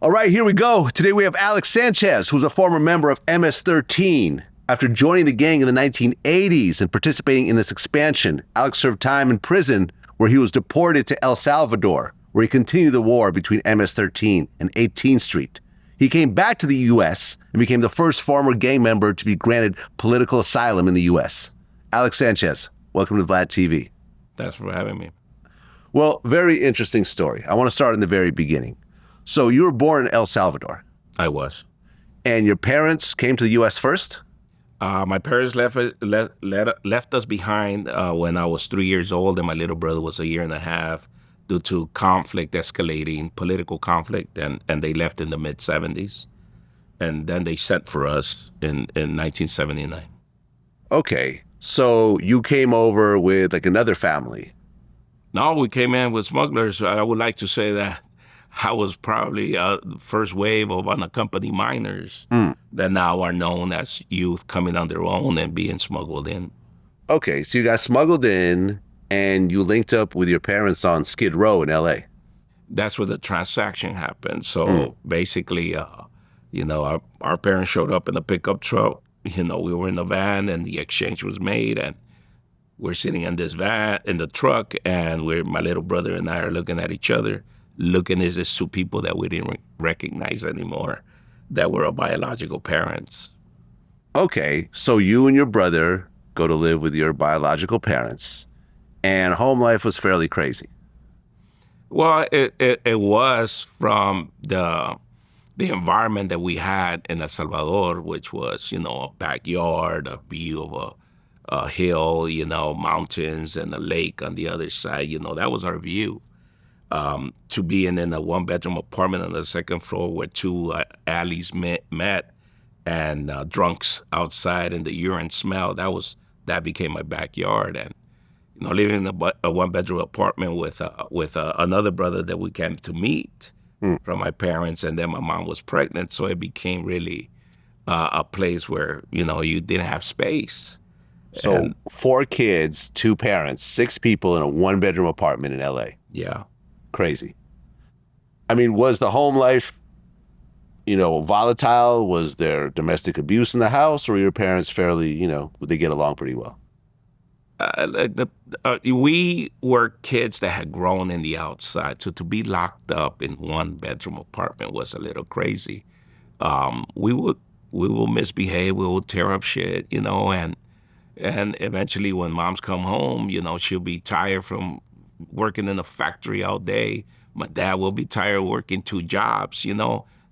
All right, here we go. Today we have Alex Sanchez, who's a former member of MS-13. After joining the gang in the 1980s and participating in its expansion, Alex served time in prison where he was deported to El Salvador, where he continued the war between MS-13 and 18th Street. He came back to the U.S. and became the first former gang member to be granted political asylum in the U.S. Alex Sanchez, welcome to Vlad TV. Thanks for having me. Well, very interesting story. I want to start in the very beginning. So you were born in El Salvador. I was. And your parents came to the U.S. first? My parents left us behind when I was 3 years old, and my little brother was a year and a half due to conflict escalating, political conflict, and they left in the mid-'70s. And then they sent for us in 1979. Okay, so you came over with like another family. No, we came in with smugglers. I would like to say that I was probably the first wave of unaccompanied minors that now are known as youth coming on their own and being smuggled in. Okay, so you got smuggled in and you linked up with your parents on Skid Row in L.A. That's where the transaction happened. So basically, our parents showed up in a pickup truck. We were in a van and the exchange was made, and we're sitting in this van, in the truck, and my little brother and I are looking at each other, looking at these two people that we didn't recognize anymore, that were our biological parents. Okay, so you and your brother go to live with your biological parents, and home life was fairly crazy. Well, it was from the environment that we had in El Salvador, which was, a backyard, a view of a hill, mountains and a lake on the other side. That was our view. To being in a one-bedroom apartment on the second floor where two alleys met and drunks outside and the urine smell, that became my backyard. And, living in a one-bedroom apartment with another brother that we came to meet from my parents, and then my mom was pregnant, so it became really a place where, you didn't have space. So 4 kids, 2 parents, 6 people in a one-bedroom apartment in L.A. Yeah. Crazy. I mean, was the home life, volatile? Was there domestic abuse in the house, or were your parents fairly, would they get along pretty well? We were kids that had grown in the outside, so to be locked up in one-bedroom apartment was a little crazy. We will misbehave, we will tear up shit, and eventually when moms come home, she'll be tired from working in a factory all day. My dad will be tired working 2 jobs,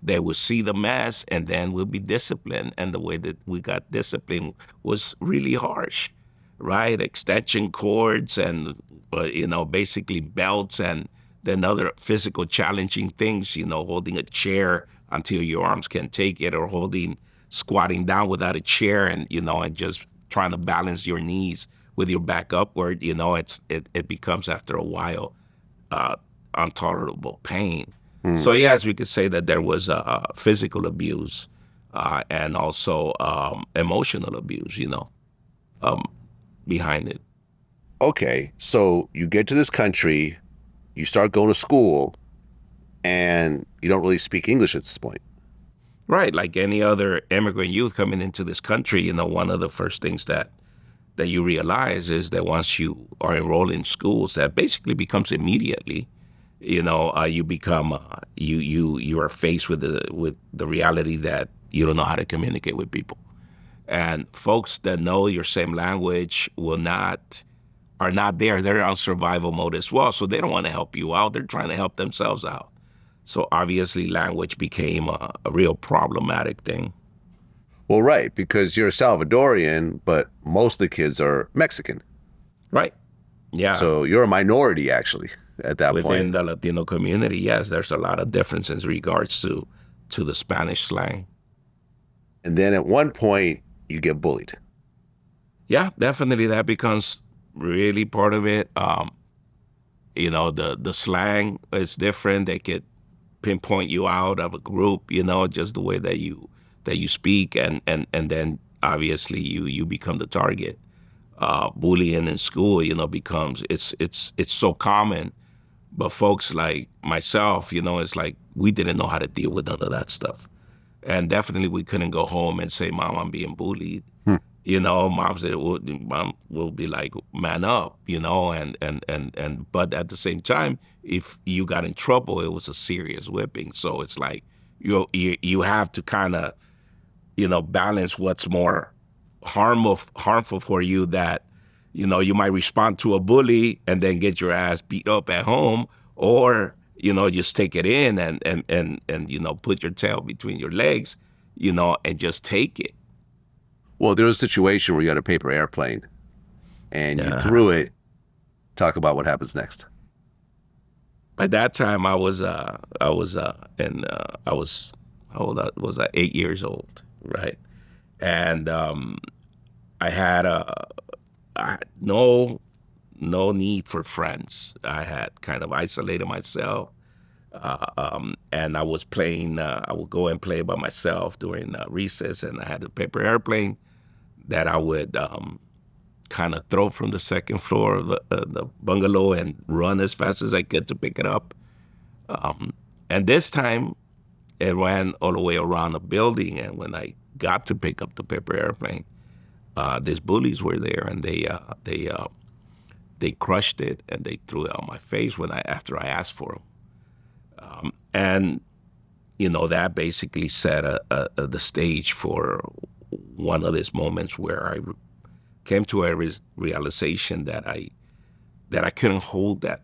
They will see the mess and then we'll be disciplined. And the way that we got disciplined was really harsh, right? Extension cords and, basically belts and then other physical challenging things, holding a chair until your arms can take it, or squatting down without a chair and, and just trying to balance your knees with your back upward. It becomes after a while intolerable pain. So yes, we could say that there was physical abuse and also emotional abuse, behind it. Okay, so you get to this country, you start going to school, and you don't really speak English at this point. Right, like any other immigrant youth coming into this country, one of the first things that you realize is that once you are enrolled in schools, that basically becomes immediately, you become you are faced with the reality that you don't know how to communicate with people, and folks that know your same language are not there. They're on survival mode as well, so they don't want to help you out. They're trying to help themselves out. So obviously, language became a real problematic thing. Well, right, because you're Salvadorian, but most of the kids are Mexican. Right. Yeah. So you're a minority, actually, at that point. Within the Latino community, yes, there's a lot of differences in regards to the Spanish slang. And then at one point, you get bullied. Yeah, definitely. That becomes really part of it. The slang is different. They could pinpoint you out of a group, just the way that you speak, and then obviously you become the target. Bullying in school, becomes it's so common But folks like myself, it's like we didn't know how to deal with none of that stuff. And definitely we couldn't go home and say, Mom, I'm being bullied. Mom will be like, man up, but at the same time, if you got in trouble, it was a serious whipping. So it's like you have to kind of, balance what's more harmful for you, that, you might respond to a bully and then get your ass beat up at home, or, just take it in and put your tail between your legs, and just take it. Well, there was a situation where you had a paper airplane and you threw it. Talk about what happens next. By that time, how old was I? 8 years old, right? And I had no need for friends. I had kind of isolated myself, and I was playing. I would go and play by myself during recess, and I had a paper airplane that I would kind of throw from the second floor of the bungalow and run as fast as I could to pick it up. And this time, it ran all the way around the building. And when I got to pick up the paper airplane, these bullies were there, and they crushed it and they threw it on my face after I asked for them. And that basically set the stage for one of these moments where I came to a realization that I couldn't hold that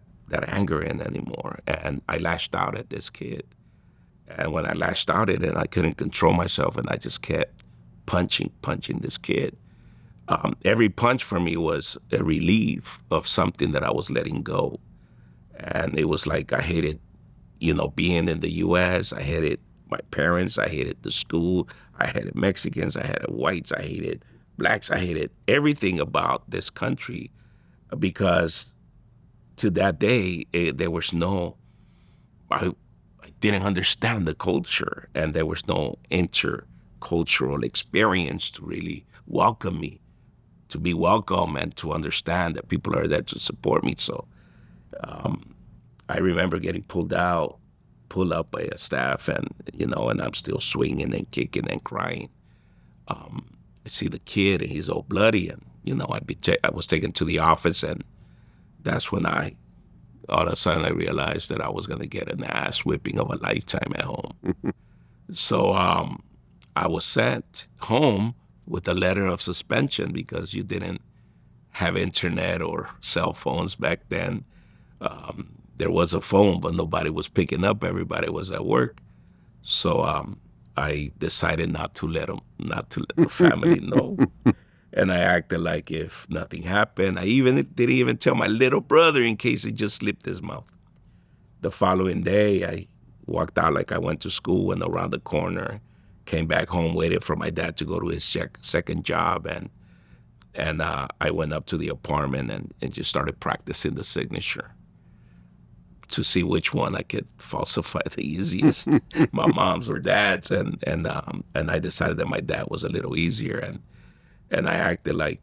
anger in anymore, and I lashed out at this kid. And when I lashed out at it, I couldn't control myself, and I just kept punching this kid. Every punch for me was a relief of something that I was letting go, and it was like I hated, being in the U.S. I hated my parents. I hated the school. I hated Mexicans. I hated whites. I hated blacks. I hated everything about this country, because to that day, there was no, I didn't understand the culture, and there was no intercultural experience to really welcome me, to be welcome, and to understand that people are there to support me. So I remember getting pulled up by a staff, and I'm still swinging and kicking and crying. I see the kid, and he's all bloody, and I was taken to the office, and that's when all of a sudden I realized that I was going to get an ass whipping of a lifetime at home. So I was sent home with a letter of suspension, because you didn't have internet or cell phones back then. There was a phone, but nobody was picking up. Everybody was at work. So I decided not to let the family know. And I acted like if nothing happened. I didn't even tell my little brother in case he just slipped his mouth. The following day, I walked out like I went to school, went around the corner, came back home, waited for my dad to go to his second job, and I went up to the apartment and just started practicing the signature to see which one I could falsify the easiest, my mom's or dad's, and I decided that my dad was a little easier, and I acted like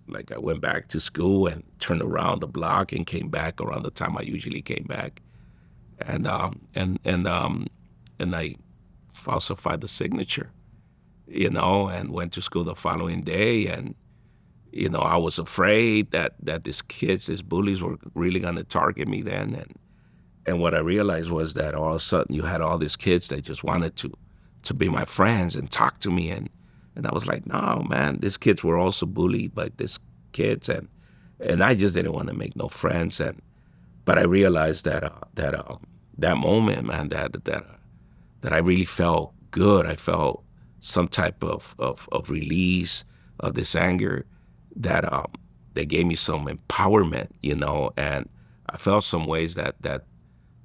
like I went back to school and turned around the block and came back around the time I usually came back, and I falsified the signature, and went to school the following day, and I was afraid that these bullies were really going to target me then. And what I realized was that all of a sudden you had all these kids that just wanted to be my friends and talk to me. And I was like, no, man, these kids were also bullied by these kids. And I just didn't want to make no friends. But I realized that moment, man, that I really felt good. I felt some type of release of this anger, that they gave me some empowerment, and I felt some ways that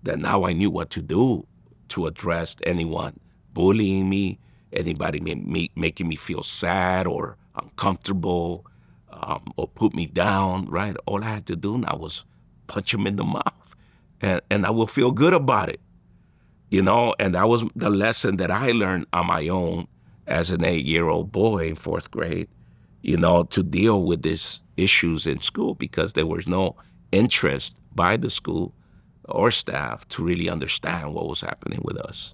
now I knew what to do to address anyone bullying me, anybody making me feel sad or uncomfortable, or put me down, right? All I had to do now was punch them in the mouth, and I will feel good about it, and that was the lesson that I learned on my own as an 8-year-old boy in 4th grade, to deal with these issues in school, because there was no interest by the school or staff to really understand what was happening with us.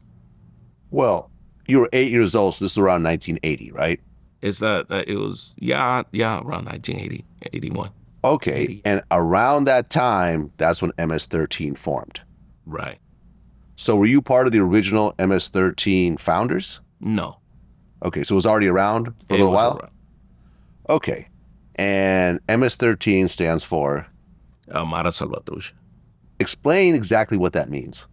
Well, you were 8 years old, so this is around 1980, right? It's that it was around 1980, 81. Okay, 80. and around that time, that's when MS-13 formed. Right. So were you part of the original MS-13 founders? No. Okay, so it was already around for a little was while? around. Okay, and MS-13 stands for? Mara Salvatrucha. Explain exactly what that means.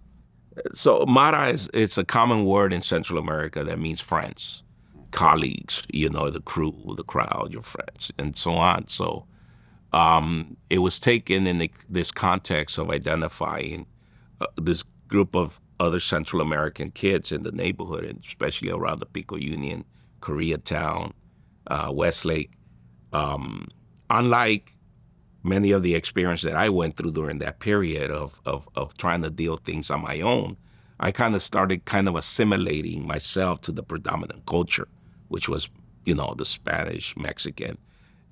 So Mara it's a common word in Central America that means friends, colleagues, the crew, the crowd, your friends, and so on. So it was taken in this context of identifying this group of other Central American kids in the neighborhood, and especially around the Pico Union, Koreatown, Westlake. Unlike many of the experience that I went through during that period of trying to deal things on my own, I kind of started assimilating myself to the predominant culture, which was, the Spanish, Mexican.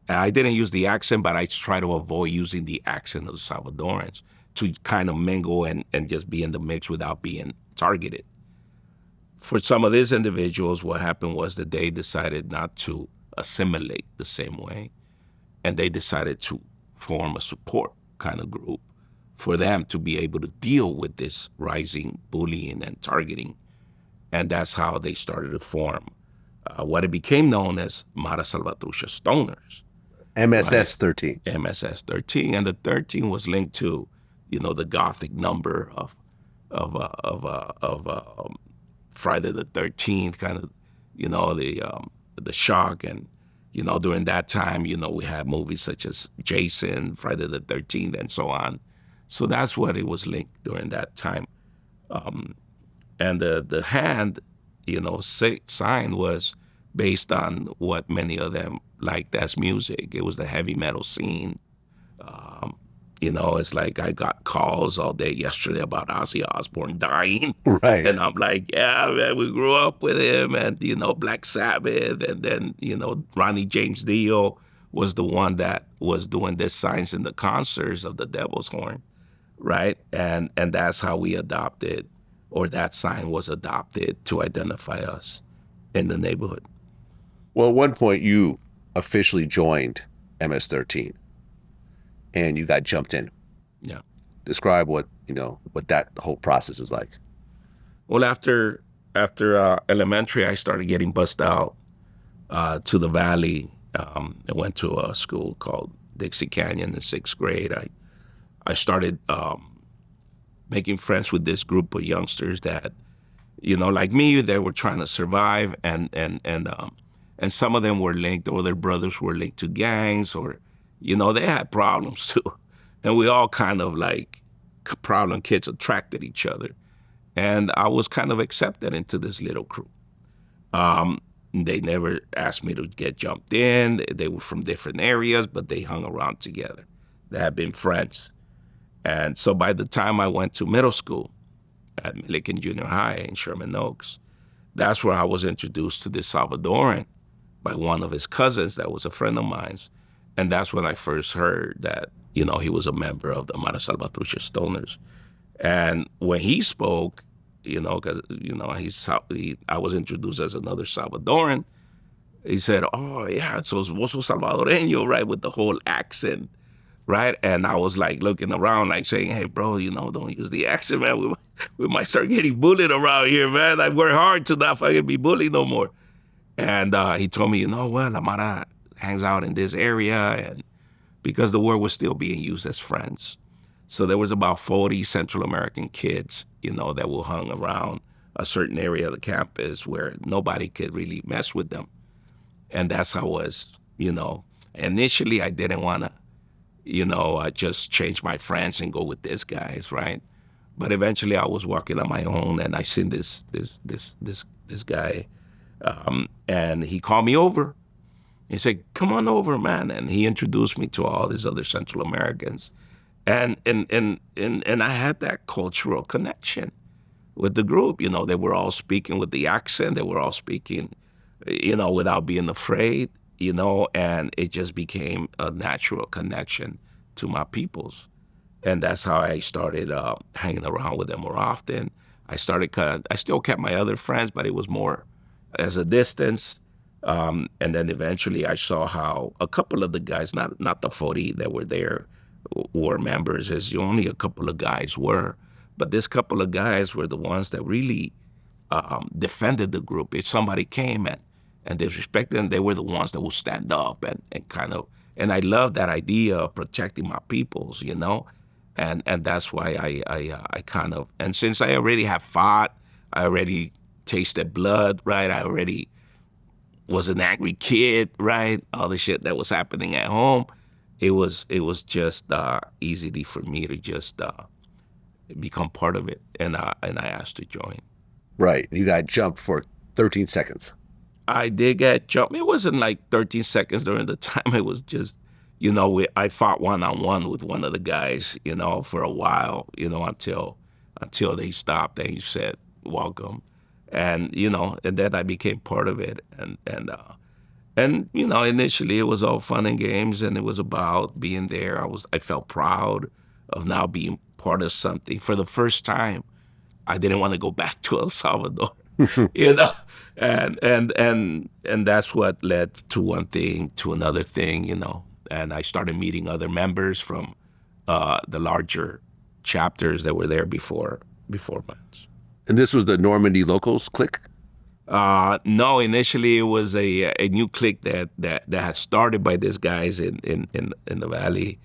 And I didn't use the accent, but I try to avoid using the accent of the Salvadorans to kind of mingle and just be in the mix without being targeted. For some of these individuals, what happened was that they decided not to assimilate the same way, and they decided to form a support kind of group for them to be able to deal with this rising bullying and targeting. And that's how they started to form what it became known as Mara Salvatrucha Stoners. MSS-13. Right? MSS-13, and the 13 was linked to, the Gothic number of Friday the 13th, kind of, the shock. And during that time, we had movies such as Jason, Friday the 13th, and so on. So that's what it was linked during that time. And the hand, sign was based on what many of them liked as music. It was the heavy metal scene. It's like I got calls all day yesterday about Ozzy Osbourne dying. Right. And I'm like, yeah, man, we grew up with him, and, Black Sabbath. And then, Ronnie James Dio was the one that was doing the signs in the concerts of the Devil's Horn, right? And that's how we adopted, or that sign was adopted to identify us in the neighborhood. Well, at one point, you officially joined MS-13, and you got jumped in. Yeah. Describe what that whole process is like. Well, after elementary, I started getting bussed out to the valley. I went to a school called Dixie Canyon in 6th grade. I started making friends with this group of youngsters that, like me, they were trying to survive, and some of them were linked, or their brothers were linked to gangs, or, they had problems too. And we all kind of like problem kids attracted each other. And I was kind of accepted into this little crew. They never asked me to get jumped in. They were from different areas, but they hung around together. They had been friends. And so by the time I went to middle school at Milliken Junior High in Sherman Oaks, that's where I was introduced to this Salvadoran by one of his cousins that was a friend of mine. And that's when I first heard that, he was a member of the Mara Salvatrucha Stoners. And when he spoke, because, I was introduced as another Salvadoran, he said, oh, yeah, so vos sos Salvadoreño, right, with the whole accent, right? And I was like looking around, like saying, hey, bro, don't use the accent, man. We might start getting bullied around here, man. I've worked hard to not fucking be bullied no more. And he told me, La Mara hangs out in this area, and because the word was still being used as friends. So there was about 40 Central American kids, that were hung around a certain area of the campus where nobody could really mess with them. And that's how it was, Initially, I didn't want to, just change my friends and go with these guys, right? But eventually, I was walking on my own, and I seen this guy, and he called me over. He said, come on over, man. And he introduced me to all these other Central Americans. And I had that cultural connection with the group. They were all speaking with the accent. They were all speaking, without being afraid, and it just became a natural connection to my peoples. And that's how I started hanging around with them more often. I still kept my other friends, but it was more as a distance. And then eventually I saw how a couple of the guys, not the 40 that were there, were members, as only a couple of guys were. But this couple of guys were the ones that really defended the group. If somebody came and disrespected them, they were the ones that would stand up and kind of, and I love that idea of protecting my peoples, you know? And that's why I kind of, and since I already have fought, I already tasted blood, right? I already was an angry kid, right? All the shit that was happening at home. It was just easy for me to just become part of it, and I asked to join. Right. You got jumped for 13 seconds. I did get jumped. It wasn't like 13 seconds during the time. It was just, you know, I fought one-on-one with one of the guys, you know, for a while, you know, until they stopped and he said, welcome. And, you know, and then I became part of it. And you know, initially it was all fun and games, and it was about being there. I felt proud of now being part of something. For the first time, I didn't want to go back to El Salvador, you know, and that's what led to one thing to another thing, you know. And I started meeting other members from the larger chapters that were there before mine. And this was the Normandy Locals clique? No, initially it was a new clique that had started by these guys in the valley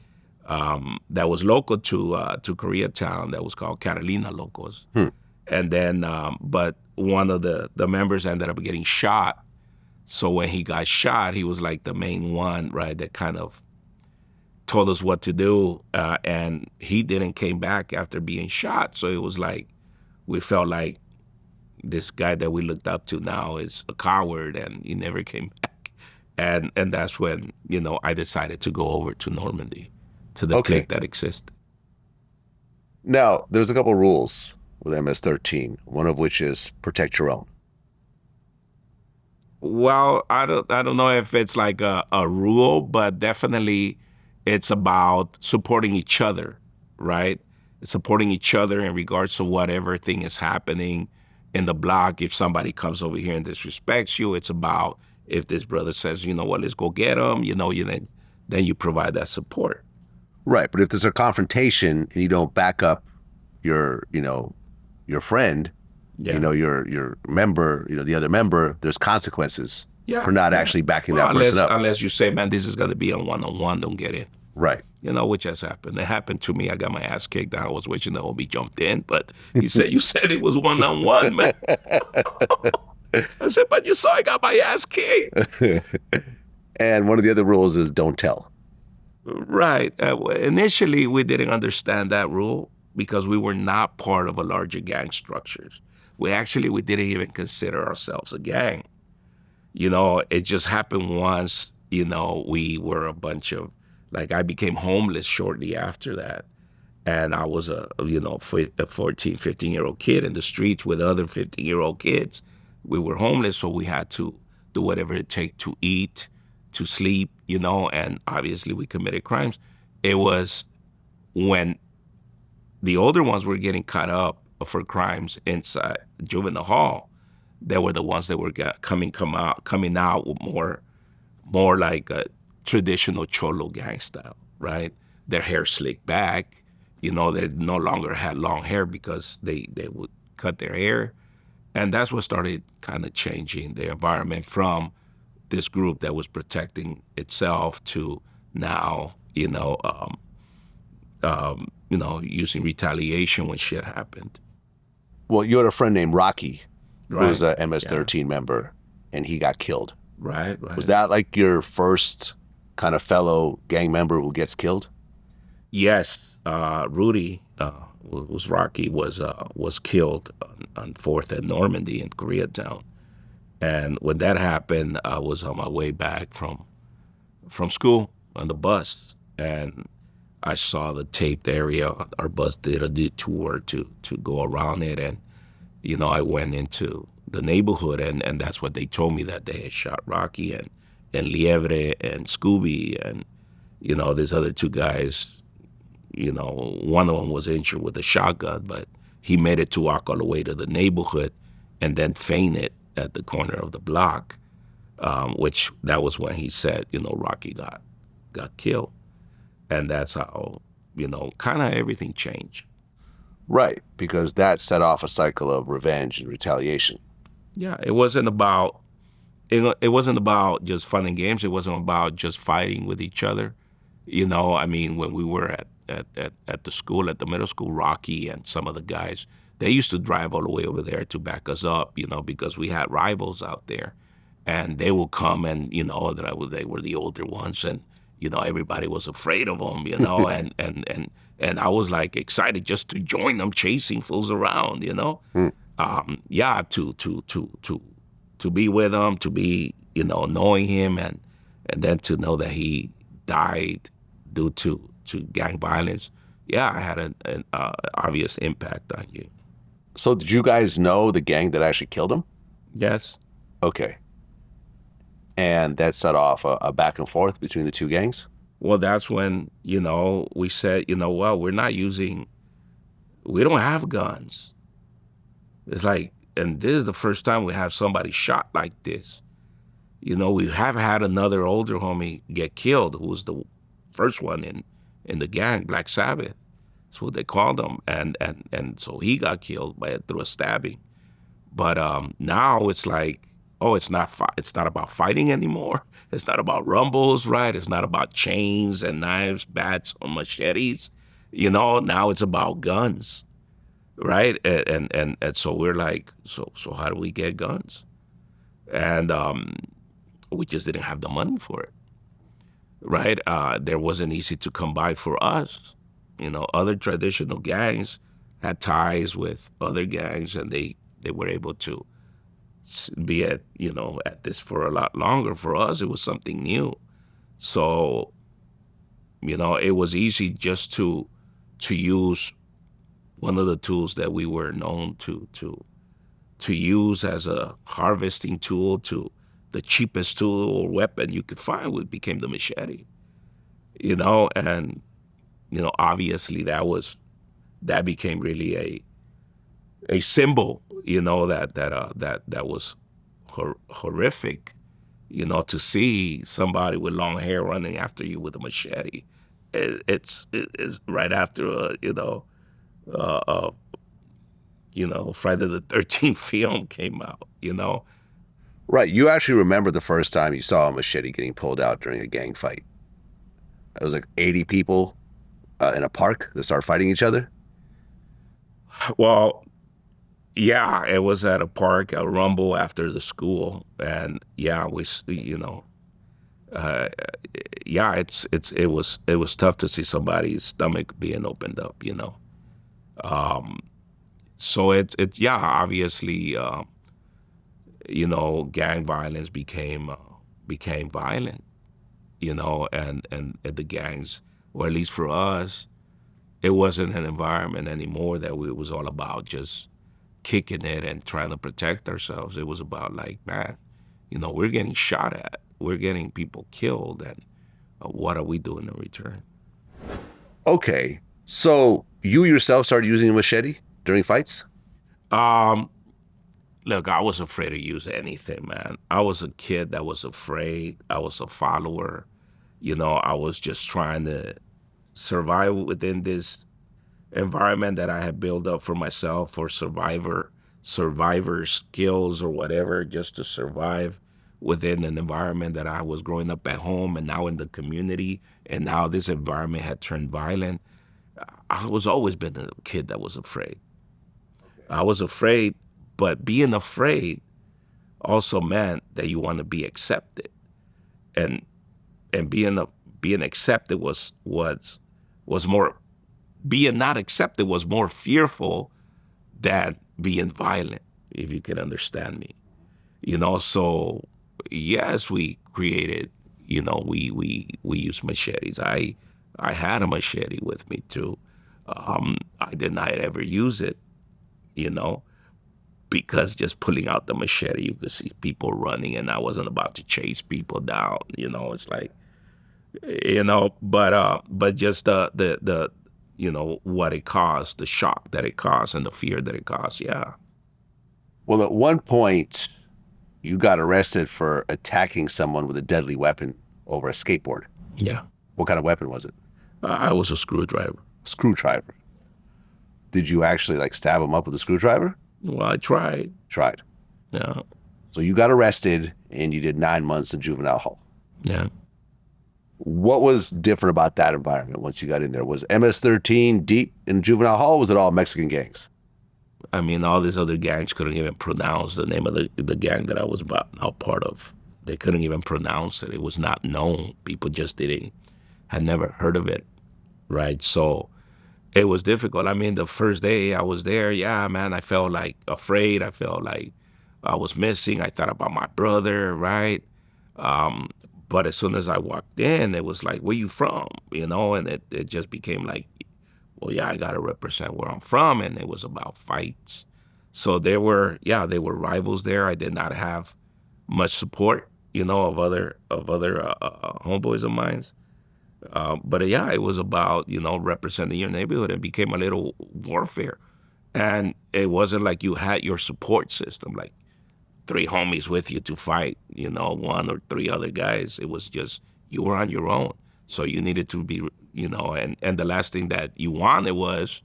that was local to Koreatown, that was called Carolina Locos. And then, but one of the members ended up getting shot. So when he got shot, he was like the main one, right, that kind of told us what to do. And he didn't came back after being shot. So it was like, we felt like this guy that we looked up to now is a coward, and he never came back. And that's when, you know, I decided to go over to Normandy, to the clique that existed. Now, there's a couple rules with MS-13, one of which is protect your own. Well, I don't know if it's like a rule, but definitely it's about supporting each other, right? It's supporting each other in regards to whatever thing is happening in the block. If somebody comes over here and disrespects you, it's about, if this brother says, you know what, let's go get him, you know, then you provide that support. Right, but if there's a confrontation and you don't back up your friend, you know, your member, you know, the other member, there's consequences for not actually backing that person up. Unless you say, man, this is going to be a one-on-one, don't get in. Right. You know, which has happened. It happened to me. I got my ass kicked. I was wishing the homie jumped in, but he said, you said it was one-on-one, man. I said, but you saw I got my ass kicked. And one of the other rules is don't tell. Right. Initially, we didn't understand that rule because we were not part of a larger gang structures. We didn't even consider ourselves a gang. You know, it just happened once, you know, we were a bunch of, like, I became homeless shortly after that. And I was a 14, 15-year-old kid in the streets with other 15-year-old kids. We were homeless, so we had to do whatever it takes to eat, to sleep, you know, and obviously we committed crimes. It was when the older ones were getting caught up for crimes inside juvenile hall, they were the ones that were coming out with more like a traditional cholo gang style, right? Their hair slicked back, you know, they no longer had long hair because they would cut their hair. And that's what started kind of changing the environment from this group that was protecting itself to now, using retaliation when shit happened. Well, you had a friend named Rocky, who Right. was a MS-13 member, and he got killed. Right. Was that like your first kind of fellow gang member who gets killed? Yes, Rudy was Rocky was killed on 4th and Normandy in Koreatown, and when that happened, I was on my way back from school on the bus, and I saw the taped area. Our bus did a detour to go around it, and you know, I went into the neighborhood, and that's what they told me, that they had shot Rocky and Liebre and Scooby and, you know, these other two guys, one of them was injured with a shotgun, but he made it to walk all the way to the neighborhood and then fainted at the corner of the block, which that was when he said, Rocky got killed. And that's how, kind of everything changed. Right, because that set off a cycle of revenge and retaliation. Yeah, it wasn't about just fun and games. It wasn't about just fighting with each other. When we were at the school, at the middle school, Rocky and some of the guys, they used to drive all the way over there to back us up, because we had rivals out there. And they would come and, they were the older ones, and, everybody was afraid of them, and I was like excited just to join them chasing fools around, to be with him, to be, knowing him, and then to know that he died due to gang violence. Yeah, I had an obvious impact on you. So did you guys know the gang that actually killed him? Yes. Okay. And that set off a back and forth between the two gangs? Well, that's when, we said, we don't have guns. It's like, and this is the first time we have somebody shot like this. We have had another older homie get killed, who was the first one in the gang, Black Sabbath. That's what they called him. And so he got killed through a stabbing. But now it's like, it's not about fighting anymore. It's not about rumbles, right? It's not about chains and knives, bats, or machetes. Now it's about guns, right? And so we're like, so how do we get guns? And we just didn't have the money for it, right? There wasn't easy to come by for us. Other traditional gangs had ties with other gangs, and they were able to be at this for a lot longer. For us, it was something new. So, it was easy just to use one of the tools that we were known to use as a harvesting tool. To the cheapest tool or weapon you could find became the machete. And obviously that became really a symbol, that was horrific, to see somebody with long hair running after you with a machete. It's right after Friday the 13th film came out, Right. You actually remember the first time you saw a machete getting pulled out during a gang fight. It was like 80 people in a park that started fighting each other. Well, yeah, it was at a park, a rumble after the school, and yeah, it was tough to see somebody's stomach being opened up, So obviously, gang violence became violent, and the gangs, or at least for us, it wasn't an environment anymore that it was all about just kicking it and trying to protect ourselves. It was about like, man, we're getting shot at, we're getting people killed, and what are we doing in return? Okay, so you yourself started using a machete during fights? Look, I was afraid to use anything, man. I was a kid that was afraid. I was a follower. I was just trying to survive within this environment that I had built up for myself, for survivor skills or whatever, just to survive within an environment that I was growing up at home and now in the community, and now this environment had turned violent. I was always been a kid that was afraid. I was afraid, but being afraid also meant that you want to be accepted, and being accepted was more. Being not accepted was more fearful than being violent, if you can understand me. So yes, we created, we used machetes. I had a machete with me too. I did not ever use it, because just pulling out the machete, you could see people running, and I wasn't about to chase people down. It's like, but just the what it caused, the shock that it caused and the fear that it caused. Yeah. Well, at one point, you got arrested for attacking someone with a deadly weapon over a skateboard. Yeah. What kind of weapon was it? I was a screwdriver. Screwdriver. Did you actually like stab him up with a screwdriver? Well, I tried. Tried. Yeah. So you got arrested and you did 9 months in juvenile hall. Yeah. What was different about that environment once you got in there? Was MS-13 deep in juvenile hall, or was it all Mexican gangs? I mean, all these other gangs couldn't even pronounce the name of the gang that I was now part of. They couldn't even pronounce it. It was not known. People just had never heard of it, right? So it was difficult. I mean, the first day I was there, yeah, man, I felt like afraid. I felt like I was missing. I thought about my brother, right? But as soon as I walked in, it was like, where you from? And it just became like, well, yeah, I got to represent where I'm from. And it was about fights. So there were rivals there. I did not have much support, of other homeboys of mine. But yeah, it was about, representing your neighborhood. It became a little warfare. And it wasn't like you had your support system, like 3 homies with you to fight, 1 or 3 other guys. It was just, you were on your own. So you needed to be, and the last thing that you wanted was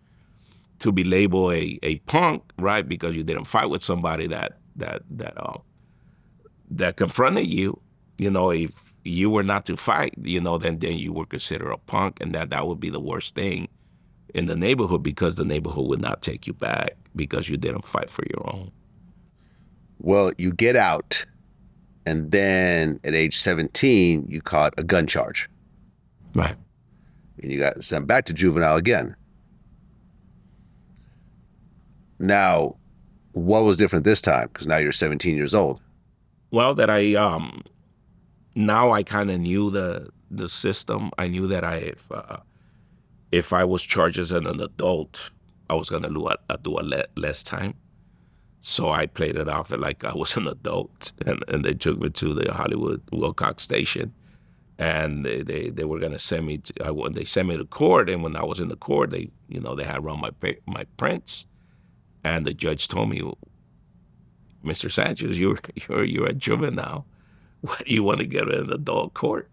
to be labeled a punk, right? Because you didn't fight with somebody that confronted you. If you were not to fight, then you were considered a punk, and that would be the worst thing in the neighborhood, because the neighborhood would not take you back because you didn't fight for your own. Well, you get out, and then at age 17, you caught a gun charge. Right. And you got sent back to juvenile again. Now, what was different this time? Because now you're 17 years old. Well, that now I kind of knew the system. I knew that if I was charged as an adult, I was going to do less time. So I played it off like I was an adult, and they took me to the Hollywood Wilcox station, and they were going to send me. They sent me to court, and when I was in the court, they had run my prints, and the judge told me, Mr. Sanchez, you're a juvenile. Why do you want to get in an adult court?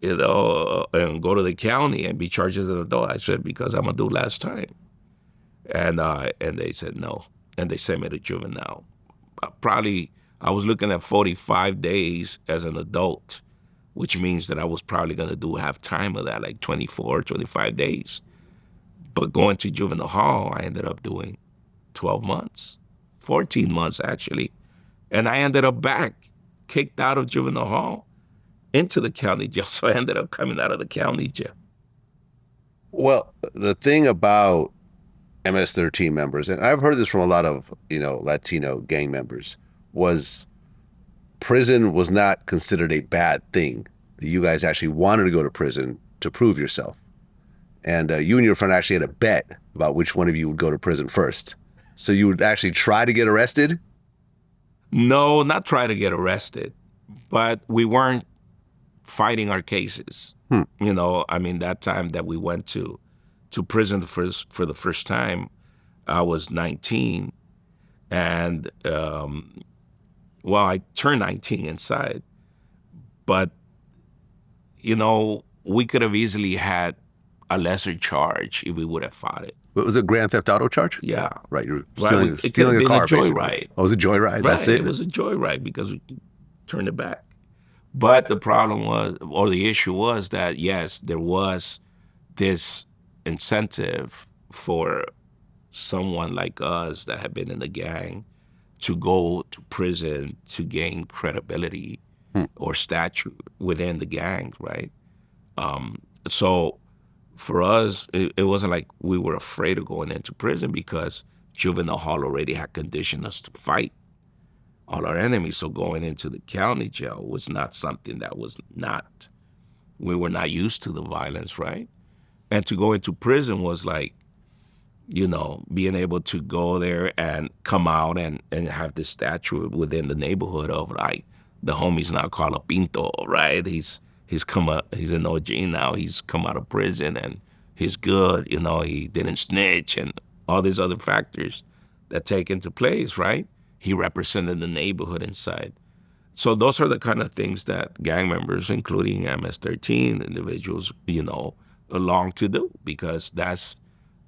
And go to the county and be charged as an adult? I said, because I'm gonna do last time, and they said no. And they sent me to juvenile. I was looking at 45 days as an adult, which means that I was probably going to do half time of that, like 24, 25 days. But going to juvenile hall, I ended up doing 12 months, 14 months actually. And I ended up back, kicked out of juvenile hall into the county jail. So I ended up coming out of the county jail. Well, the thing about MS-13 members, and I've heard this from a lot of, Latino gang members, was prison was not considered a bad thing. You guys actually wanted to go to prison to prove yourself. And you and your friend actually had a bet about which one of you would go to prison first. So you would actually try to get arrested? No, not try to get arrested, but we weren't fighting our cases. That time that we went to prison for the first time, I was 19, and I turned 19 inside, but we could have easily had a lesser charge if we would have fought it. It was a grand theft auto charge? Yeah. Right, you're Right. stealing a car, a joyride. basically. Oh, it was a joyride, Right. That's it? It was a joyride because we turned it back. But the problem was, or the issue was that, yes, there was this incentive for someone like us that had been in the gang to go to prison to gain credibility or stature within the gang, right? So for us, it wasn't like we were afraid of going into prison because juvenile hall already had conditioned us to fight all our enemies. So going into the county jail was not something that we were not used to the violence, right? And to go into prison was like, being able to go there and come out and have this stature within the neighborhood of like, the homies now call a Pinto, right? He's an OG now. He's come out of prison and he's good, he didn't snitch, and all these other factors that take into place, right? He represented the neighborhood inside. So those are the kind of things that gang members, including MS-13 individuals, long to do, because that's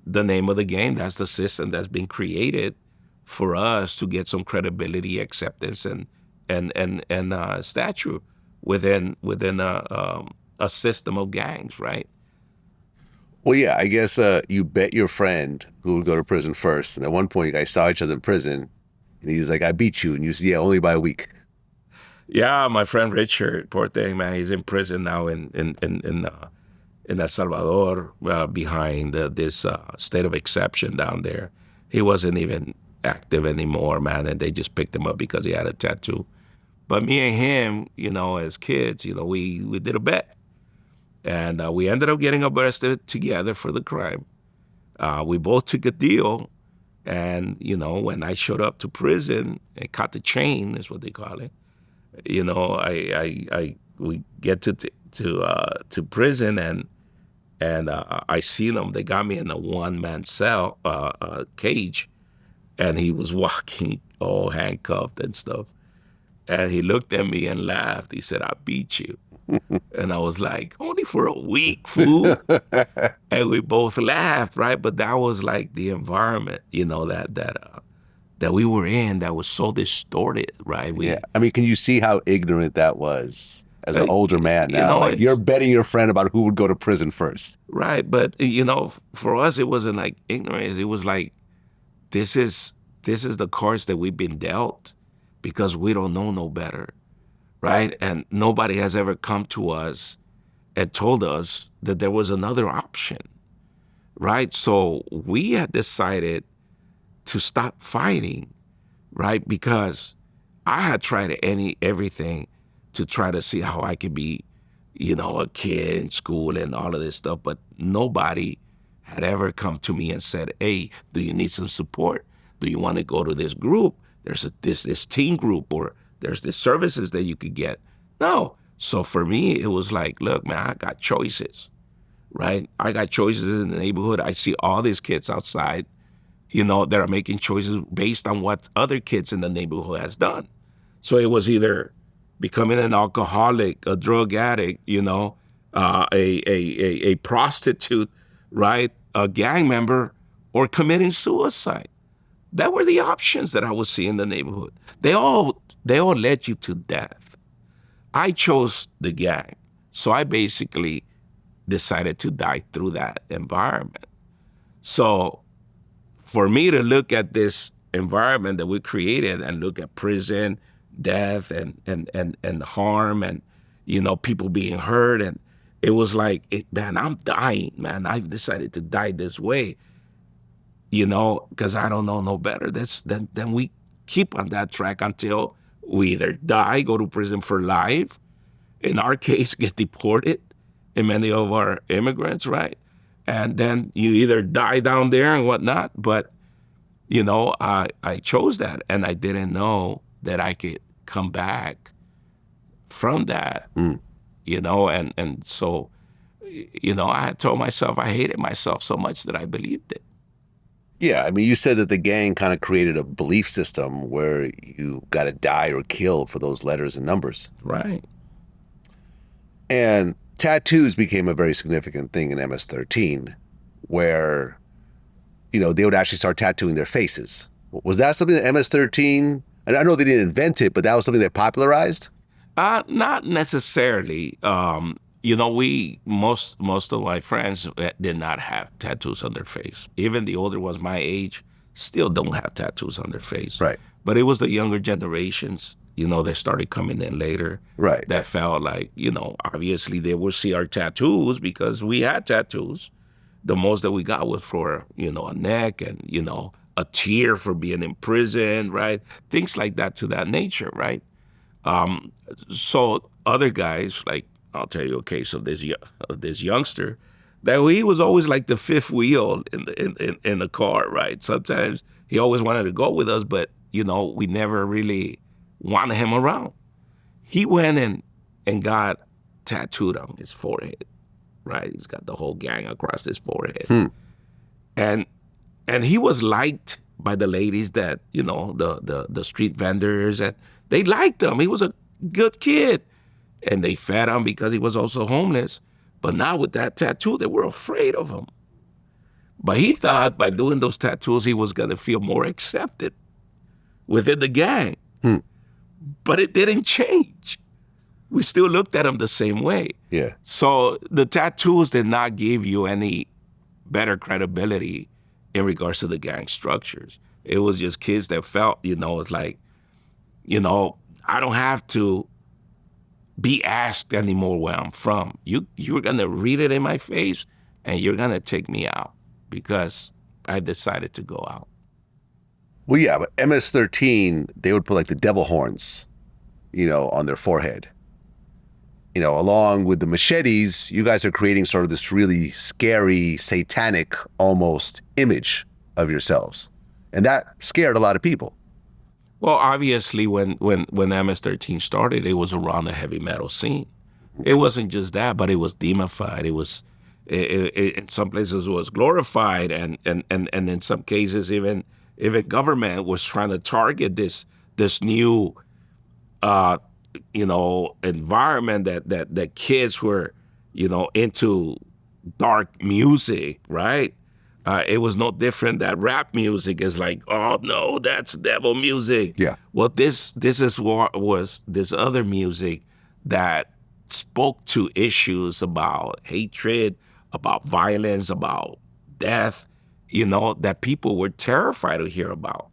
the name of the game. That's the system that's been created for us to get some credibility, acceptance, and stature within a system of gangs, right? Well, yeah, I guess you bet your friend who would go to prison first. And at one point, you guys saw each other in prison, and he's like, "I beat you," and you said, "Yeah, only by a week." Yeah, my friend Richard, poor thing, man, he's in prison now in El Salvador, behind this state of exception down there. He wasn't even active anymore, man, and they just picked him up because he had a tattoo. But me and him, as kids, we did a bet. And we ended up getting arrested together for the crime. We both took a deal. And, when I showed up to prison and caught the chain, is what they call it, we get to prison, and I seen them. They got me in a one-man cell cage, and he was walking all handcuffed and stuff. And he looked at me and laughed. He said, "I beat you." And I was like, "Only for a week, fool." And we both laughed, right? But that was like the environment, that we were in, that was so distorted, right? Yeah. I mean, can you see how ignorant that was as an older man now? Like, you're betting your friend about who would go to prison first. Right. But, for us, it wasn't like ignorance. It was like, this is the cards that we've been dealt because we don't know no better, right? And nobody has ever come to us and told us that there was another option, right? So we had decided to stop fighting, right? Because I had tried everything to try to see how I could be, a kid in school and all of this stuff, but nobody had ever come to me and said, "Hey, do you need some support? Do you want to go to this group? There's this teen group, or there's this services that you could get." No. So for me, it was like, look, man, I got choices, right? I got choices in the neighborhood. I see all these kids outside, that are making choices based on what other kids in the neighborhood has done. So it was either becoming an alcoholic, a drug addict, a prostitute, right? A gang member, or committing suicide. That were the options that I was seeing in the neighborhood. They all led you to death. I chose the gang. So I basically decided to die through that environment. So for me to look at this environment that we created and look at prison, death, and harm, and, people being hurt, and it was like, man, I'm dying, man. I've decided to die this way, because I don't know no better. Then we keep on that track until we either die, go to prison for life, in our case, get deported, and many of our immigrants, right? And then you either die down there and whatnot, but, I chose that, and I didn't know that I could come back from that, and so, I had told myself I hated myself so much that I believed it. Yeah, I mean, you said that the gang kind of created a belief system where you got to die or kill for those letters and numbers. Right. And tattoos became a very significant thing in MS-13, where, they would actually start tattooing their faces. Was that something that MS-13, and I know they didn't invent it, but that was something they popularized? Not necessarily. Most of my friends did not have tattoos on their face. Even the older ones my age still don't have tattoos on their face. Right. But it was the younger generations, that started coming in later. Right. That felt like, obviously they would see our tattoos because we had tattoos. The most that we got was for, a neck and, a tear for being in prison, right? Things like that, to that nature, right? So other guys, like, I'll tell you a case of this youngster, that he was always like the fifth wheel in the car, right? Sometimes he always wanted to go with us, but we never really wanted him around. He went and got tattooed on his forehead, right? He's got the whole gang across his forehead. And he was liked by the ladies that, the street vendors, and they liked him. He was a good kid. And they fed him because he was also homeless. But now with that tattoo, they were afraid of him. But he thought by doing those tattoos, he was going to feel more accepted within the gang. But it didn't change. We still looked at him the same way. Yeah. So the tattoos did not give you any better credibility in regards to the gang structures. It was just kids that felt, it's like, I don't have to be asked anymore where I'm from. You're going to read it in my face, and you're going to take me out because I decided to go out. Well, yeah, but MS-13, they would put like the devil horns, on their forehead. Along with the Machetes, you guys are creating sort of this really scary, satanic almost image of yourselves. And that scared a lot of people. Well, obviously, when MS-13 started, it was around the heavy metal scene. It wasn't just that, but it was demonified. It was, in some places, it was glorified, and in some cases, even government was trying to target this new, environment that kids were, into dark music, right? It was no different that rap music is like, oh no, that's devil music. Yeah. Well, this is what was this other music that spoke to issues about hatred, about violence, about death, that people were terrified to hear about.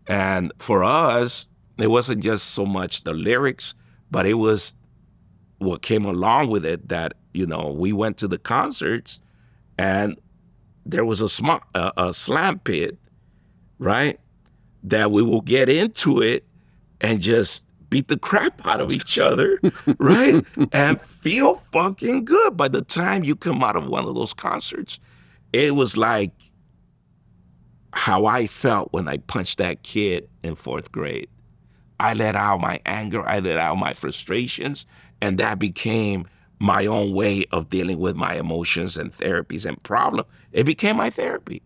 And for us, it wasn't just so much the lyrics, but it was what came along with it that, we went to the concerts and there was a slam pit, right? That we will get into it and just beat the crap out of each other, right? And feel fucking good. By the time you come out of one of those concerts, it was like how I felt when I punched that kid in 4th grade. I let out my anger, I let out my frustrations, and that became my own way of dealing with my emotions and therapies and problems. It became my therapy.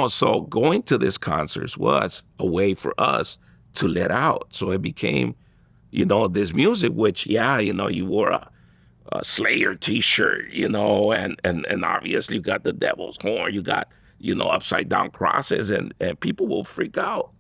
So going to these concerts was a way for us to let out. So it became, this music, which, you wore a Slayer t-shirt, and obviously you got the devil's horn, you got, upside down crosses, and people will freak out.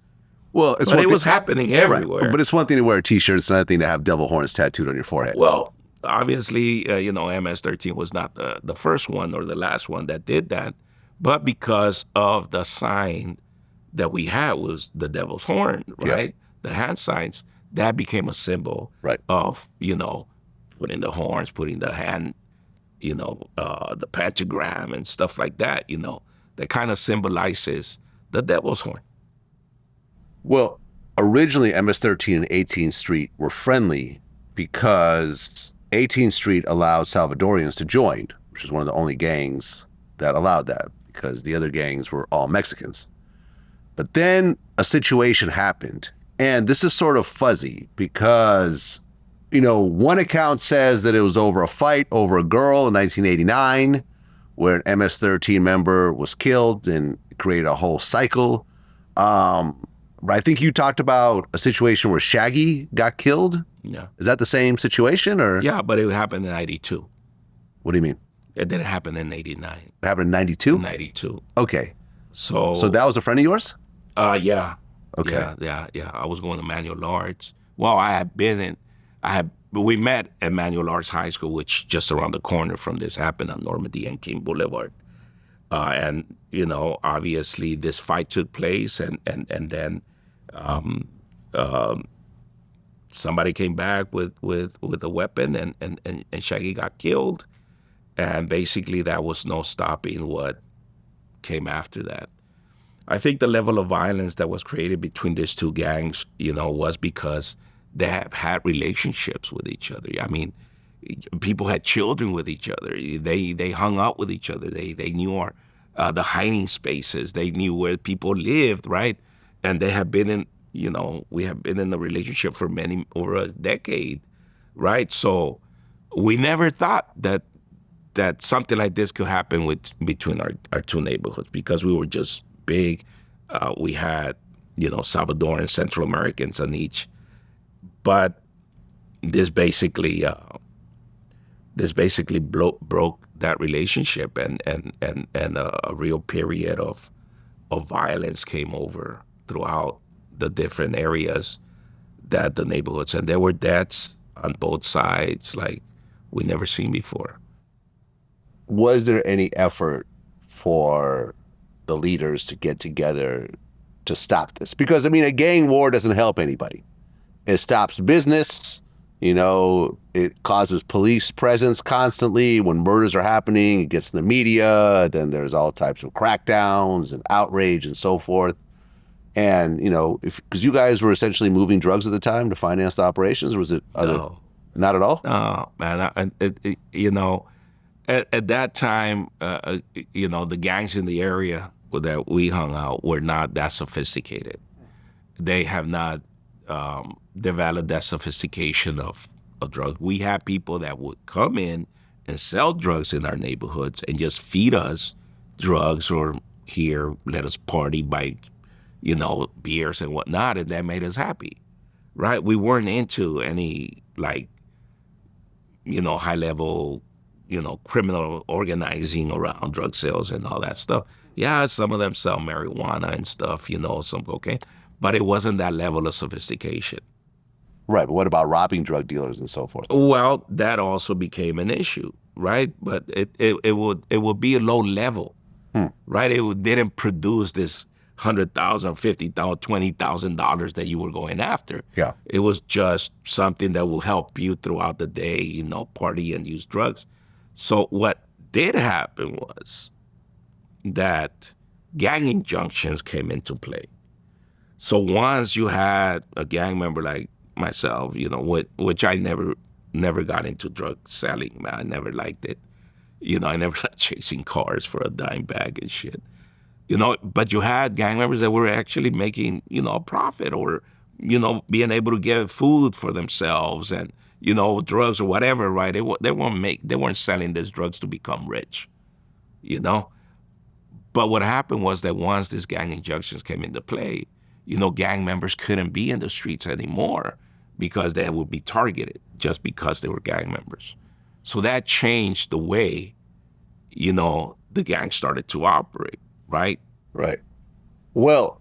Well, but it was happening everywhere. Right. But it's one thing to wear a t-shirt. It's another thing to have devil horns tattooed on your forehead. Well, obviously, MS-13 was not the first one or the last one that did that, but because of the sign that we had was the devil's horn, right? Yeah. The hand signs, that became a symbol of, putting the horns, putting the hand, the pentagram and stuff like that, that kind of symbolizes the devil's horn. Well, originally MS-13 and 18th Street were friendly because 18th Street allowed Salvadorians to join, which is one of the only gangs that allowed that because the other gangs were all Mexicans. But then a situation happened, and this is sort of fuzzy because, one account says that it was over a fight over a girl in 1989 where an MS-13 member was killed and created a whole cycle. I think you talked about a situation where Shaggy got killed. Yeah. Is that the same situation or? Yeah, but it happened in 92. What do you mean? It didn't happen in 89. It happened in 92? 92. Okay. So that was a friend of yours? Yeah. Okay. Yeah. I was going to Manual Large. Well, we met at Manual Arts High School, which just around the corner from this happened on Normandy and King Boulevard. And, obviously this fight took place and then somebody came back with a weapon and Shaggy got killed. And basically that was no stopping what came after that. I think the level of violence that was created between these two gangs, was because they have had relationships with each other. I mean, people had children with each other. They hung out with each other. They knew the hiding spaces. They knew where people lived, right? And they have been in, we have been in a relationship for over a decade, right? So we never thought that that something like this could happen between our two neighborhoods because we were just big. We had, Salvador and Central Americans on each. But this basically broke that relationship, and a real period of violence came over throughout the different areas that the neighborhoods, and there were deaths on both sides like we never seen before. Was there any effort for the leaders to get together to stop this? Because, I mean, a gang war doesn't help anybody. It stops business, it causes police presence constantly. When murders are happening, it gets in the media, then there's all types of crackdowns and outrage and so forth. And, because you guys were essentially moving drugs at the time to finance the operations, or was it other? No. Not at all? No, man. At that time, the gangs in the area that we hung out were not that sophisticated. They have not developed that sophistication of drugs. We had people that would come in and sell drugs in our neighborhoods and just feed us drugs or here, let us party by, beers and whatnot, and that made us happy, right? We weren't into any, high level, criminal organizing around drug sales and all that stuff. Yeah, some of them sell marijuana and stuff, some cocaine, but it wasn't that level of sophistication. Right, but what about robbing drug dealers and so forth? Well, that also became an issue, right? But it would be a low level, right? It didn't produce this $100,000, $50,000, $20,000 that you were going after. Yeah, it was just something that will help you throughout the day, party and use drugs. So what did happen was that gang injunctions came into play. So once you had a gang member like myself, which I never got into drug selling, man. I never liked it. I never liked chasing cars for a dime bag and shit. But you had gang members that were actually making, a profit or, being able to get food for themselves and, drugs or whatever, right? They weren't selling these drugs to become rich, But what happened was that once these gang injunctions came into play, gang members couldn't be in the streets anymore because they would be targeted just because they were gang members. So that changed the way, the gang started to operate, right? Right. Well,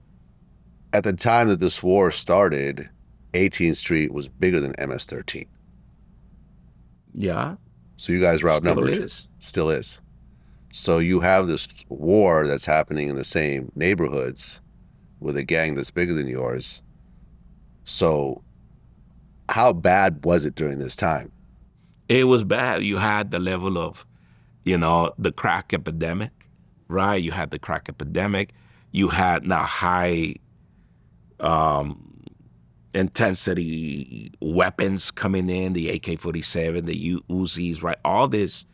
at the time that this war started, 18th Street was bigger than MS-13. Yeah. So you guys were outnumbered. Still is. So you have this war that's happening in the same neighborhoods with a gang that's bigger than yours. So how bad was it during this time? It was bad. You had the level of, the crack epidemic, right? You had the crack epidemic. You had now high intensity weapons coming in, the AK-47, the Uzis, right? All this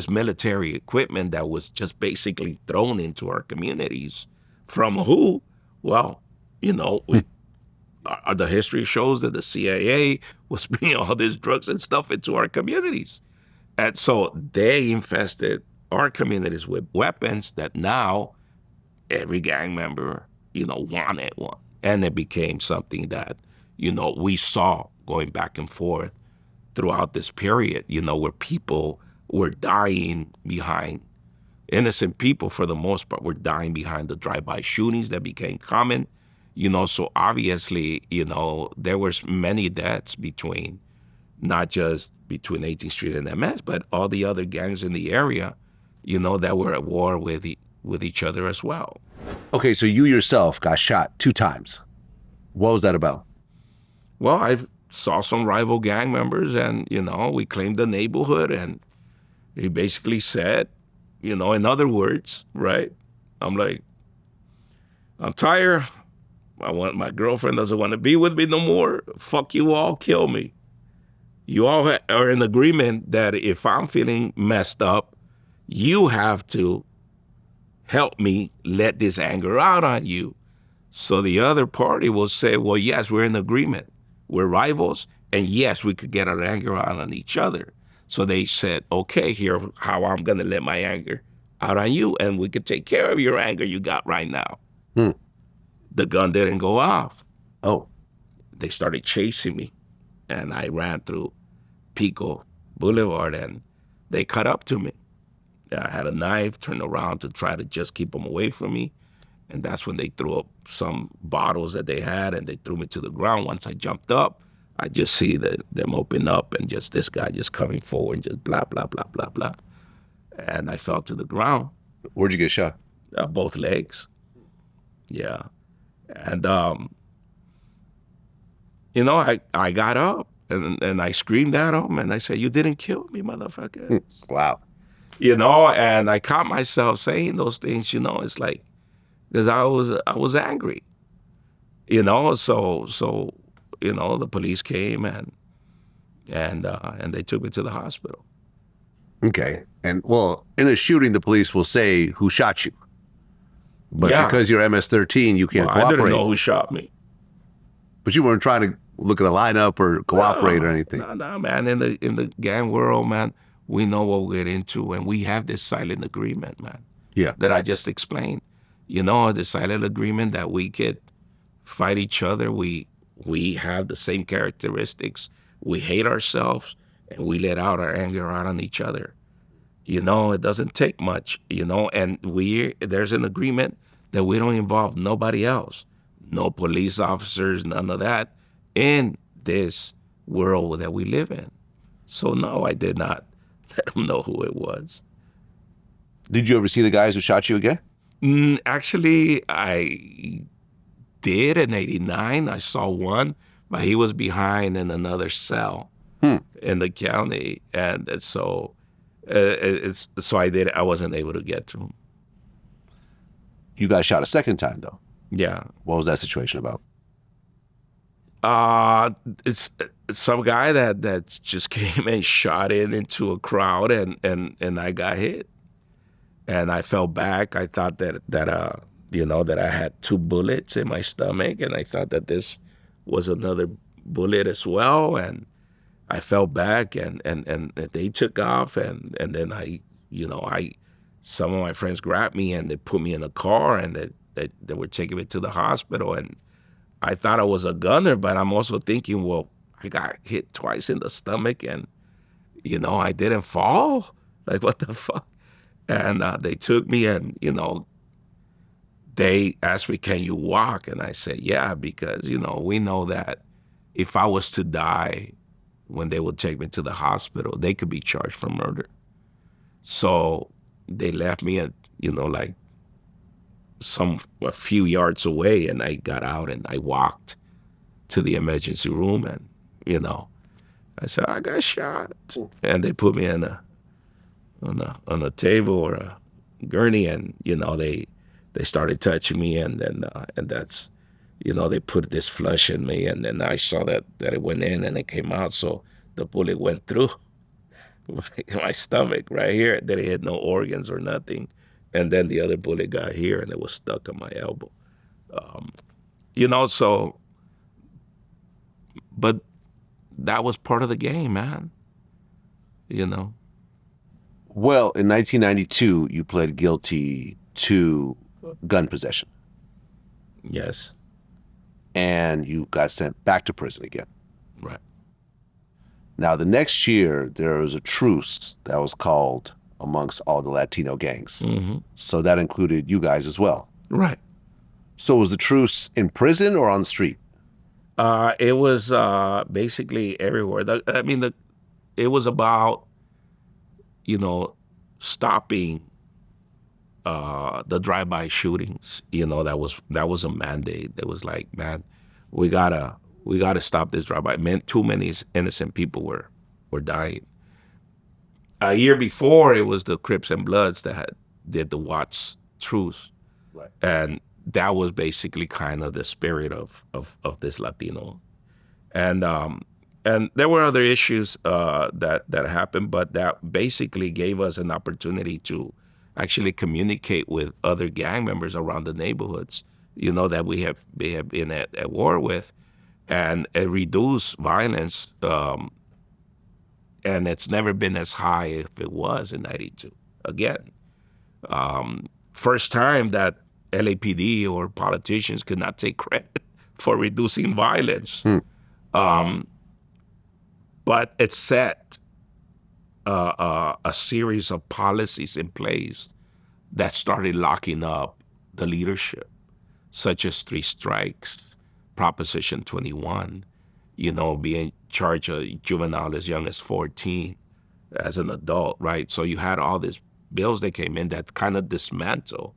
military equipment that was just basically thrown into our communities. From who? Well, the history shows that the CIA was bringing all these drugs and stuff into our communities. And so they infested our communities with weapons that now every gang member, wanted one. And it became something that, we saw going back and forth throughout this period, where people were dying behind, innocent people for the most part were dying behind the drive-by shootings that became common. So obviously, there was many deaths not just between 18th Street and MS, but all the other gangs in the area, that were at war with each other as well. Okay, so you yourself got shot 2 times. What was that about? Well, I saw some rival gang members and, we claimed the neighborhood and he basically said, in other words, right? I'm like, I'm tired. My girlfriend doesn't want to be with me no more. Fuck you all, kill me. You all are in agreement that if I'm feeling messed up, you have to help me let this anger out on you. So the other party will say, well, yes, we're in agreement. We're rivals, and yes, we could get our anger out on each other. So they said, okay, here's how I'm going to let my anger out on you, and we could take care of your anger you got right now. Hmm. The gun didn't go off. Oh. They started chasing me, and I ran through Pico Boulevard, and they cut up to me. I had a knife, turned around to try to just keep them away from me. And that's when they threw up some bottles that they had, and they threw me to the ground. Once I jumped up, I just see them open up, and just this guy just coming forward, and just blah, blah, blah, blah, blah. And I fell to the ground. Where'd you get shot? Both legs. Yeah. And, you know, I got up, and I screamed at him, and I said, you didn't kill me, motherfucker. Wow. You know, and I caught myself saying those things, you know, it's like, because I was angry, you know, so you know, the police came and they took me to the hospital. Okay. And well, in a shooting, the police will say who shot you. But Yeah. because you're MS-13, you can't Well, cooperate. I didn't know who shot me. But you weren't trying to look at a lineup or cooperate or anything. No, man. In the gang world, man, we know what we get into, and we have this silent agreement, man. Yeah. That I just explained. You know, the silent agreement that we could fight each other. We have the same characteristics. We hate ourselves, and we let out our anger out on each other. You know, it doesn't take much, you know, and there's an agreement that we don't involve nobody else. No police officers, none of that in this world that we live in. So no, I did not let them know who it was. Did you ever see the guys who shot you again? Actually, I did in '89. I saw one, but he was behind in another cell in the county, and so I wasn't able to get to him. You got shot a second time, though. Yeah. What was that situation about? It's some guy that just came and shot into a crowd, and I got hit. And I fell back. I thought that you know, that I had 2 bullets in my stomach, and I thought that this was another bullet as well. And I fell back, and they took off, and then some of my friends grabbed me, and they put me in a car, and they were taking me to the hospital. And I thought I was a gunner, but I'm also thinking, well, I got hit twice in the stomach, and you know, I didn't fall. Like, what the fuck? And they took me, and, you know, they asked me, can you walk? And I said, yeah, because, you know, we know that if I was to die when they would take me to the hospital, they could be charged for murder. So they left me at, you know, like a few yards away, and I got out and I walked to the emergency room, and, you know, I said, I got shot. And they put me on a table or a gurney, and, you know, they started touching me, and then and that's, you know, they put this flush in me, and then I saw that it went in and it came out, so the bullet went through my stomach right here. That it had no organs or nothing, and then the other bullet got here, and it was stuck on my elbow. You know, so, but that was part of the game, man. You know. Well, in 1992, you pled guilty to gun possession. Yes. And you got sent back to prison again. Right. Now, the next year, there was a truce that was called amongst all the Latino gangs. Mm-hmm. So that included you guys as well. Right. So was the truce in prison or on the street? It was basically everywhere. It was about, you know, stopping the drive-by shootings. You know, that was a mandate. It was like, man, we gotta stop this drive-by. Too many innocent people were dying. A year before, it was the Crips and Bloods that did the Watts truce, right. And that was basically kind of the spirit of this Latino, and there were other issues that happened, but that basically gave us an opportunity to actually communicate with other gang members around the neighborhoods, you know, that we have been at war with, and reduce violence and it's never been as high if it was in 92. Again, first time that LAPD or politicians could not take credit for reducing violence. But it set a series of policies in place that started locking up the leadership, such as 3 strikes, Proposition 21, being charged a juvenile as young as 14 as an adult, right? So you had all these bills that came in that kind of dismantle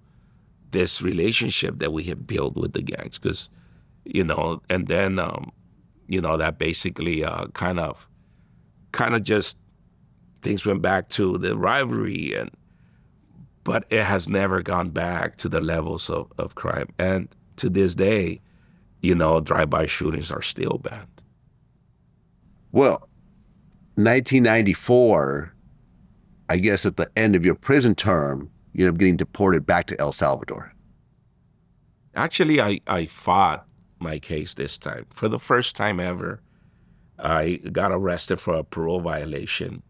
this relationship that we have built with the gangs, because, and then, that basically kind of just things went back to the rivalry, but it has never gone back to the levels of crime. And to this day, drive-by shootings are still banned. Well, 1994, I guess at the end of your prison term, you end up getting deported back to El Salvador. Actually, I fought my case this time. For the first time ever, I got arrested for a parole violation,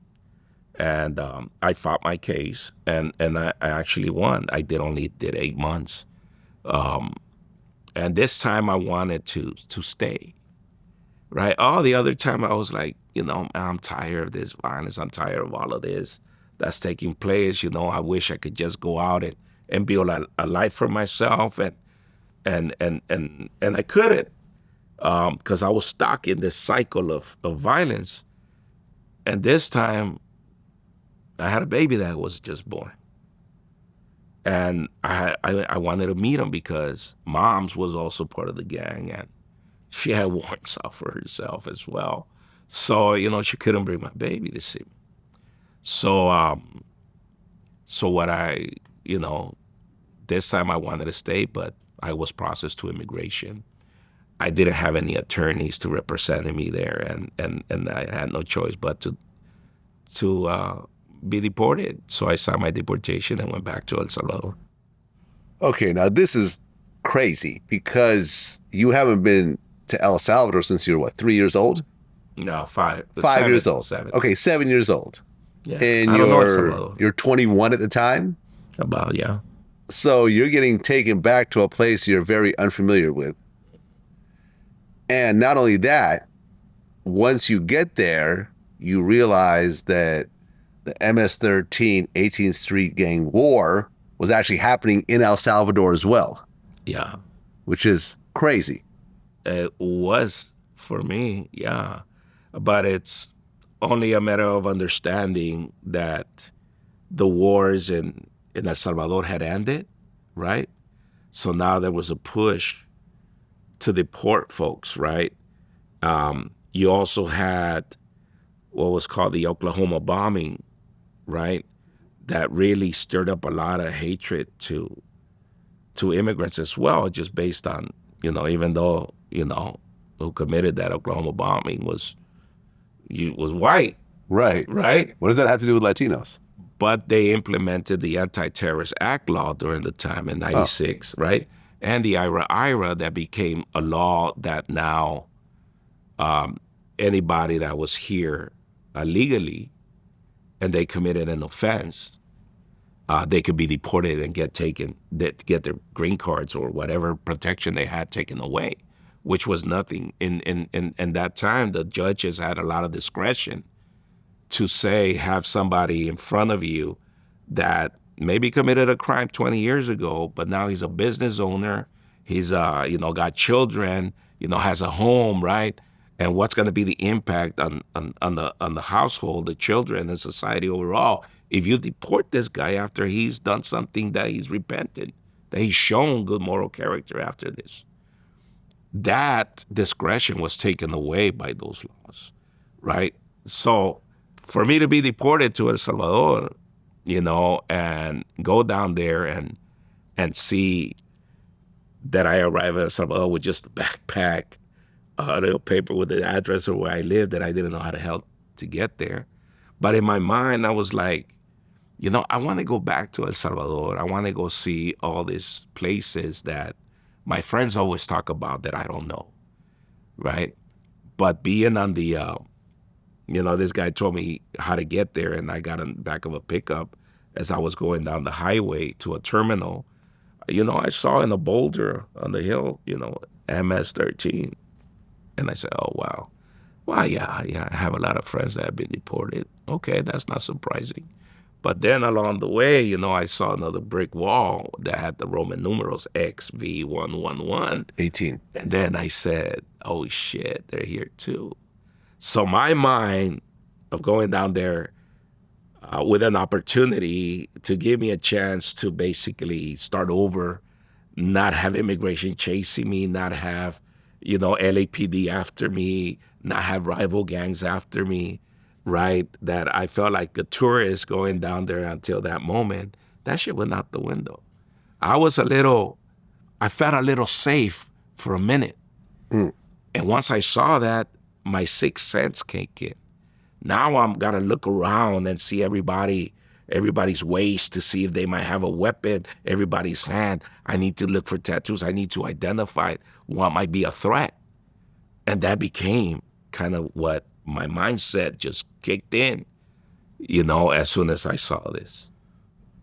and I fought my case, and I actually won. I only did 8 months. And this time I wanted to stay, right? All the other time I was like, I'm tired of this violence. I'm tired of all of this that's taking place. I wish I could just go out and build a life for myself, and I couldn't, because I was stuck in this cycle of violence. And this time I had a baby that was just born. And I wanted to meet him because Moms was also part of the gang, and she had warrants out for herself as well. So, she couldn't bring my baby to see me. So what this time I wanted to stay, but I was processed to immigration. I didn't have any attorneys to represent me there, and I had no choice but to be deported. So I signed my deportation and went back to El Salvador. Okay, now this is crazy because you haven't been to El Salvador since you were, 3 years old? No, 5. 5 years old. 7. Okay, 7 years old. Yeah. And you're 21 at the time? About, yeah. So you're getting taken back to a place you're very unfamiliar with. And not only that, once you get there, you realize that the MS-13 18th Street Gang War was actually happening in El Salvador as well. Yeah. Which is crazy. It was for me, yeah. But it's only a matter of understanding that the wars in El Salvador had ended, right? So now there was a push to deport folks, right? You also had what was called the Oklahoma bombing, right? That really stirred up a lot of hatred to immigrants as well, just based on, even though, who committed that Oklahoma bombing was white. Right. Right? What does that have to do with Latinos? But they implemented the Anti-Terrorist Act law during the time in 96, right? And the IRA that became a law that now anybody that was here illegally and they committed an offense, they could be deported and get their green cards or whatever protection they had taken away, which was nothing. In that time, the judges had a lot of discretion to have somebody in front of you that maybe committed a crime 20 years ago, but now he's a business owner. He's, got children, has a home, right? And what's going to be the impact on the household, the children, and society overall if you deport this guy after he's done something that he's repented, that he's shown good moral character after this? That discretion was taken away by those laws, right? So for me to be deported to El Salvador, and go down there and see that I arrived at El Salvador with just a backpack, a little paper with the address of where I lived, that I didn't know how the hell to get there. But in my mind, I was like, I want to go back to El Salvador. I want to go see all these places that my friends always talk about that I don't know, right? But being on the This guy told me how to get there, and I got in the back of a pickup as I was going down the highway to a terminal. I saw in a boulder on the hill, MS-13. And I said, oh, wow. Well, yeah, I have a lot of friends that have been deported. Okay, that's not surprising. But then along the way, I saw another brick wall that had the Roman numerals XV111. 18. And then I said, oh, shit, they're here too. So my mind of going down there with an opportunity to give me a chance to basically start over, not have immigration chasing me, not have, LAPD after me, not have rival gangs after me, right? That I felt like a tourist going down there until that moment. That shit went out the window. I felt a little safe for a minute. And once I saw that, my sixth sense kicked in. Now I'm gotta look around and see everybody's waist to see if they might have a weapon, everybody's hand. I need to look for tattoos. I need to identify what might be a threat. And that became kind of what my mindset just kicked in, as soon as I saw this.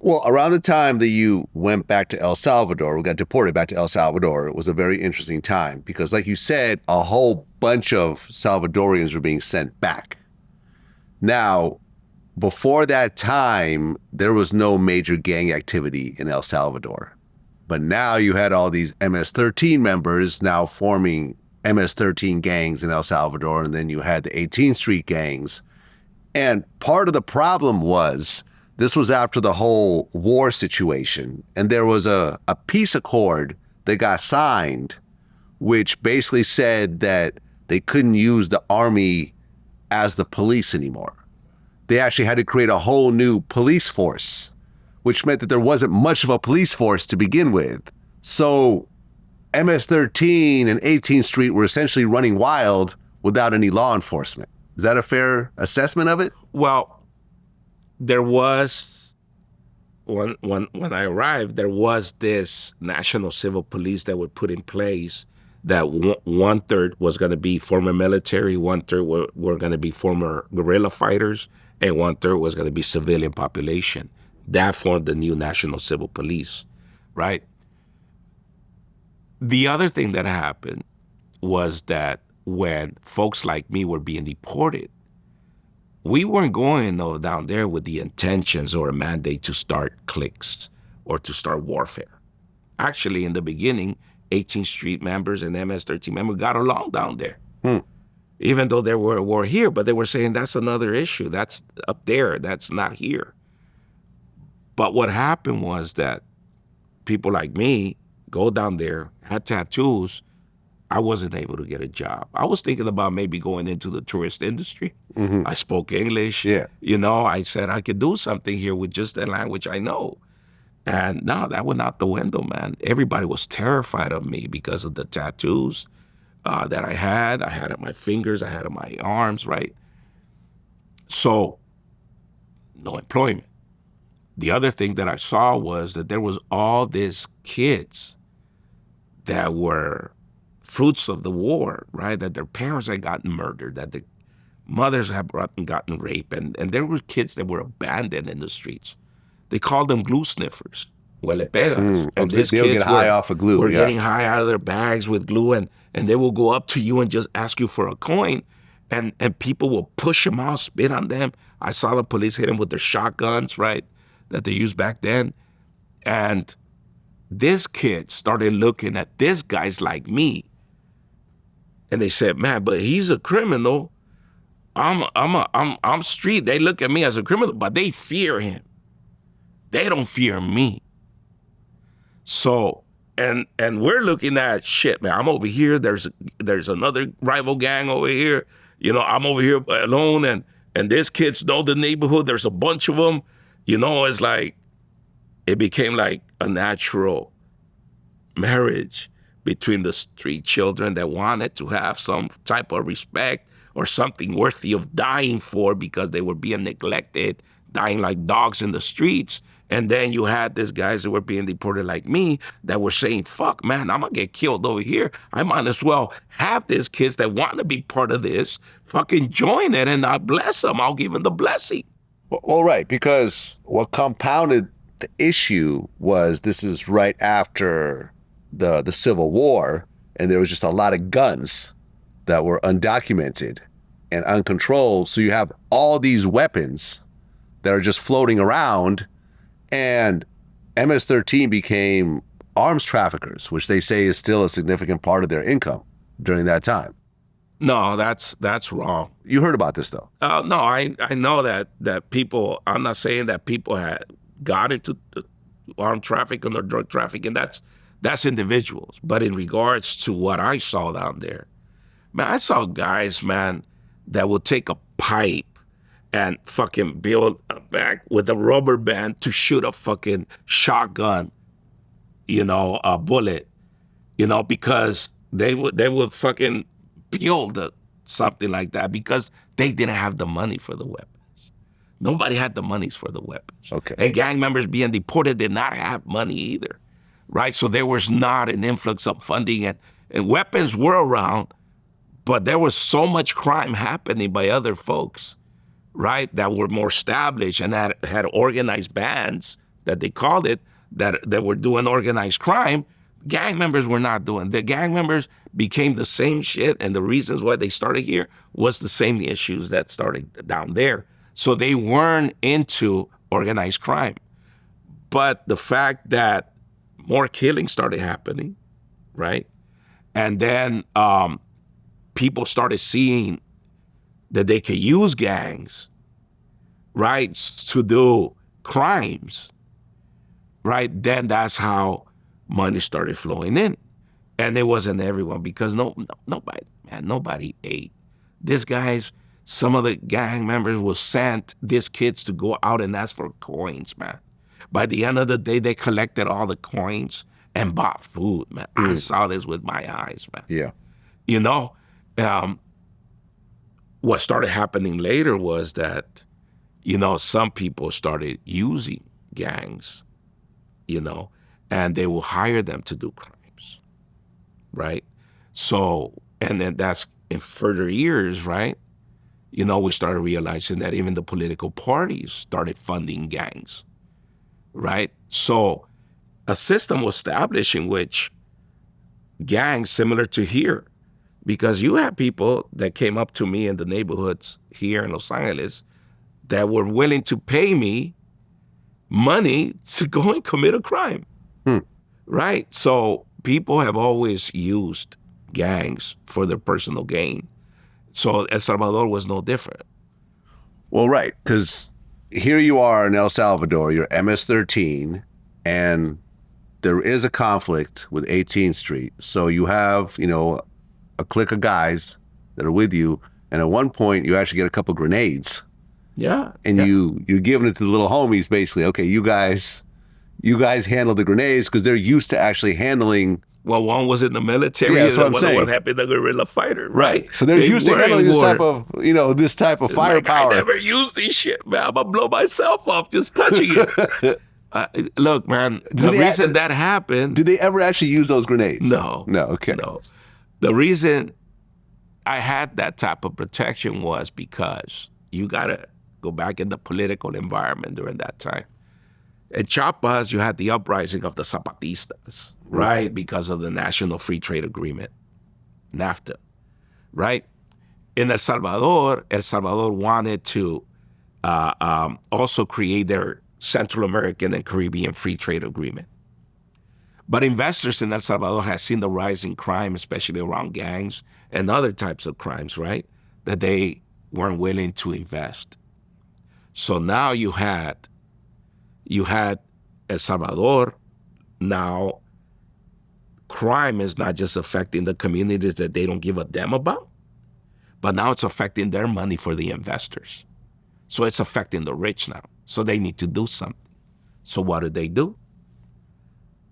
Well, around the time that you went back to El Salvador, or got deported back to El Salvador, it was a very interesting time because, like you said, a whole bunch of Salvadorians were being sent back. Now, before that time, there was no major gang activity in El Salvador. But now you had all these MS-13 members now forming MS-13 gangs in El Salvador, and then you had the 18th Street gangs. And part of the problem was this was after the whole war situation, and there was a peace accord that got signed, which basically said that they couldn't use the army as the police anymore. They actually had to create a whole new police force, which meant that there wasn't much of a police force to begin with. So MS-13 and 18th Street were essentially running wild without any law enforcement. Is that a fair assessment of it? Well, there was, when I arrived, there was this national civil police that were put in place that one third was going to be former military, one third were going to be former guerrilla fighters, and one third was going to be civilian population. That formed the new national civil police, right? The other thing that happened was that when folks like me were being deported, we weren't going down there with the intentions or a mandate to start cliques or to start warfare. Actually, in the beginning, 18th Street members and MS-13 members got along down there. Even though there were a war here, but they were saying that's another issue. That's up there, that's not here. But what happened was that people like me go down there, had tattoos. I wasn't able to get a job. I was thinking about maybe going into the tourist industry. I spoke English. Yeah. I said I could do something here with just the language I know. And no, that went out the window, man. Everybody was terrified of me because of the tattoos that I had. I had on my fingers, I had on my arms, right? So, no employment. The other thing that I saw was that there was all these kids that were fruits of the war, right? That their parents had gotten murdered, that their mothers had gotten raped, and there were kids that were abandoned in the streets. They called them glue sniffers, huele pegas. And these they'll kids get high off of glue. were getting high out of their bags with glue, and they will go up to you and just ask you for a coin, and people will push them out, spit on them. I saw the police hit them with their shotguns, right, that they used back then. And this kid started looking at these guys like me, and they said, man, but he's a criminal. I'm street. They look at me as a criminal, but they fear him. They don't fear me. So, and we're looking at shit, man. I'm over here. There's another rival gang over here. I'm over here alone, and these kids know the neighborhood. There's a bunch of them. It's like, it became like a natural marriage between the street children that wanted to have some type of respect or something worthy of dying for because they were being neglected, dying like dogs in the streets, And then you had these guys that were being deported like me that were saying, fuck, man, I'm going to get killed over here. I might as well have these kids that want to be part of this fucking join it, and I bless them. I'll give them the blessing. Well, right, because what compounded the issue was this is right after the Civil War, and there was just a lot of guns that were undocumented and uncontrolled. So you have all these weapons that are just floating around, and MS-13 became arms traffickers, which they say is still a significant part of their income during that time. No, that's wrong. You heard about this, though. No, I know that people, I'm not saying that people had got into armed trafficking or drug trafficking. That's individuals. But in regards to what I saw down there, man, I saw guys, man, that would take a pipe and fucking build a bag with a rubber band to shoot a fucking shotgun, a bullet, because they would fucking build something like that because they didn't have the money for the weapons. Nobody had the monies for the weapons. Okay. And gang members being deported did not have money either, right? So there was not an influx of funding, and weapons were around, but there was so much crime happening by other folks, right, that were more established and that had organized bands, that they called it, that were doing organized crime. Gang members were not doing. The gang members became the same shit, and the reasons why they started here was the same issues that started down there. So they weren't into organized crime. But the fact that more killings started happening, right, and then people started seeing that they could use gangs, right, to do crimes, right, then that's how money started flowing in. And it wasn't everyone, because nobody ate. These guys, some of the gang members will send these kids to go out and ask for coins, man. By the end of the day, they collected all the coins and bought food, man. I saw this with my eyes, man. Yeah. What started happening later was that, some people started using gangs, and they will hire them to do crimes, right? So, and then that's in further years, right? We started realizing that even the political parties started funding gangs, right? So a system was established in which gangs similar to here, because you have people that came up to me in the neighborhoods here in Los Angeles that were willing to pay me money to go and commit a crime, right? So people have always used gangs for their personal gain. So El Salvador was no different. Well, right, because here you are in El Salvador, you're MS-13, and there is a conflict with 18th Street. So you have, a clique of guys that are with you, and at one point you actually get a couple grenades. Yeah. And you're giving it to the little homies, basically. Okay, you guys handle the grenades because they're used to actually handling. Well, one was in the military. Yeah, that's what I'm saying. One happened the guerrilla fighter, right? So they're used to handling this type of firepower. I never used this shit, man. I'm gonna blow myself up just touching it. Look, man, the reason that happened. Did they ever actually use those grenades? No. Okay. No. The reason I had that type of protection was because you gotta go back in the political environment during that time. In Chiapas, you had the uprising of the Zapatistas, right? Because of the National Free Trade Agreement, NAFTA, right? In El Salvador wanted to also create their Central American and Caribbean Free Trade Agreement. But investors in El Salvador had seen the rise in crime, especially around gangs and other types of crimes, right? That they weren't willing to invest. So now you had El Salvador. Now crime is not just affecting the communities that they don't give a damn about, but now it's affecting their money for the investors. So it's affecting the rich now. So they need to do something. So what do?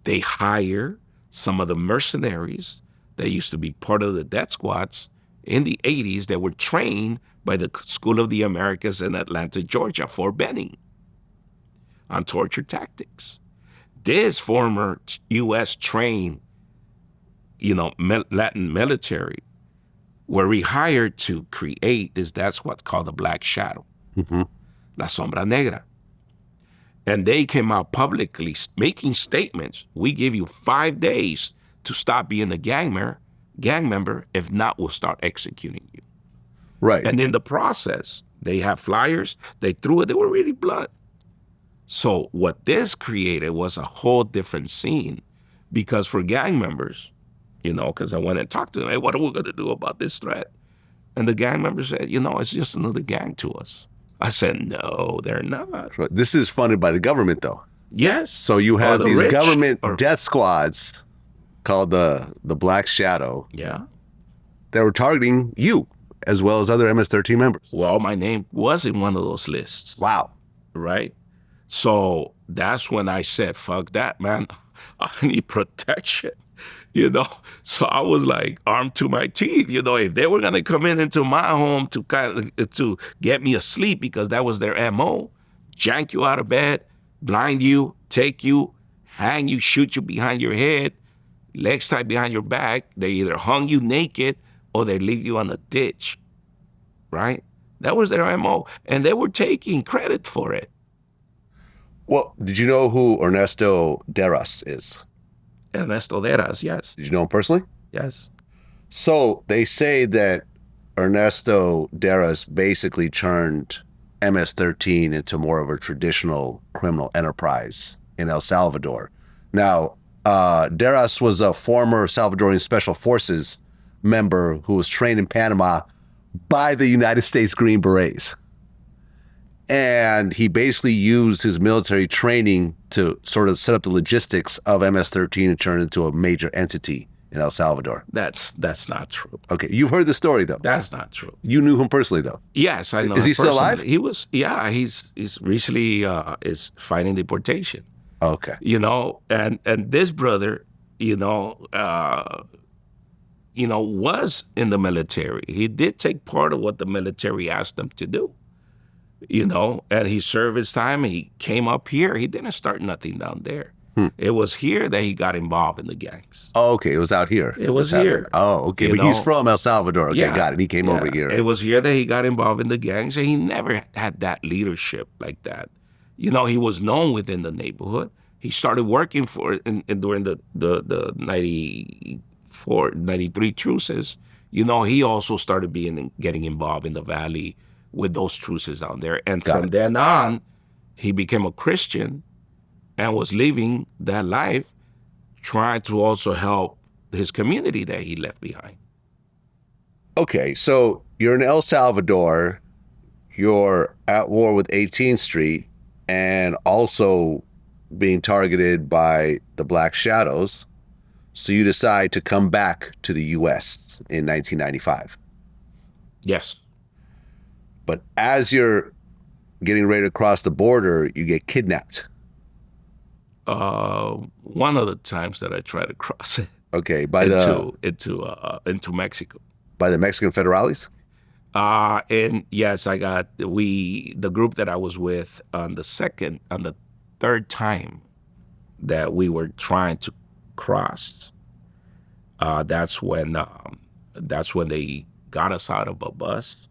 They hire some of the mercenaries that used to be part of the death squads in the 80s that were trained by the School of the Americas in Atlanta, Georgia, for Benning. on torture tactics. This former U.S. trained, Latin military were rehired to create this, that's what's called the black shadow, la sombra negra. And they came out publicly making statements. We give you 5 days to stop being a gang member. If not, we'll start executing you. Right. And in the process, they have flyers. They threw it. They were really blunt. So what this created was a whole different scene, because for gang members, because I went and talked to them, hey, what are we going to do about this threat? And the gang members said, it's just another gang to us. I said, no, they're not. Right. This is funded by the government, though. Yes. So you have these rich, government death squads called the Black Shadow. Yeah. That were targeting you as well as other MS-13 members. Well, my name was in one of those lists. Wow. Right? So that's when I said, fuck that, man. I need protection. So I was like armed to my teeth. If they were gonna come into my home to get me asleep, because that was their MO, jank you out of bed, blind you, take you, hang you, shoot you behind your head, legs tied behind your back. They either hung you naked or they leave you on a ditch, right? That was their MO, and they were taking credit for it. Well, did you know who Ernesto Deras is? Ernesto Deras, yes. Did you know him personally? Yes. So they say that Ernesto Deras basically turned MS-13 into more of a traditional criminal enterprise in El Salvador. Now, Deras was a former Salvadorian Special Forces member who was trained in Panama by the United States Green Berets. And he basically used his military training to sort of set up the logistics of MS-13 and turn it into a major entity in El Salvador. That's not true. Okay, you've heard the story, though. That's not true. You knew him personally, though. Yes, I know. Is he still alive? He was. Yeah, he's recently is fighting deportation. Okay. And this brother, was in the military. He did take part of what the military asked him to do. And he served his time. He came up here. He didn't start nothing down there. It was here that he got involved in the gangs. Oh, okay. It was out here. It was here. Oh, okay. But he's from El Salvador. Okay, Yeah, got it. He came over here. It was here that he got involved in the gangs, and he never had that leadership like that. He was known within the neighborhood. He started working for it during the 94, 93 truces. He also started getting involved in the valley with those truces out there. And from then on, he became a Christian and was living that life, trying to also help his community that he left behind. Okay, so you're in El Salvador, you're at war with 18th Street, and also being targeted by the Black Shadows. So you decide to come back to the U.S. in 1995. Yes. But as you're getting ready to cross the border, you get kidnapped. One of the times that I tried to cross it. Okay, into Mexico. By the Mexican federales? And yes, I got the group that I was with on the third time that we were trying to cross. That's when they got us out of a bus.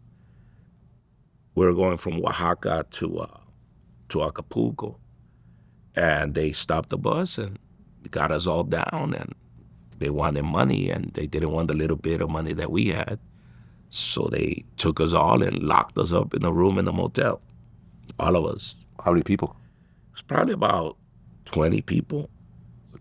We were going from Oaxaca to Acapulco, and they stopped the bus and got us all down, and they wanted money, and they didn't want the little bit of money that we had. So they took us all and locked us up in a room in a motel, all of us. How many people? It was probably about 20 people.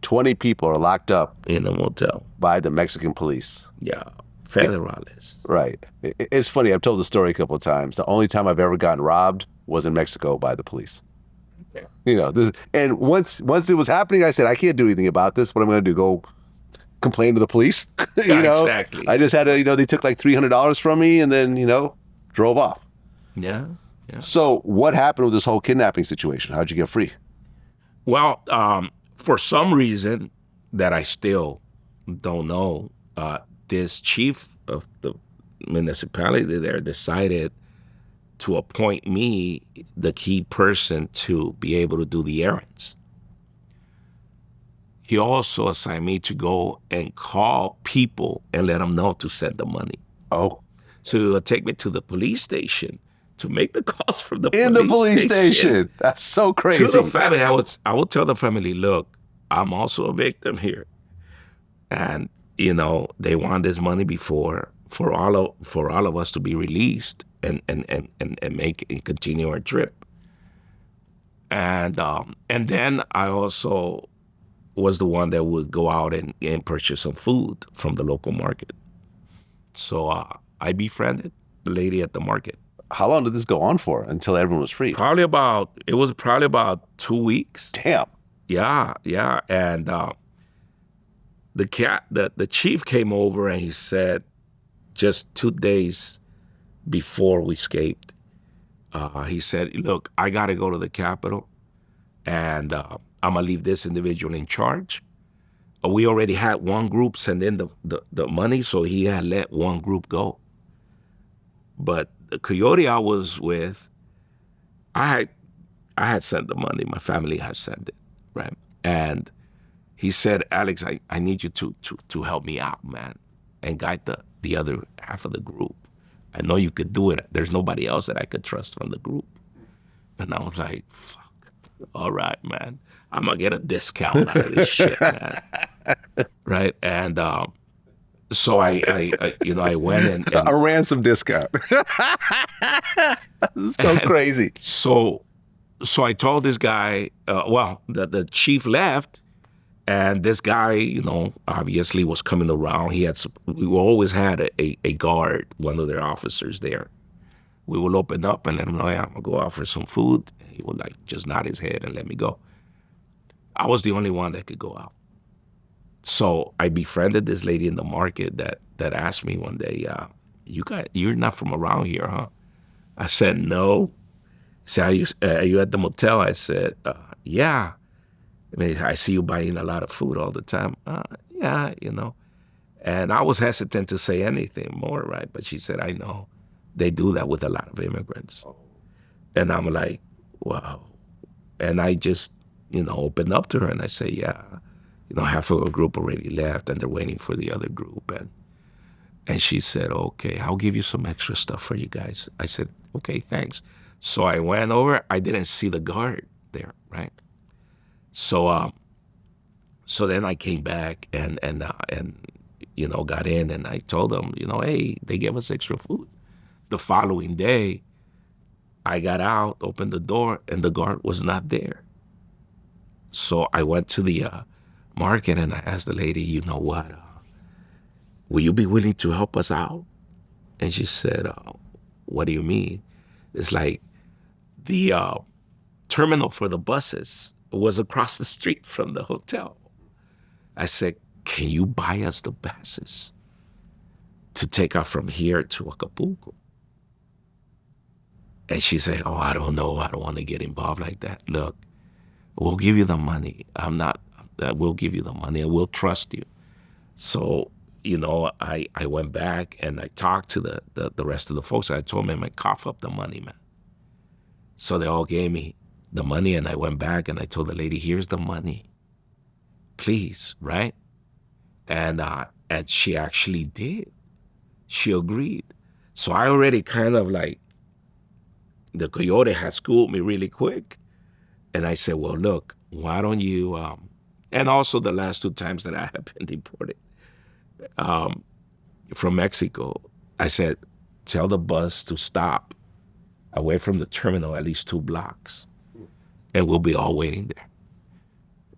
20 people are locked up in a motel by the Mexican police. Yeah, federales. Right. It's funny. I've told the story a couple of times. The only time I've ever gotten robbed was in Mexico by the police. Okay. And once it was happening, I said, I can't do anything about this. What I'm going to do, go complain to the police? Exactly. I just had to, they took like $300 from me and then, drove off. Yeah. So what happened with this whole kidnapping situation? How'd you get free? Well, for some reason that I still don't know, this chief of the municipality there decided to appoint me the key person to be able to do the errands. He also assigned me to go and call people and let them know to send the money. Oh. So he would take me to the police station to make the calls from the In the police station. That's so crazy. To the family, I would tell the family, look, I'm also a victim here. And, you know, they want this money before for all of us to be released and continue our trip. And then I also was the one that would go out and purchase some food from the local market. So I befriended the lady at the market. How long did this go on for until everyone was free? It was probably about 2 weeks. Damn. Yeah. And the chief came over and he said, just 2 days before we escaped, he said, look, I got to go to the Capitol, and I'm going to leave this individual in charge. We already had one group send in the money, so he had let one group go. But the coyote I was with, I had sent the money. My family had sent it, right? And he said, Alex, I need you to help me out, man, and guide the other half of the group. I know you could do it. There's nobody else that I could trust from the group. And I was like, fuck, all right, man. I'm going to get a discount out of this shit, man. Right? And so I went and a ransom discount. So crazy. So I told this guy, the chief left, and this guy, you know, obviously was coming around. We always had a guard, one of their officers there. We would open up and let him know, yeah, I'm gonna go out for some food. He would like just nod his head and let me go. I was the only one that could go out. So I befriended this lady in the market that asked me one day, you're not from around here, huh? I said, no. She said, are you at the motel? I said, yeah. I mean, I see you buying a lot of food all the time. Yeah, you know. And I was hesitant to say anything more, right? But she said, I know. They do that with a lot of immigrants. And I'm like, wow. And I just, you know, opened up to her and I say, yeah, you know, half of our group already left and they're waiting for the other group. And she said, okay, I'll give you some extra stuff for you guys. I said, okay, thanks. So I went over. I didn't see the guard there, right? So then I came back and you know, got in and I told them, you know, hey, they gave us extra food. The following day, I got out, opened the door, and the guard was not there. So I went to the market and I asked the lady, you know what, will you be willing to help us out? And she said, what do you mean? It's like the terminal for the buses was across the street from the hotel. I said, can you buy us the passes to take off from here to Acapulco? And she said, oh, I don't know. I don't want to get involved like that. Look, we'll give you the money. We'll give you the money and we'll trust you. So, you know, I went back and I talked to the rest of the folks. I told them, man, cough up the money, man. So they all gave me the money and I went back and I told the lady, here's the money, please, right? And she actually did. She agreed. So I already kind of like, the coyote had schooled me really quick. And I said, well, look, why don't you, and also the last 2 times that I have been deported from Mexico, I said, tell the bus to stop away from the terminal at least 2 blocks. And we'll be all waiting there.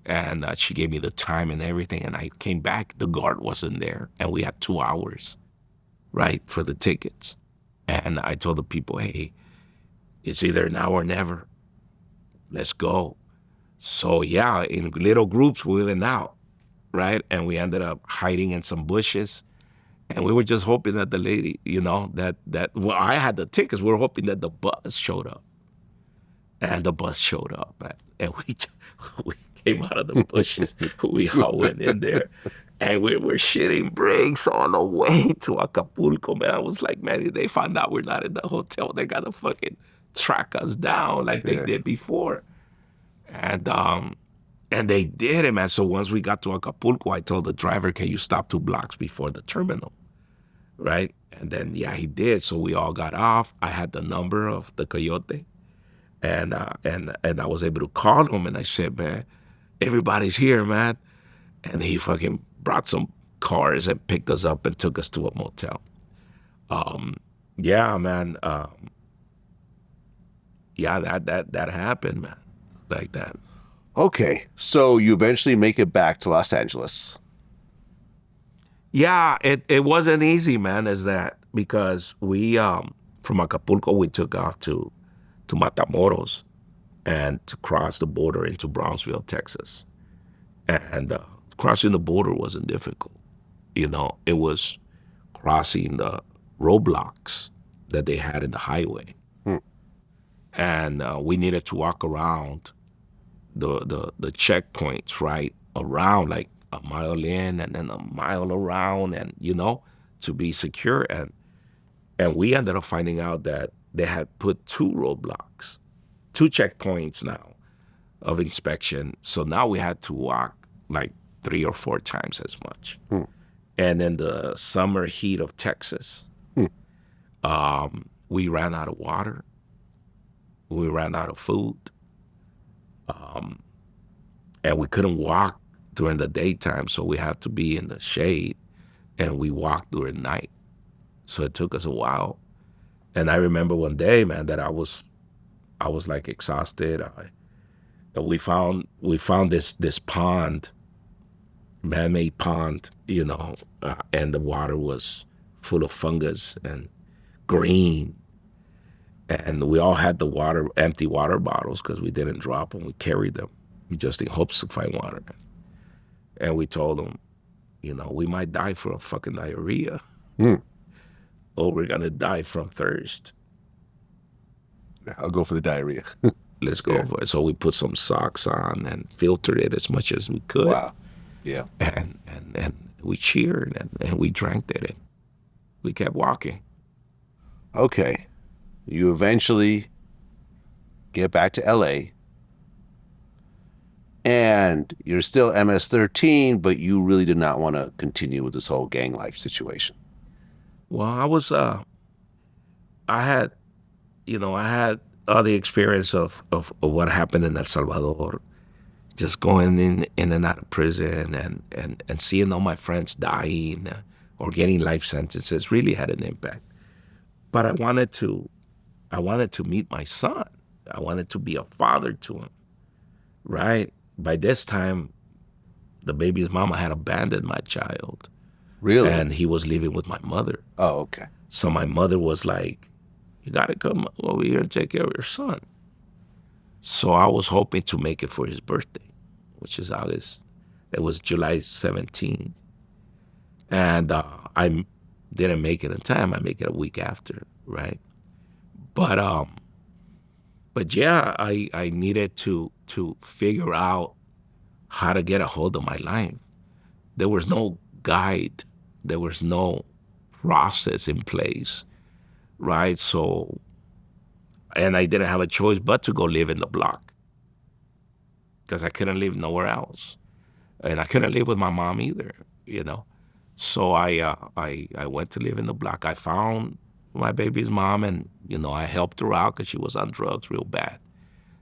And she gave me the time and everything. And I came back, the guard wasn't there. And we had 2 hours, right, for the tickets. And I told the people, hey, it's either now or never. Let's go. So yeah, in little groups, we went out, right? And we ended up hiding in some bushes. And we were just hoping that the lady, you know, well, I had the tickets. We were hoping that the bus showed up. And the bus showed up. And we came out of the bushes. We all went in there. And we're shitting bricks on the way to Acapulco, man. I was like, man, if they find out we're not in the hotel, they're gonna fucking track us down like they did before. And they did it, man. So once we got to Acapulco, I told the driver, can you stop 2 blocks before the terminal? Right? And then, yeah, he did. So we all got off. I had the number of the coyote. And I was able to call him. And I said, man, everybody's here, man. And he fucking brought some cars and picked us up and took us to a motel. Yeah, man. Yeah, that happened, man. Like that. Okay, so you eventually make it back to Los Angeles. Yeah, it wasn't easy, man, as that, because we, from Acapulco, we took off to Matamoros and to cross the border into Brownsville, Texas. And crossing the border wasn't difficult. You know, it was crossing the roadblocks that they had in the highway. And we needed to walk around the checkpoints, right, around like a mile in and then a mile around, and you know, to be secure. And we ended up finding out that they had put 2 roadblocks, 2 checkpoints now of inspection. So now we had to walk like 3 or 4 times as much. And in the summer heat of Texas, we ran out of water, we ran out of food, and we couldn't walk during the daytime, so we had to be in the shade, and we walked during night. So it took us a while. And I remember one day, man, that I was like exhausted. We found this pond, man-made pond, you know, and the water was full of fungus and green. And we all had the empty water bottles because we didn't drop them. We carried them just in hopes to find water. And we told them, you know, we might die from fucking diarrhea, or we're gonna die from thirst. I'll go for the diarrhea. Let's go for it. So we put some socks on and filtered it as much as we could. Wow. Yeah. And we cheered and we drank it and we kept walking. Okay. You eventually get back to LA, and you're still MS-13, but you really did not want to continue with this whole gang life situation. Well, I had all the experience of what happened in El Salvador, just going in and out of prison and seeing all my friends dying or getting life sentences really had an impact. But I wanted to meet my son. I wanted to be a father to him, right? By this time, the baby's mama had abandoned my child. Really? And he was living with my mother. Oh, okay. So my mother was like, you got to come over here and take care of your son. So I was hoping to make it for his birthday, which is August. It was July 17th. And I didn't make it in time. I make it a week after, right? But yeah, I needed to figure out how to get a hold of my life. There was no guide. There was no process in place, right? So, and I didn't have a choice but to go live in the block because I couldn't live nowhere else. And I couldn't live with my mom either, you know? So I went to live in the block. I found my baby's mom, and you know, I helped her out because she was on drugs real bad.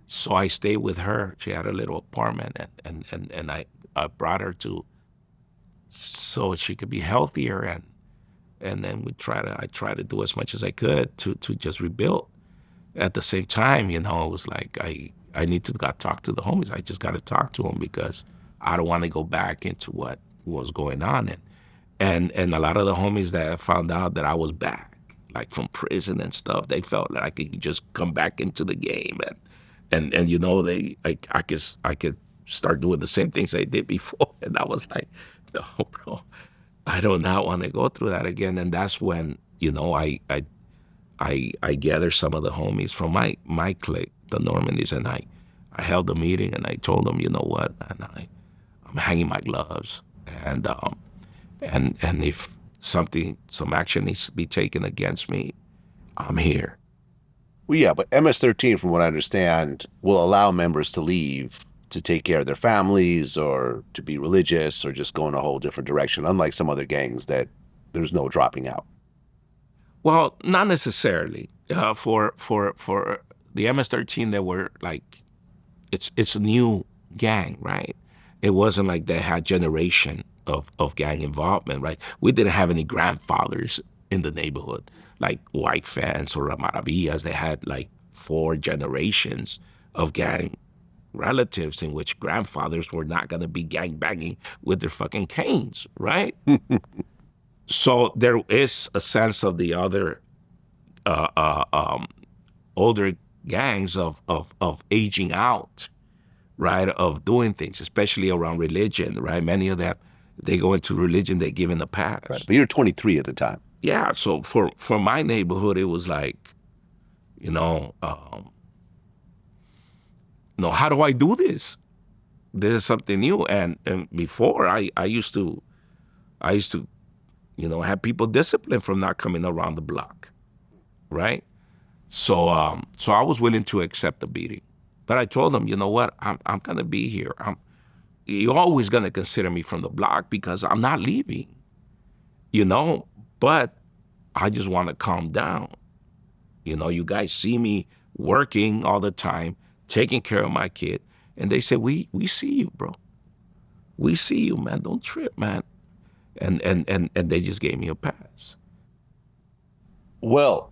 So I stayed with her. She had a little apartment, and I brought her to so she could be healthier, and then I tried to do as much as I could to just rebuild. At the same time, you know, it was like I need to talk to the homies. I just got to talk to them because I don't want to go back into what was going on, and a lot of the homies that found out that I was back, like from prison and stuff, they felt like I could just come back into the game, and you know, I could start doing the same things I did before, and I was like, no, bro, I do not want to go through that again. And that's when, you know, I gathered some of the homies from my clique, the Normandies, and I held a meeting and I told them, you know what, and I'm hanging my gloves, and And if some action needs to be taken against me, I'm here. Well, yeah, but MS-13, from what I understand, will allow members to leave to take care of their families or to be religious or just go in a whole different direction, unlike some other gangs that there's no dropping out. Well, not necessarily. For the MS-13, they were like, it's a new gang, right? It wasn't like they had generation of gang involvement, right? We didn't have any grandfathers in the neighborhood, like White Fence or Maravillas. They had like 4 generations of gang relatives in which grandfathers were not going to be gang banging with their fucking canes, right? So there is a sense of the other older gangs of aging out, right, of doing things, especially around religion, right? Many of them, they go into religion, they give in the past. Right. But you're 23 at the time. Yeah, so for my neighborhood, it was like, how do I do this? This is something new. And before, I used to, have people disciplined from not coming around the block, right? So I was willing to accept the beating. But I told them, you know what, I'm gonna be here. You're always gonna consider me from the block because I'm not leaving, but I just wanna calm down. You guys see me working all the time, taking care of my kid. And they said, we see you, bro. We see you, man. Don't trip, man. And they just gave me a pass. Well,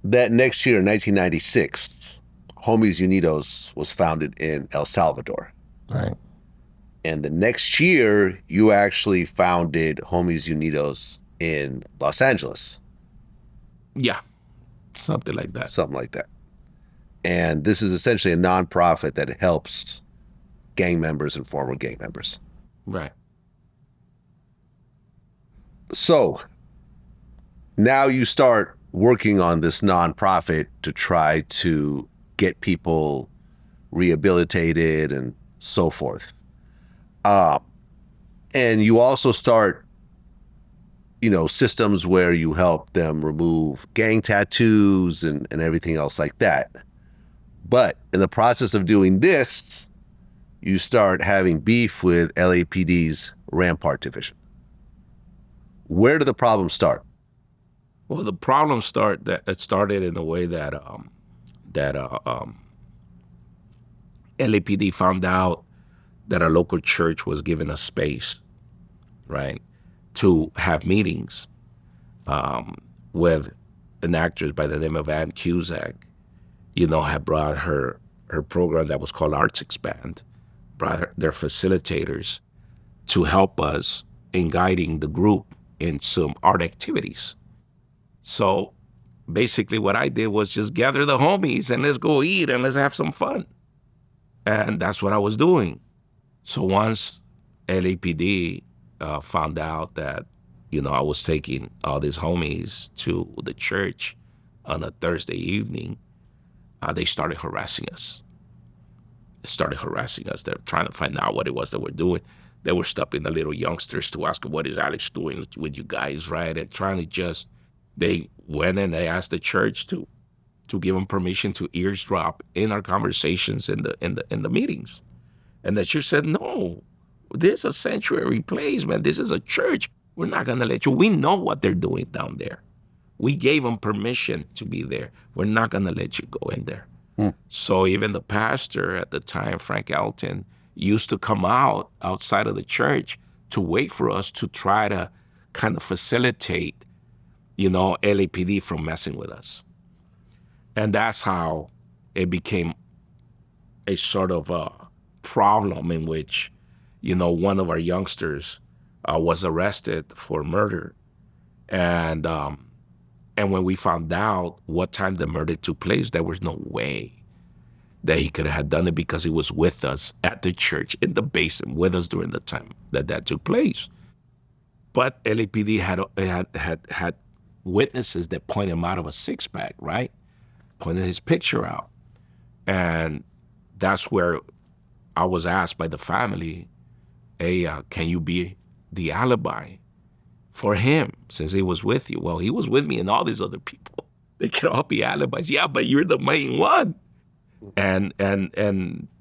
that next year, in 1996, Homies Unidos was founded in El Salvador. Right. And the next year, you actually founded Homies Unidos in Los Angeles. Yeah, something like that. Something like that. And this is essentially a nonprofit that helps gang members and former gang members. Right. So now you start working on this nonprofit to try to get people rehabilitated and so forth. And you also start, systems where you help them remove gang tattoos and everything else like that. But in the process of doing this, you start having beef with LAPD's Rampart Division. Where did the problem start? Well, the problem started in the way that LAPD found out that a local church was given a space, right, to have meetings with an actress by the name of Ann Cusack. Had brought her program that was called Arts Expand, brought their facilitators to help us in guiding the group in some art activities. So basically what I did was just gather the homies and let's go eat and let's have some fun. And that's what I was doing. So once LAPD found out that, I was taking all these homies to the church on a Thursday evening, they started harassing us. They're trying to find out what it was that we're doing. They were stopping the little youngsters to ask, what is Alex doing with you guys, right? And trying to they went and they asked the church to give them permission to eavesdrop in our conversations in the meetings. And the church said, no, this is a sanctuary place, man. This is a church. We're not gonna let you. We know what they're doing down there. We gave them permission to be there. We're not gonna let you go in there. So even the pastor at the time, Frank Elton, used to come outside of the church to wait for us to try to kind of facilitate, LAPD from messing with us. And that's how it became a sort of a problem in which, one of our youngsters was arrested for murder. And when we found out what time the murder took place, there was no way that he could have done it because he was with us at the church in the basement with us during the time that took place. But LAPD had witnesses that pointed him out of a six-pack, right? Pointed his picture out. And that's where I was asked by the family, hey, can you be the alibi? for him, since he was with you. Well, he was with me and all these other people. They can all be alibis. Yeah, but you're the main one. And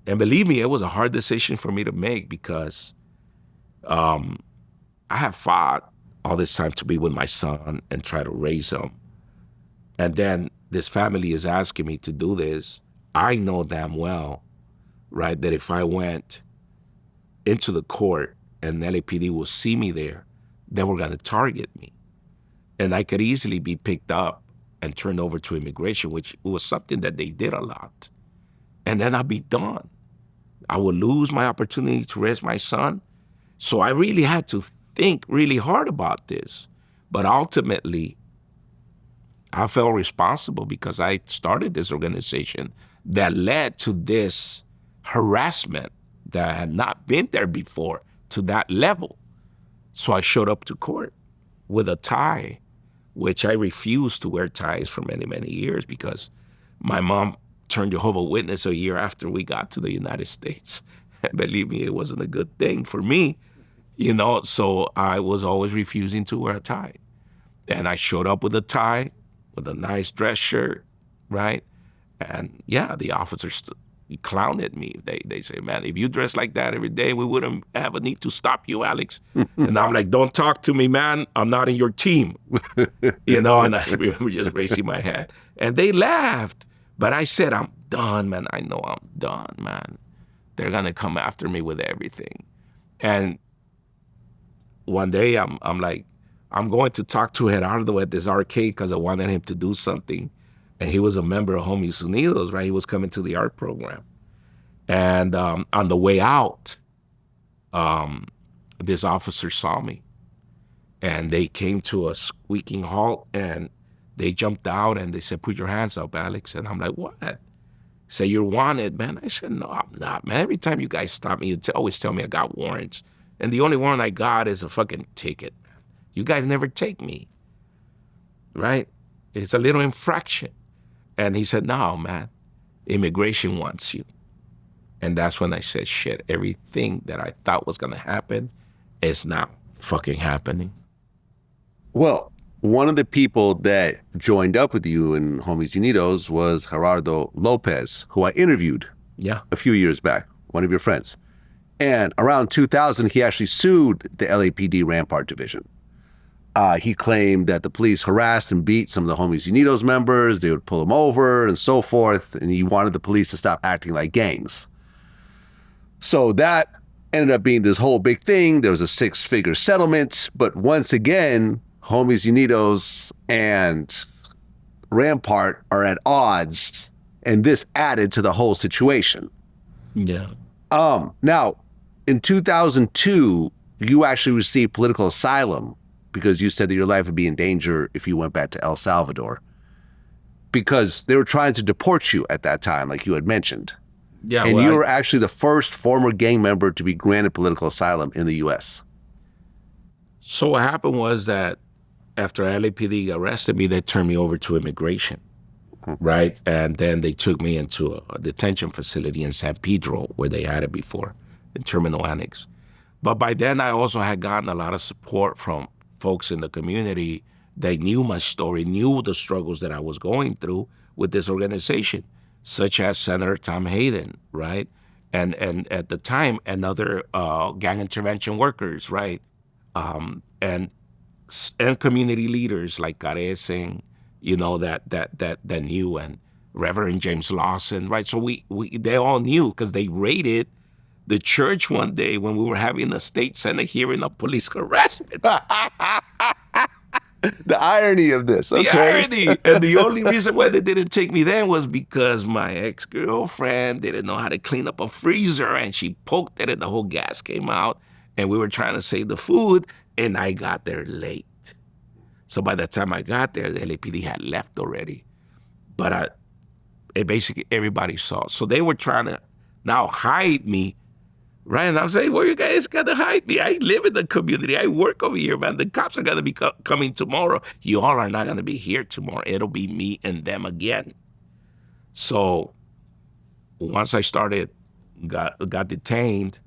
believe me, it was a hard decision for me to make because I have fought all this time to be with my son and try to raise him. And then this family is asking me to do this. I know damn well, right, that if I went into the court and LAPD will see me there, they were going to target me. And I could easily be picked up and turned over to immigration, which was something that they did a lot. And then I'd be done. I would lose my opportunity to raise my son. So I really had to think really hard about this. But ultimately, I felt responsible because I started this organization that led to this harassment that had not been there before to that level. So I showed up to court with a tie, which I refused to wear ties for many, many years because my mom turned Jehovah's Witness a year after we got to the United States. And believe me, it wasn't a good thing for me, you know, so I was always refusing to wear a tie. And I showed up with a tie, with a nice dress shirt, right? And yeah, the officers clowned me. They say, man, if you dress like that every day, we wouldn't have a need to stop you, Alex. And I'm like, don't talk to me, man. I'm not in your team. You know, and I remember just raising my hand. And they laughed. But I said, I'm done, man. I know I'm done, man. They're going to come after me with everything. And one day I'm like, I'm going to talk to Gerardo at this arcade because I wanted him to do something. And he was a member of Homies Unidos, right? He was coming to the art program. And on the way out, this officer saw me. And they came to a squeaking halt and they jumped out and they said, put your hands up, Alex. And I'm like, what? Say, you're wanted, man. I said, no, I'm not, man. Every time you guys stop me, you always tell me I got warrants. And the only warrant I got is a fucking ticket. You guys never take me, right? It's a little infraction. And he said, no, man, immigration wants you. And that's when I said, shit, everything that I thought was going to happen is now fucking happening. Well, one of the people that joined up with you in Homies Unidos was Gerardo Lopez, who I interviewed a few years back, one of your friends. And around 2000, he actually sued the LAPD Rampart Division. He claimed that the police harassed and beat some of the Homies Unidos members. They would pull him over and so forth. And he wanted the police to stop acting like gangs. So that ended up being this whole big thing. There was a 6-figure settlement. But once again, Homies Unidos and Rampart are at odds. And this added to the whole situation. Yeah. Now, in 2002, you actually received political asylum because you said that your life would be in danger if you went back to El Salvador because they were trying to deport you at that time, like you had mentioned. Yeah, and you were actually the first former gang member to be granted political asylum in the U.S. So what happened was that after LAPD arrested me, they turned me over to immigration, right? And then they took me into a detention facility in San Pedro where they had it before, in Terminal Annex. But by then, I also had gotten a lot of support from folks in the community that knew my story, knew the struggles that I was going through with this organization, such as Senator Tom Hayden, right? And at the time, and other gang intervention workers, right? And community leaders like Carecen, you know, that knew, and Reverend James Lawson, right? So they all knew because they raided the church one day when we were having a state senate hearing of police harassment. The irony of this, okay? The irony. And the only reason why they didn't take me then was because my ex-girlfriend didn't know how to clean up a freezer and she poked it and the whole gas came out and we were trying to save the food and I got there late. So by the time I got there, the LAPD had left already. But basically everybody saw. So they were trying to now hide me. Right, and I'm saying, well, you guys gotta hide me. I live in the community. I work over here, man. The cops are gonna be coming tomorrow. You all are not gonna be here tomorrow. It'll be me and them again. So once I got detained,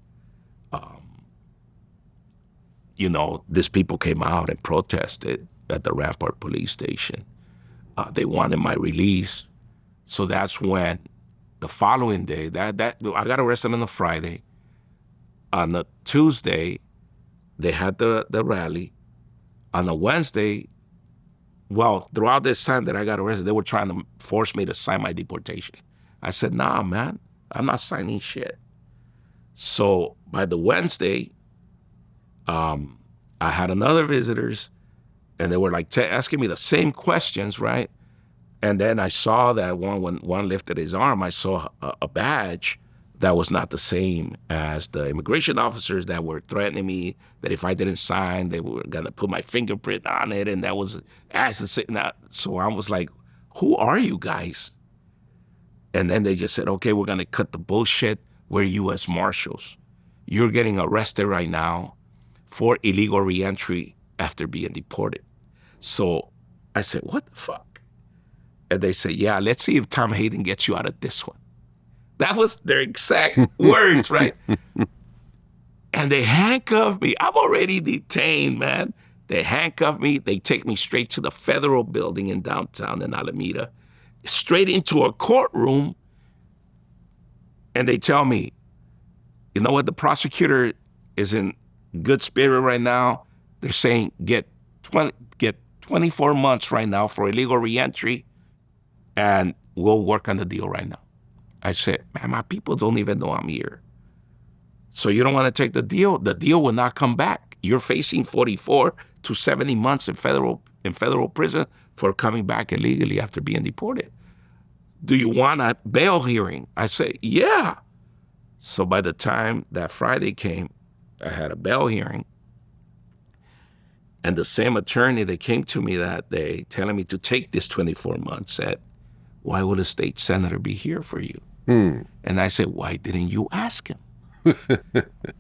these people came out and protested at the Rampart police station. They wanted my release. So that's when the following day, that I got arrested on a Friday. On a Tuesday, they had the rally. On a Wednesday, well, throughout this time that I got arrested, they were trying to force me to sign my deportation. I said, nah, man, I'm not signing shit. So by the Wednesday, I had another visitors, and they were like asking me the same questions, right? And then I saw that when one lifted his arm, I saw a badge that was not the same as the immigration officers that were threatening me that if I didn't sign, they were gonna put my fingerprint on it, and that was as the same. So I was like, "Who are you guys?" And then they just said, "Okay, we're gonna cut the bullshit. We're U.S. Marshals. You're getting arrested right now for illegal reentry after being deported." So I said, "What the fuck?" And they said, "Yeah, let's see if Tom Hayden gets you out of this one." That was their exact words, right? And they handcuffed me. I'm already detained, man. They handcuffed me. They take me straight to the federal building in downtown in Alameda, straight into a courtroom. And they tell me, "You know what? The prosecutor is in good spirit right now. They're saying get 24 months right now for illegal reentry, and we'll work on the deal right now." I said, "Man, my people don't even know I'm here. So you don't want to take the deal? The deal will not come back. You're facing 44 to 70 months in federal prison for coming back illegally after being deported. Do you want a bail hearing?" I said, "Yeah." So by the time that Friday came, I had a bail hearing. And the same attorney that came to me that day telling me to take this 24 months said, "Why would a state senator be here for you?" And I said, "Why didn't you ask him?"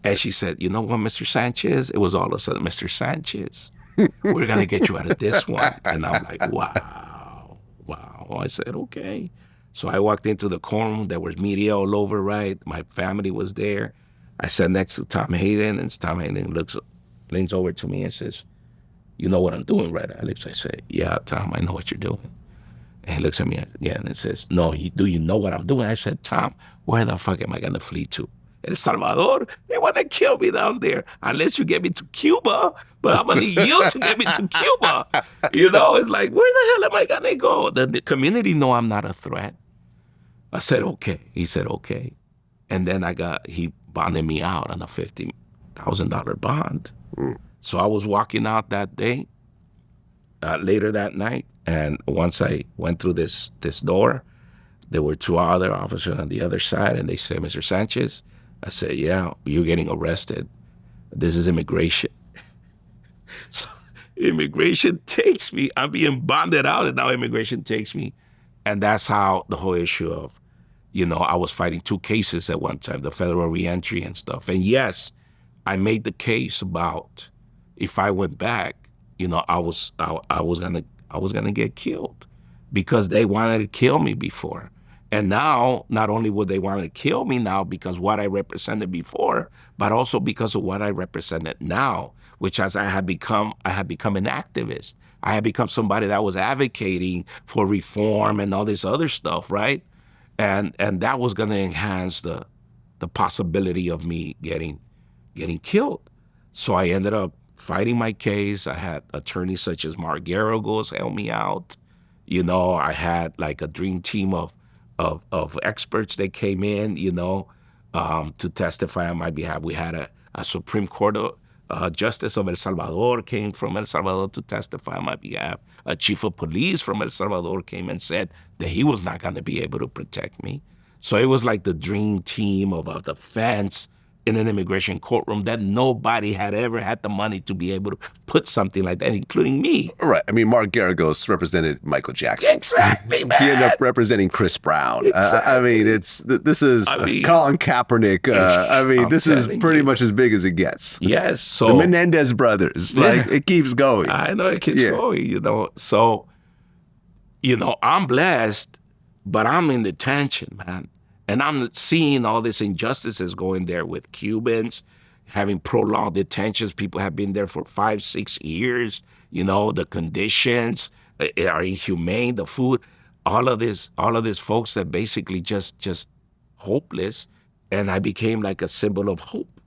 And she said, "You know what, Mr. Sanchez?" It was all of a sudden, "Mr. Sanchez, we're going to get you out of this one." And I'm like, wow. I said, "Okay." So I walked into the courtroom. There was media all over, right? My family was there. I sat next to Tom Hayden, and Tom Hayden leans over to me and says, "You know what I'm doing, right, Alex?" I said, "Yeah, Tom, I know what you're doing." And he looks at me again and says, "No, do you know what I'm doing?" I said, "Tom, where the fuck am I going to flee to? El Salvador? They want to kill me down there unless you get me to Cuba, but I'm going to need you to get me to Cuba." It's like, where the hell am I going to go? The community know I'm not a threat. I said, "Okay." He said, "Okay." And then he bonded me out on a $50,000 bond. So I was walking out that day, later that night, and once I went through this door, there were two other officers on the other side, and they said, "Mr. Sanchez?" I said, "Yeah, you're getting arrested. This is immigration." So immigration takes me. I'm being bonded out, and now immigration takes me. And that's how the whole issue of, I was fighting two cases at one time, the federal reentry and stuff. And yes, I made the case about if I went back, I was gonna get killed because they wanted to kill me before. And now, not only would they want to kill me now because what I represented before, but also because of what I represented now, which as I had become an activist. I had become somebody that was advocating for reform and all this other stuff, right? And that was going to enhance the possibility of me getting killed. So I ended up fighting my case. I had attorneys such as Mark Garagos help me out. I had like a dream team of experts that came in, to testify on my behalf. We had a Supreme Court Justice of El Salvador came from El Salvador to testify on my behalf. A chief of police from El Salvador came and said that he was not going to be able to protect me. So it was like the dream team of a defense in an immigration courtroom that nobody had ever had the money to be able to put something like that, including me. Right. I mean, Mark Garagos represented Michael Jackson. Exactly, man. He ended up representing Chris Brown. Exactly. I mean, this is Colin Kaepernick. This is pretty much as big as it gets. Yes. So the Menendez brothers. Like, it keeps going. I know it keeps going, So, I'm blessed, but I'm in detention, man. And I'm seeing all these injustices going there with Cubans, having prolonged detentions. People have been there for 5, 6 years. You know, the conditions are inhumane, the food, all of this folks that basically just hopeless. And I became like a symbol of hope.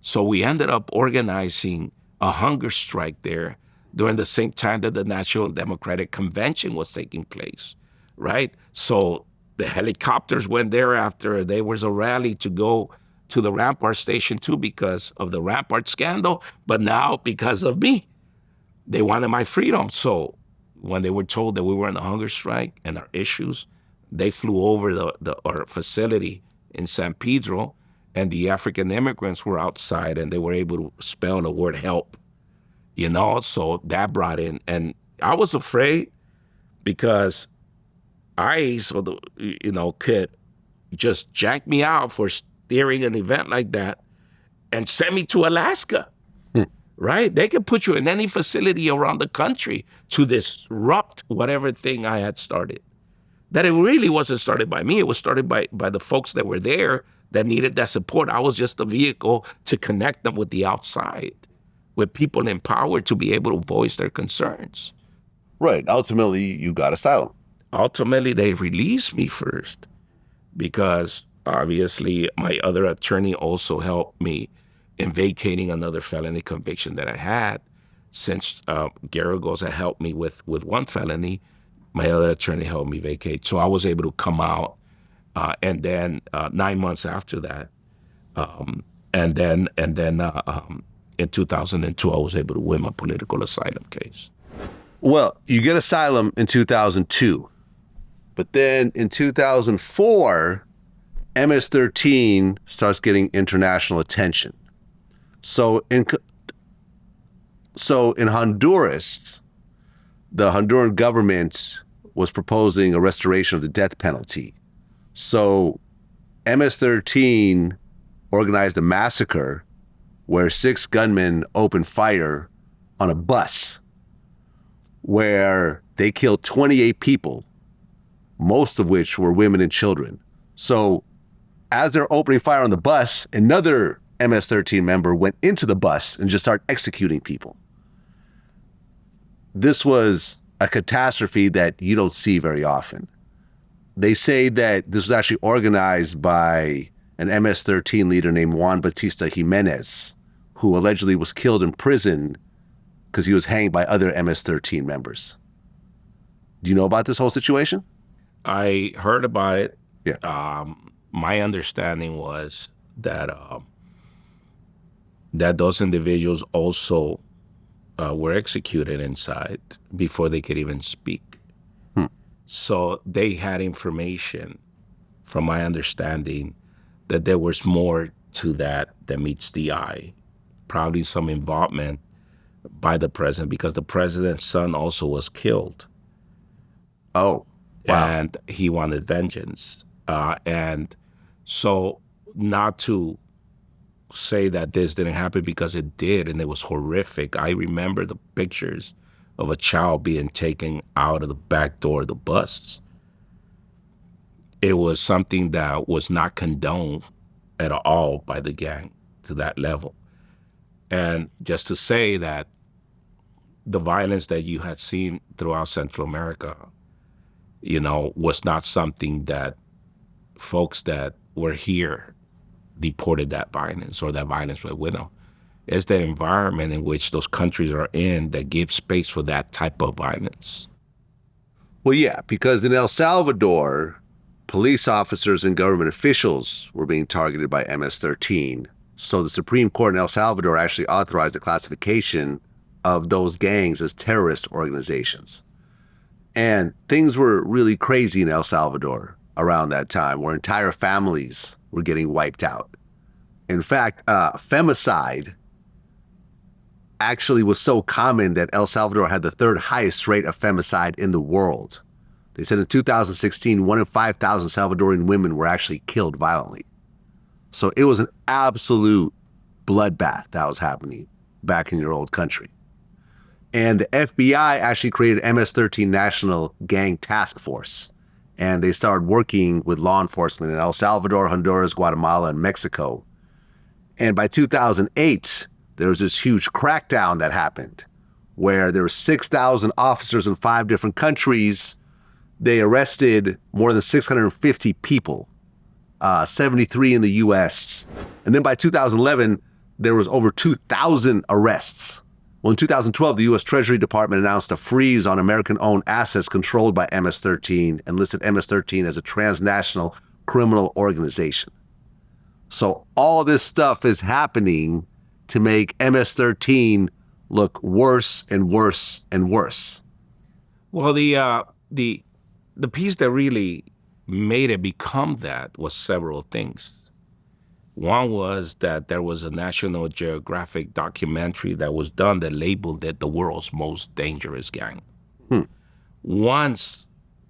So we ended up organizing a hunger strike there during the same time that the National Democratic Convention was taking place, right? So the helicopters went there after there was a rally to go to the Rampart station too because of the Rampart scandal, but now because of me. They wanted my freedom. So when they were told that we were in a hunger strike and our issues, they flew over our facility in San Pedro, and the African immigrants were outside, and they were able to spell the word help, you know? So that brought in, and I was afraid because ICE, could just jack me out for steering an event like that and send me to Alaska, right? They could put you in any facility around the country to disrupt whatever thing I had started. That it really wasn't started by me. It was started by the folks that were there that needed that support. I was just a vehicle to connect them with the outside, with people in power to be able to voice their concerns. Right. Ultimately, you got asylum. Ultimately, they released me first because obviously my other attorney also helped me in vacating another felony conviction that I had. Since Garagos had helped me with one felony, my other attorney helped me vacate. So I was able to come out, and then 9 months after that, and then in 2002, I was able to win my political asylum case. Well, you get asylum in 2002, but then in 2004, MS-13 starts getting international attention. So in Honduras, the Honduran government was proposing a restoration of the death penalty. So MS-13 organized a massacre where 6 gunmen opened fire on a bus where they killed 28 people, most of which were women and children. So as they're opening fire on the bus, another MS-13 member went into the bus and just started executing people. This was a catastrophe that you don't see very often. They say that this was actually organized by an MS-13 leader named Juan Bautista Jimenez, who allegedly was killed in prison because he was hanged by other MS-13 members. Do you know about this whole situation? I heard about it. Yeah. My understanding was that that those individuals also were executed inside before they could even speak. So they had information, from my understanding, that there was more to that meets the eye. Probably some involvement by the president, because the president's son also was killed. Oh, wow. And he wanted vengeance. And so not to say that this didn't happen, because it did, and it was horrific. I remember the pictures of a child being taken out of the back door of the bus. It was something that was not condoned at all by the gang to that level. And just to say that the violence that you had seen throughout Central America, was not something that folks that were here deported that violence, or that violence went with them. It's the environment in which those countries are in that gives space for that type of violence. Well, yeah, because in El Salvador, police officers and government officials were being targeted by MS-13. So the Supreme Court in El Salvador actually authorized the classification of those gangs as terrorist organizations. And things were really crazy in El Salvador around that time, where entire families were getting wiped out. In fact, femicide actually was so common that El Salvador had the 3rd highest rate of femicide in the world. They said in 2016, 1 in 5,000 Salvadorian women were actually killed violently. So it was an absolute bloodbath that was happening back in your old country. And the FBI actually created MS-13 National Gang Task Force. And they started working with law enforcement in El Salvador, Honduras, Guatemala, and Mexico. And by 2008, there was this huge crackdown that happened where there were 6,000 officers in 5 different countries. They arrested more than 650 people, 73 in the US. And then by 2011, there was over 2,000 arrests. Well, in 2012, the U.S. Treasury Department announced a freeze on American-owned assets controlled by MS-13 and listed MS-13 as a transnational criminal organization. So all this stuff is happening to make MS-13 look worse and worse and worse. Well, the piece that really made it become that was several things. One was that there was a National Geographic documentary that was done that labeled it the world's most dangerous gang. Once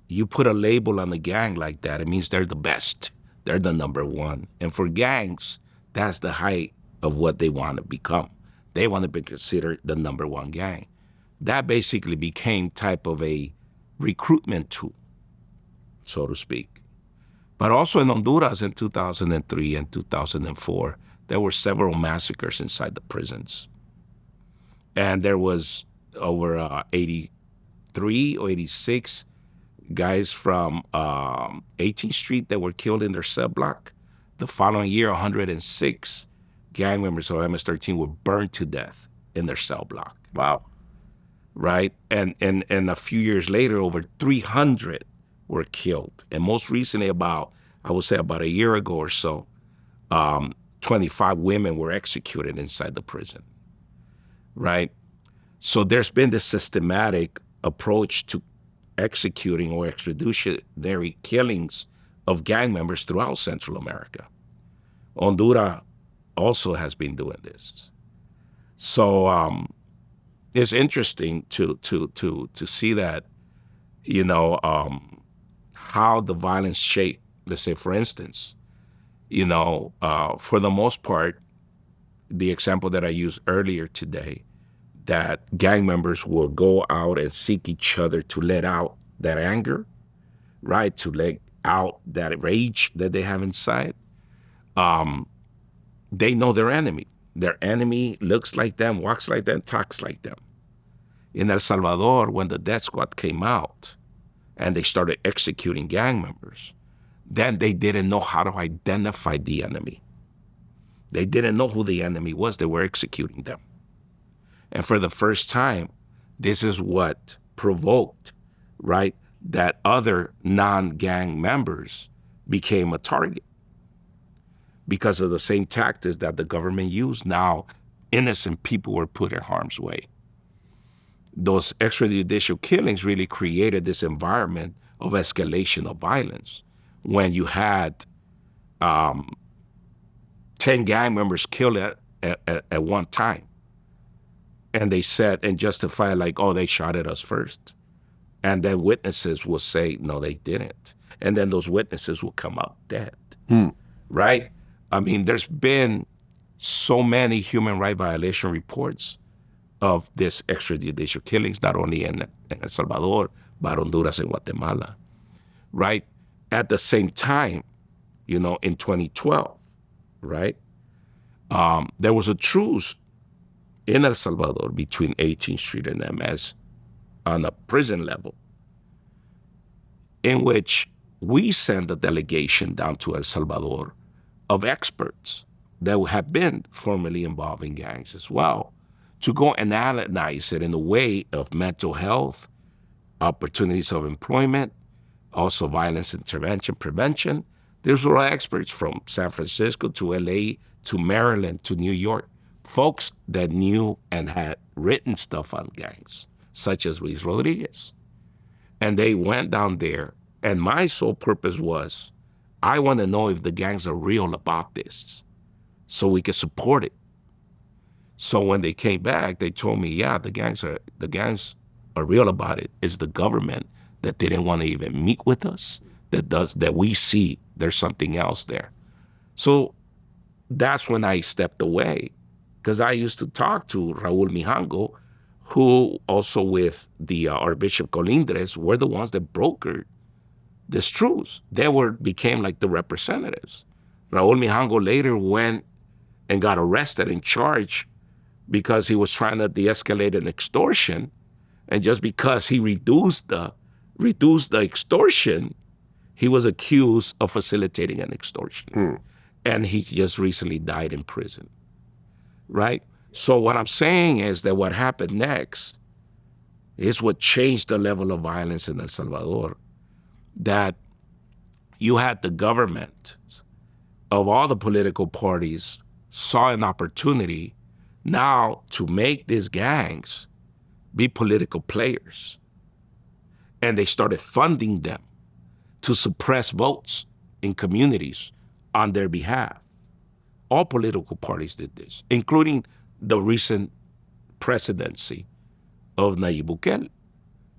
you put a label on a gang like that, it means they're the best. They're the number one. And for gangs, that's the height of what they want to become. They want to be considered the number one gang. That basically became type of a recruitment tool, so to speak. But also in Honduras in 2003 and 2004, there were several massacres inside the prisons. And there was over 83 or 86 guys from 18th Street that were killed in their cell block. The following year, 106 gang members of MS-13 were burned to death in their cell block. Wow. Right? And a few years later, over 300 were killed. And most recently, I would say about a year ago or so, 25 women were executed inside the prison, right? So there's been this systematic approach to executing or extraditionary killings of gang members throughout Central America. Honduras also has been doing this. So it's interesting to see that, how the violence shaped. Let's say, for instance, for the most part, the example that I used earlier today, that gang members will go out and seek each other to let out that anger, right? To let out that rage that they have inside. They know their enemy. Their enemy looks like them, walks like them, talks like them. In El Salvador, when the death squad came out and they started executing gang members, then they didn't know how to identify the enemy. They didn't know who the enemy was. They were executing them. And for the first time, this is what provoked, right, that other non-gang members became a target because of the same tactics that the government used. Now, innocent people were put in harm's way. Those extrajudicial killings really created this environment of escalation of violence. When you had 10 gang members killed at one time, and they said and justified like, oh, they shot at us first. And then witnesses will say, no, they didn't. And then those witnesses will come out dead, right? I mean, there's been so many human rights violation reports of this extrajudicial killings, not only in El Salvador, but Honduras and Guatemala, right? At the same time, in 2012, right, there was a truce in El Salvador between 18th Street and MS on a prison level, in which we sent a delegation down to El Salvador of experts that have been formerly involved in gangs as well, to go and analyze it in the way of mental health, opportunities of employment, also violence intervention, prevention. These were experts from San Francisco to LA to Maryland to New York, folks that knew and had written stuff on gangs, such as Luis Rodriguez. And they went down there, and my sole purpose was, I want to know if the gangs are real about this so we can support it. So when they came back, they told me, yeah, the gangs are real about it. It's the government that didn't want to even meet with us, that we see there's something else there. So that's when I stepped away, because I used to talk to Raul Mijango, who also with the Archbishop Colindres were the ones that brokered this truce. They became like the representatives. Raul Mijango later went and got arrested and charged because he was trying to de-escalate an extortion. And just because he reduced the extortion, he was accused of facilitating an extortion. And he just recently died in prison, right? So what I'm saying is that what happened next is what changed the level of violence in El Salvador, that you had the government of all the political parties saw an opportunity now to make these gangs be political players. And they started funding them to suppress votes in communities on their behalf. All political parties did this, including the recent presidency of Nayib Bukele.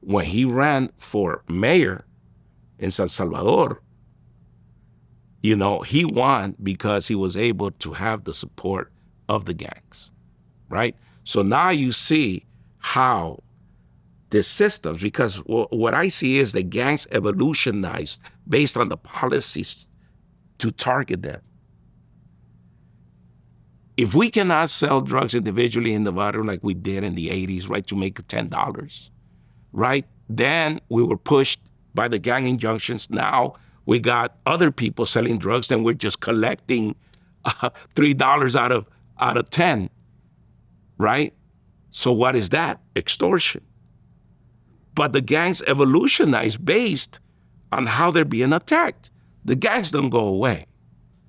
When he ran for mayor in San Salvador, you know, he won because he was able to have the support of the gangs, right? So now you see how the systems, because what I see is the gangs evolutionized based on the policies to target them. If we cannot sell drugs individually in Nevada like we did in the 80s, right, to make $10, right, then we were pushed by the gang injunctions. Now we got other people selling drugs, then we're just collecting $3 out of 10, right? So what is that? Extortion. But the gangs evolutionize based on how they're being attacked. The gangs don't go away.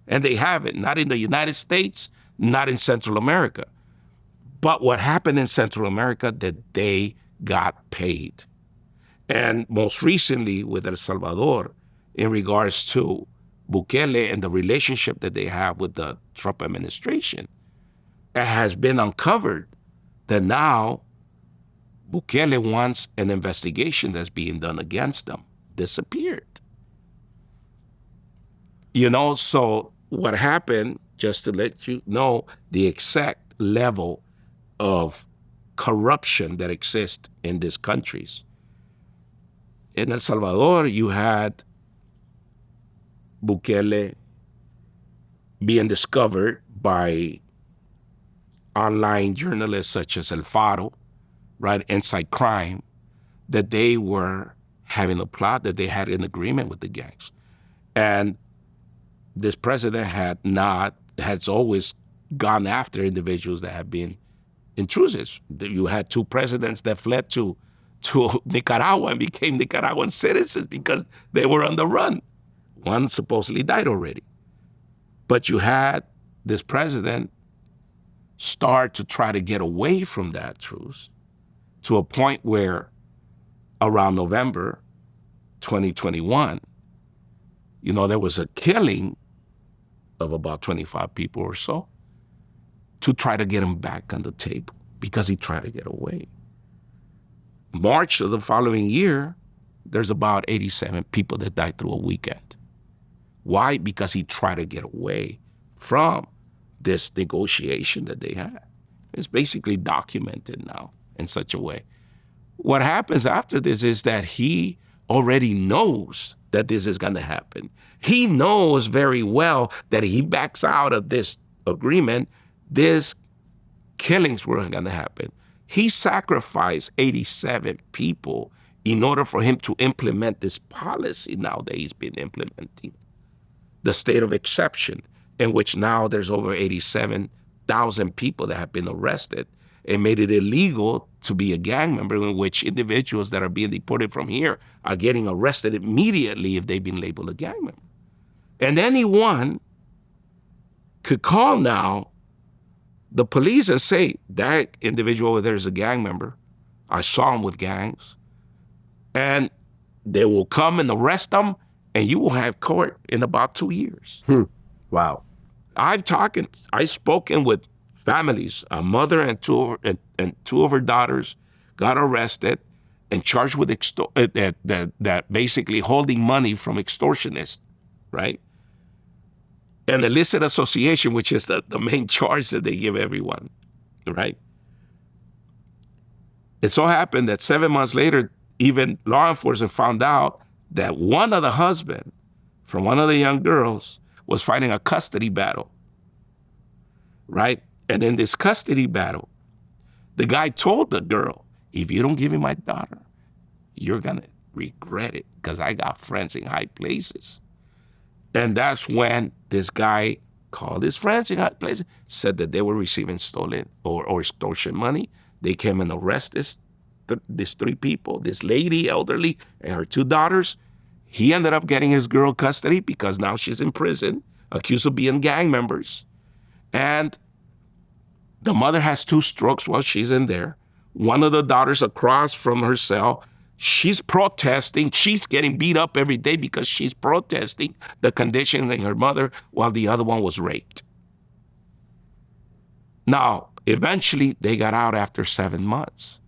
And they haven't, not in the United States, not in Central America. But what happened in Central America, that they got paid. And most recently with El Salvador, in regards to Bukele and the relationship that they have with the Trump administration, it has been uncovered that now Bukele wants an investigation that's being done against them disappeared. You know, so what happened, just to let you know, the exact level of corruption that exists in these countries. In El Salvador, you had Bukele being discovered by online journalists such as El Faro, right, Inside Crime, that they were having a plot, that they had an agreement with the gangs. And this president has always gone after individuals that have been intrusives. You had two presidents that fled to Nicaragua and became Nicaraguan citizens because they were on the run. One supposedly died already. But you had this president start to try to get away from that truce to a point where around November 2021, you know, there was a killing of about 25 people or so to try to get him back on the table because he tried to get away. March of the following year, there's about 87 people that died through a weekend. Why? Because he tried to get away from this negotiation that they had. It's basically documented now in such a way. What happens after this is that he already knows that this is going to happen. He knows very well that if he backs out of this agreement, these killings were going to happen. He sacrificed 87 people in order for him to implement this policy now that he's been implementing. The state of exception, in which now there's over 87,000 people that have been arrested and made it illegal to be a gang member, in which individuals that are being deported from here are getting arrested immediately if they've been labeled a gang member. And anyone could call now the police and say, that individual over there is a gang member. I saw him with gangs. And they will come and arrest them, and you will have court in about 2 years. Wow. I've spoken with families. A mother and two of her daughters got arrested and charged with that basically holding money from extortionists, right? And illicit association, which is the main charge that they give everyone, right? It so happened that 7 months later, even law enforcement found out that one of the husbands from one of the young girls was fighting a custody battle. right? And in this custody battle, the guy told the girl, if you don't give me my daughter, you're going to regret it because I got friends in high places. And that's when this guy called his friends in high places, said that they were receiving stolen or extortion money. They came and arrested these three people, this lady, elderly, and her two daughters. He ended up getting his girl custody because now she's in prison, accused of being gang members. And the mother has 2 strokes while she's in there. One of the daughters across from her cell, she's protesting. She's getting beat up every day because she's protesting the conditions in her mother while the other one was raped. Now, eventually, they got out after 7 months.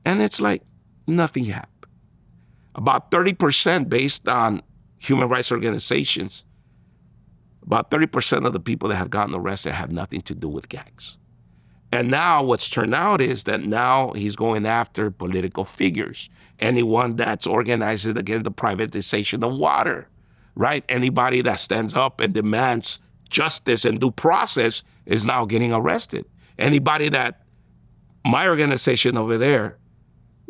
And it's like nothing happened. About 30% based on human rights organizations, about 30% of the people that have gotten arrested have nothing to do with gangs. And now what's turned out is that now he's going after political figures. Anyone that's organized against the privatization of water, right? Anybody that stands up and demands justice and due process is now getting arrested. Anybody that my organization over there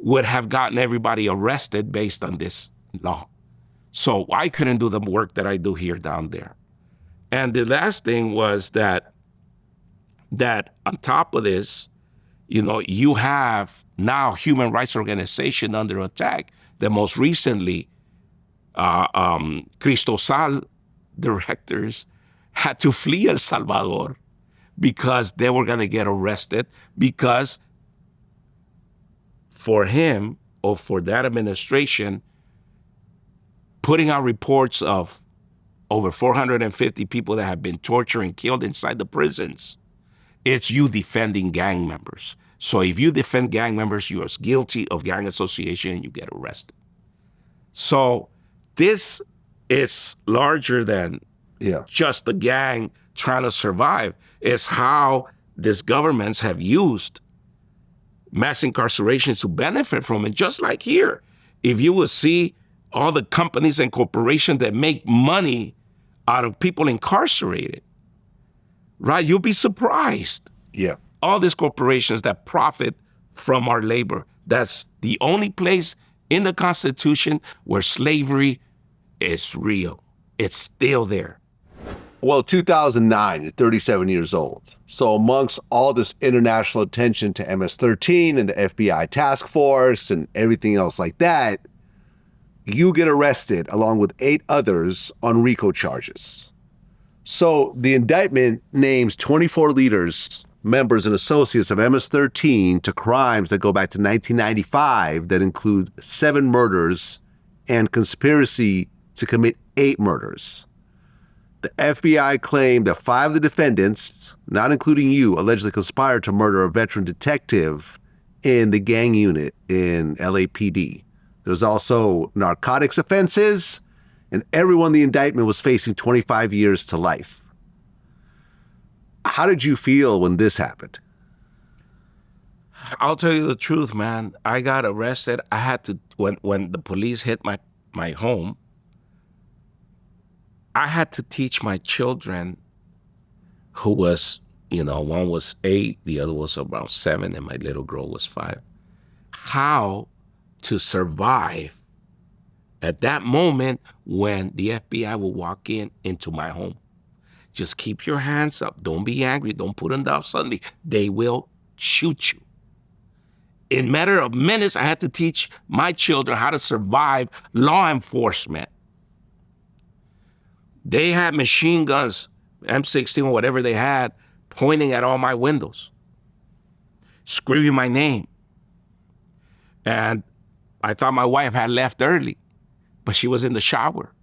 would have gotten everybody arrested based on this law. So I couldn't do the work that I do here down there. And the last thing was that on top of this, you have now human rights organization under attack. The most recently, Cristosal directors had to flee El Salvador because they were going to get arrested because for him or for that administration, putting out reports of over 450 people that have been tortured and killed inside the prisons, it's you defending gang members. So if you defend gang members, you are guilty of gang association and you get arrested. So this is larger than just the gang trying to survive. It's how these governments have used mass incarceration to benefit from it. Just like here, if you would see all the companies and corporations that make money out of people incarcerated, right? You'll be surprised. Yeah. All these corporations that profit from our labor. That's the only place in the Constitution where slavery is real. It's still there. Well, 2009, you're 37 years old. So amongst all this international attention to MS-13 and the FBI task force and everything else like that, you get arrested along with 8 others on RICO charges. So the indictment names 24 leaders, members, and associates of MS-13 to crimes that go back to 1995 that include 7 murders and conspiracy to commit 8 murders. The FBI claimed that 5 of the defendants, not including you, allegedly conspired to murder a veteran detective in the gang unit in LAPD. There's also narcotics offenses, and everyone in the indictment was facing 25 years to life. How did you feel when this happened? I'll tell you the truth, man. I got arrested. I had to, when the police hit my home, I had to teach my children, who was, one was 8, the other was around 7, and my little girl was 5, how to survive at that moment when the FBI will walk into my home. Just keep your hands up. Don't be angry. Don't put them down suddenly. They will shoot you. In a matter of minutes, I had to teach my children how to survive law enforcement. They had machine guns, M16 or whatever they had, pointing at all my windows, screaming my name. And I thought my wife had left early, but she was in the shower.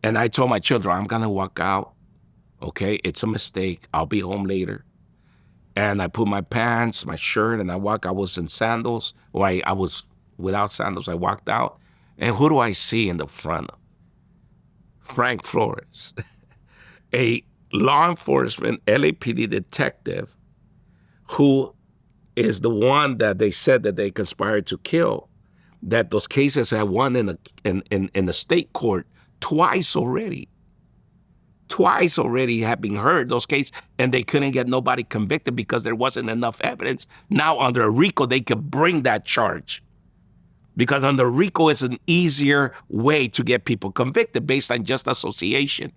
And I told my children, I'm gonna walk out, okay? It's a mistake, I'll be home later. And I put my pants, my shirt, and I was in sandals, or I was without sandals, I walked out. And who do I see in the front? Frank Flores, a law enforcement LAPD detective who is the one that they said that they conspired to kill, that those cases had won in the state court twice already. twice already have been heard, those cases, and they couldn't get nobody convicted because there wasn't enough evidence. Now under a RICO, they could bring that charge. Because under RICO, it's an easier way to get people convicted based on just association.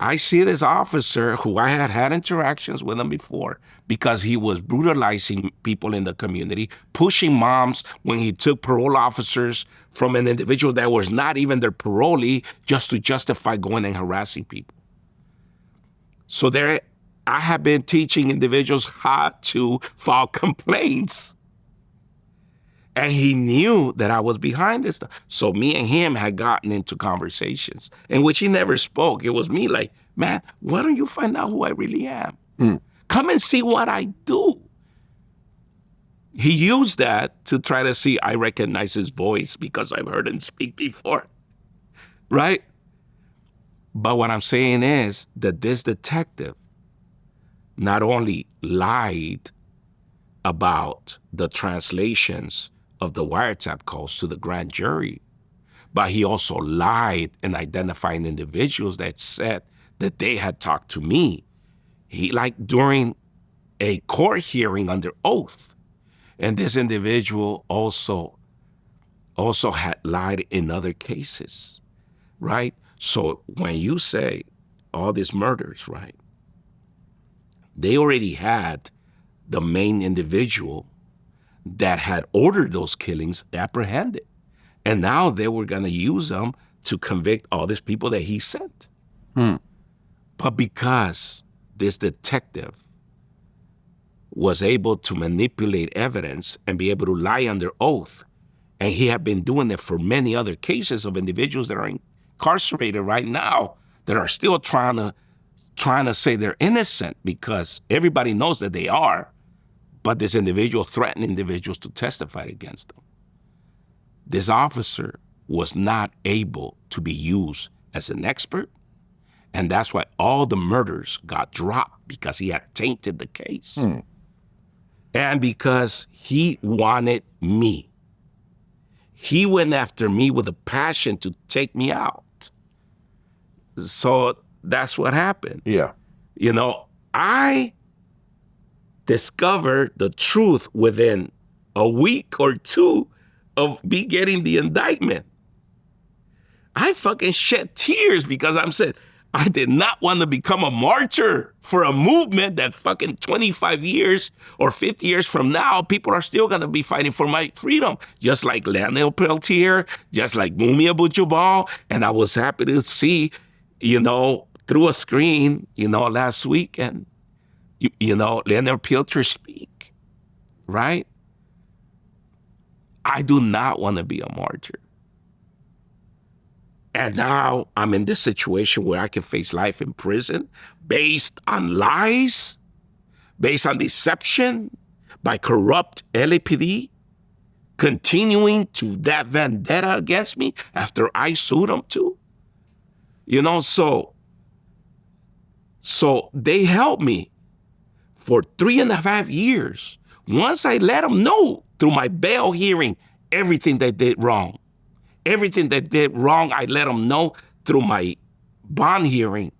I see this officer who I had had interactions with him before because he was brutalizing people in the community, pushing moms when he took parole officers from an individual that was not even their parolee just to justify going and harassing people. So there, I have been teaching individuals how to file complaints. And he knew that I was behind this stuff. So me and him had gotten into conversations in which he never spoke. It was me like, man, why don't you find out who I really am? Come and see what I do. He used that to try to see I recognize his voice because I've heard him speak before, right? But what I'm saying is that this detective not only lied about the translations of the wiretap calls to the grand jury, but he also lied in identifying individuals that said that they had talked to me. He, like during a court hearing under oath, and this individual also had lied in other cases, right? So when you say all these murders, right, they already had the main individual that had ordered those killings apprehended. And now they were going to use them to convict all these people that he sent. But because this detective was able to manipulate evidence and be able to lie under oath, and he had been doing it for many other cases of individuals that are incarcerated right now that are still trying to say they're innocent because everybody knows that they are, but this individual threatened individuals to testify against them. This officer was not able to be used as an expert, and that's why all the murders got dropped, because he had tainted the case. And because he wanted me. He went after me with a passion to take me out. So that's what happened. Yeah. You know, I discovered the truth within a week or two of me getting the indictment. I fucking shed tears because I'm saying, I did not want to become a martyr for a movement that fucking 25 years or 50 years from now, people are still going to be fighting for my freedom. Just like Lionel Peltier, just like Mumia Abu-Jamal. And I was happy to see, you know, through a screen, you know, last week, and you know, Lionel Peltier speak, right? I do not want to be a martyr. And now I'm in this situation where I can face life in prison based on lies, based on deception by corrupt LAPD, continuing to that vendetta against me after I sued them too. You know, so they helped me for 3.5 years. Once I let them know through my bail hearing everything they did wrong. Everything they did wrong, I let them know through my bond hearing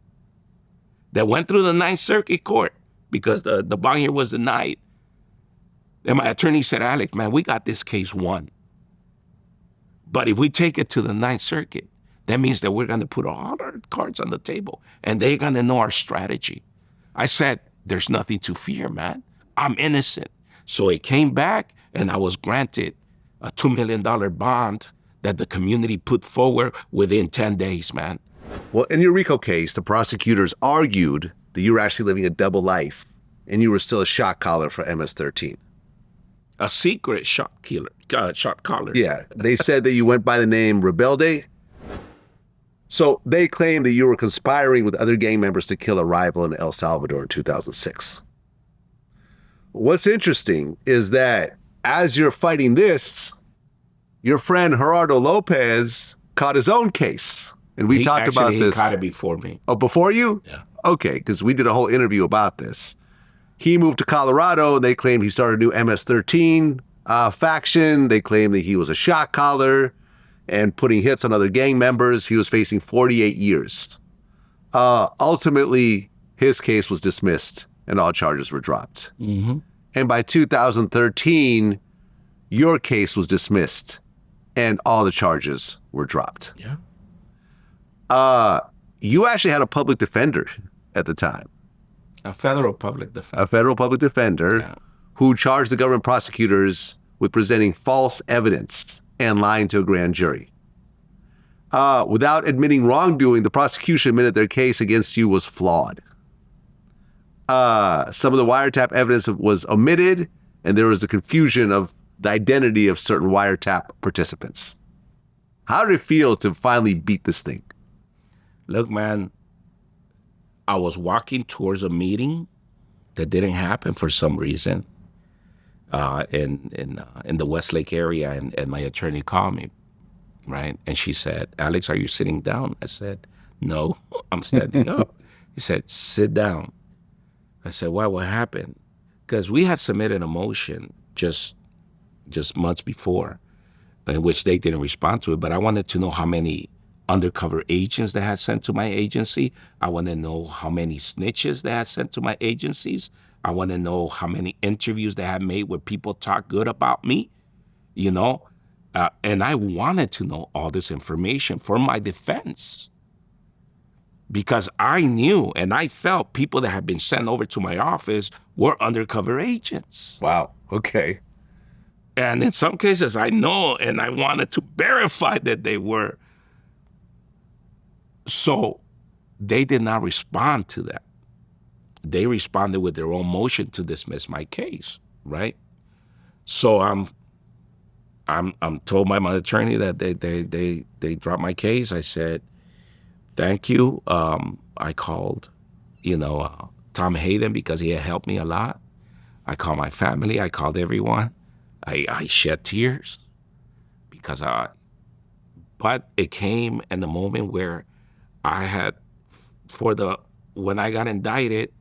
that went through the Ninth Circuit Court because the bond hearing was denied. And my attorney said, Alex, man, we got this case won. But if we take it to the Ninth Circuit, that means that we're going to put all our cards on the table and they're going to know our strategy. I said, there's nothing to fear, man. I'm innocent. So it came back and I was granted a $2 million bond that the community put forward within 10 days, man. Well, in your RICO case, the prosecutors argued that you were actually living a double life and you were still a shot caller for MS-13. A secret shot caller. Yeah, they said that you went by the name Rebelde. So they claimed that you were conspiring with other gang members to kill a rival in El Salvador in 2006. What's interesting is that as you're fighting this, your friend Gerardo Lopez caught his own case. And we talked about this. He caught it before me. Oh, before you? Yeah. Okay, because we did a whole interview about this. He moved to Colorado, and they claimed he started a new MS-13 faction. They claimed that he was a shot caller. and putting hits on other gang members. He was facing 48 years. Ultimately, his case was dismissed and all charges were dropped. Mm-hmm. And by 2013, your case was dismissed and all the charges were dropped. Yeah. You actually had a public defender at the time. A federal public defender. A federal public defender Yeah. who charged the government prosecutors with presenting false evidence and lying to a grand jury. Without admitting wrongdoing, the prosecution admitted their case against you was flawed. Some of the wiretap evidence was omitted, and there was the confusion of the identity of certain wiretap participants. How did it feel to finally beat this thing? Look, man, I was walking towards a meeting that didn't happen for some reason in the Westlake area, and my attorney called me, right? And she said, "Alex, are you sitting down?" I said, "No, I'm standing up." He said, "Sit down." I said, "Why? What happened?" Because we had submitted a motion just months before, in which they didn't respond to it. But I wanted to know how many undercover agents they had sent to my agency. I want to know how many snitches they had sent to my agencies. I want to know how many interviews they had made where people talk good about me, you know? And I wanted to know all this information for my defense, because I knew and I felt people that had been sent over to my office were undercover agents. Wow. Okay. And in some cases, I know, and I wanted to verify that they were. So they did not respond to that. They responded with their own motion to dismiss my case, right? So I'm told by my attorney that they dropped my case. I said, thank you. I called, Tom Hayden, because he had helped me a lot. I called my family. I called everyone. I shed tears because but it came in the moment where I had, when I got indicted,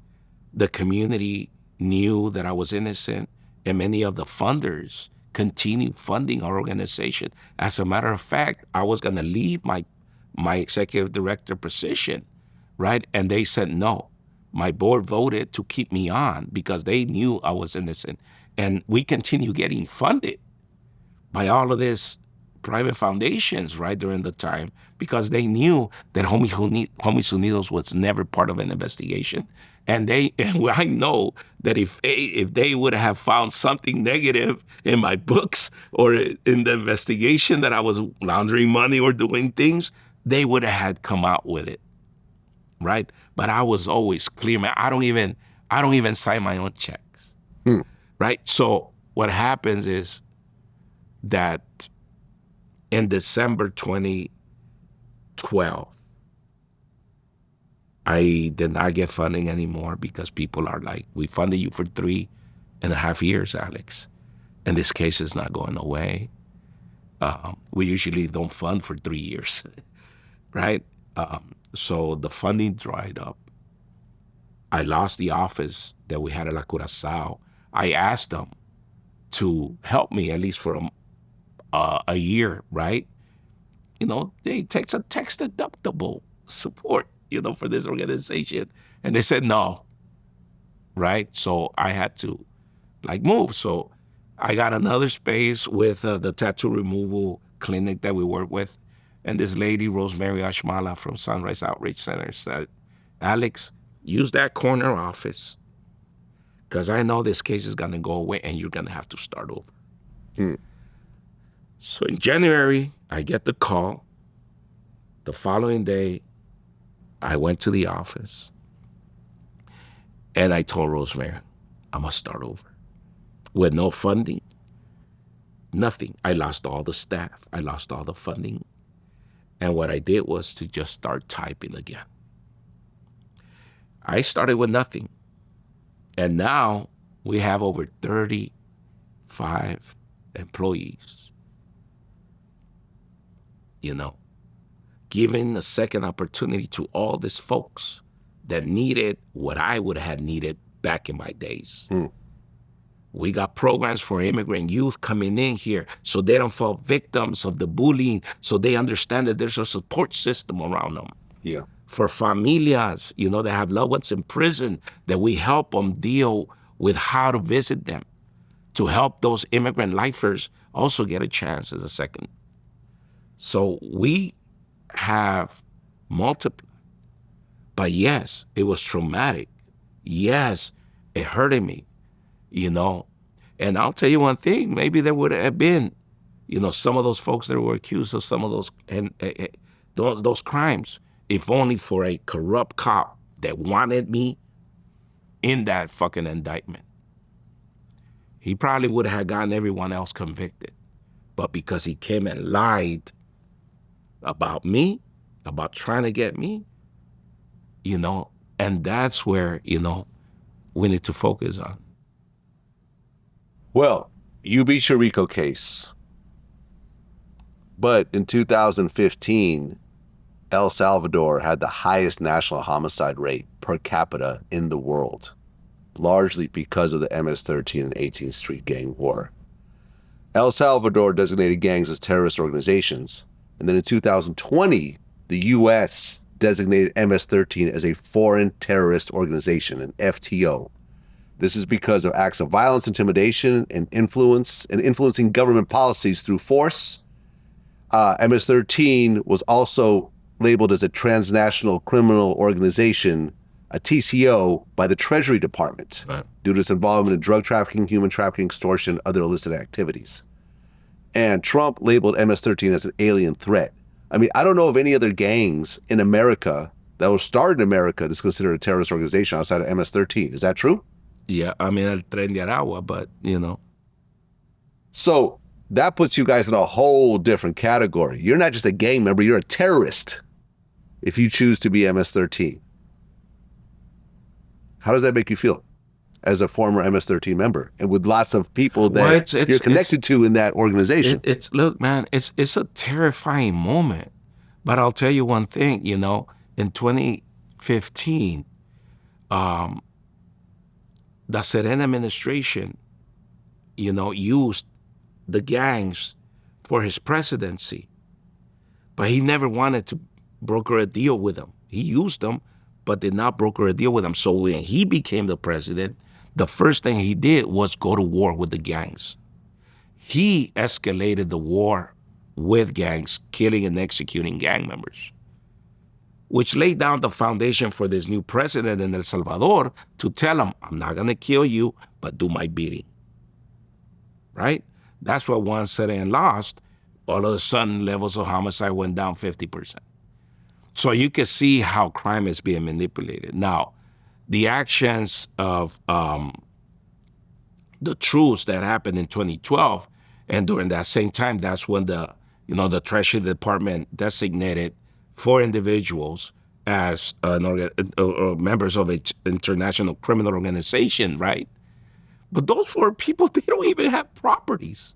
the community knew that I was innocent, and many of the funders continued funding our organization. As a matter of fact, I was gonna leave my executive director position, right? And they said no. My board voted to keep me on because they knew I was innocent. And we continue getting funded by all of this private foundations, right, during the time, because they knew that Homies Unidos was never part of an investigation. And I know that if they would have found something negative in my books or in the investigation that I was laundering money or doing things, they would have had come out with it, right? But I was always clear, man. I don't even sign my own checks, right? So what happens is that in December 2012, I did not get funding anymore because people are like, we funded you for 3.5 years, Alex, and this case is not going away. We usually don't fund for 3 years, right? So the funding dried up. I lost the office that we had at La Curacao. I asked them to help me at least for a year, right? They take a tax deductible support, for this organization. And they said no, right? So I had to move. So I got another space with the tattoo removal clinic that we work with. And this lady, Rosemary Ashmala from Sunrise Outreach Center, said, Alex, use that corner office because I know this case is going to go away and you're going to have to start over. So in January, I get the call. The following day, I went to the office and I told Rosemary, I must start over. With no funding, nothing. I lost all the staff. I lost all the funding. And what I did was to just start typing again. I started with nothing. And now we have over 35 employees. Giving a second opportunity to all these folks that needed what I would have needed back in my days. We got programs for immigrant youth coming in here so they don't fall victims of the bullying, so they understand that there's a support system around them. Yeah. For familias, that have loved ones in prison, that we help them deal with how to visit them, to help those immigrant lifers also get a chance as a second. So we have multiplied. But yes, it was traumatic. Yes, it hurted me, And I'll tell you one thing, maybe there would have been, some of those folks that were accused of some of those crimes, if only for a corrupt cop that wanted me in that fucking indictment. He probably would have gotten everyone else convicted. But because he came and lied about me, about trying to get me, and that's where, we need to focus on. Well, you beat your RICO case. But in 2015, El Salvador had the highest national homicide rate per capita in the world, largely because of the MS-13 and 18th Street Gang War. El Salvador designated gangs as terrorist organizations, and then in 2020, the U.S. designated MS-13 as a foreign terrorist organization, an FTO. This is because of acts of violence, intimidation, and influencing government policies through force. MS-13 was also labeled as a transnational criminal organization, a TCO, by the Treasury Department, right, due to its involvement in drug trafficking, human trafficking, extortion, other illicit activities. And Trump labeled MS-13 as an alien threat. I mean, I don't know of any other gangs in America that were started in America that's considered a terrorist organization outside of MS-13. Is that true? Yeah, I mean, El Tren de Aragua, but, So that puts you guys in a whole different category. You're not just a gang member, you're a terrorist if you choose to be MS-13. How does that make you feel as a former MS-13 member and with lots of people that you're connected to in that organization? Look, man, it's a terrifying moment. But I'll tell you one thing, in 2015, the Serena administration, used the gangs for his presidency. But he never wanted to broker a deal with them. He used them, but did not broker a deal with them. So when he became the president, the first thing he did was go to war with the gangs. He escalated the war with gangs, killing and executing gang members, which laid down the foundation for this new president in El Salvador to tell him, I'm not going to kill you, but do my bidding. Right? That's what once Serena lost, all of a sudden levels of homicide went down 50%. So you can see how crime is being manipulated. Now, the actions of the truce that happened in 2012, and during that same time, that's when the Treasury Department designated 4 individuals as members of an international criminal organization, right? But those 4 people, they don't even have properties.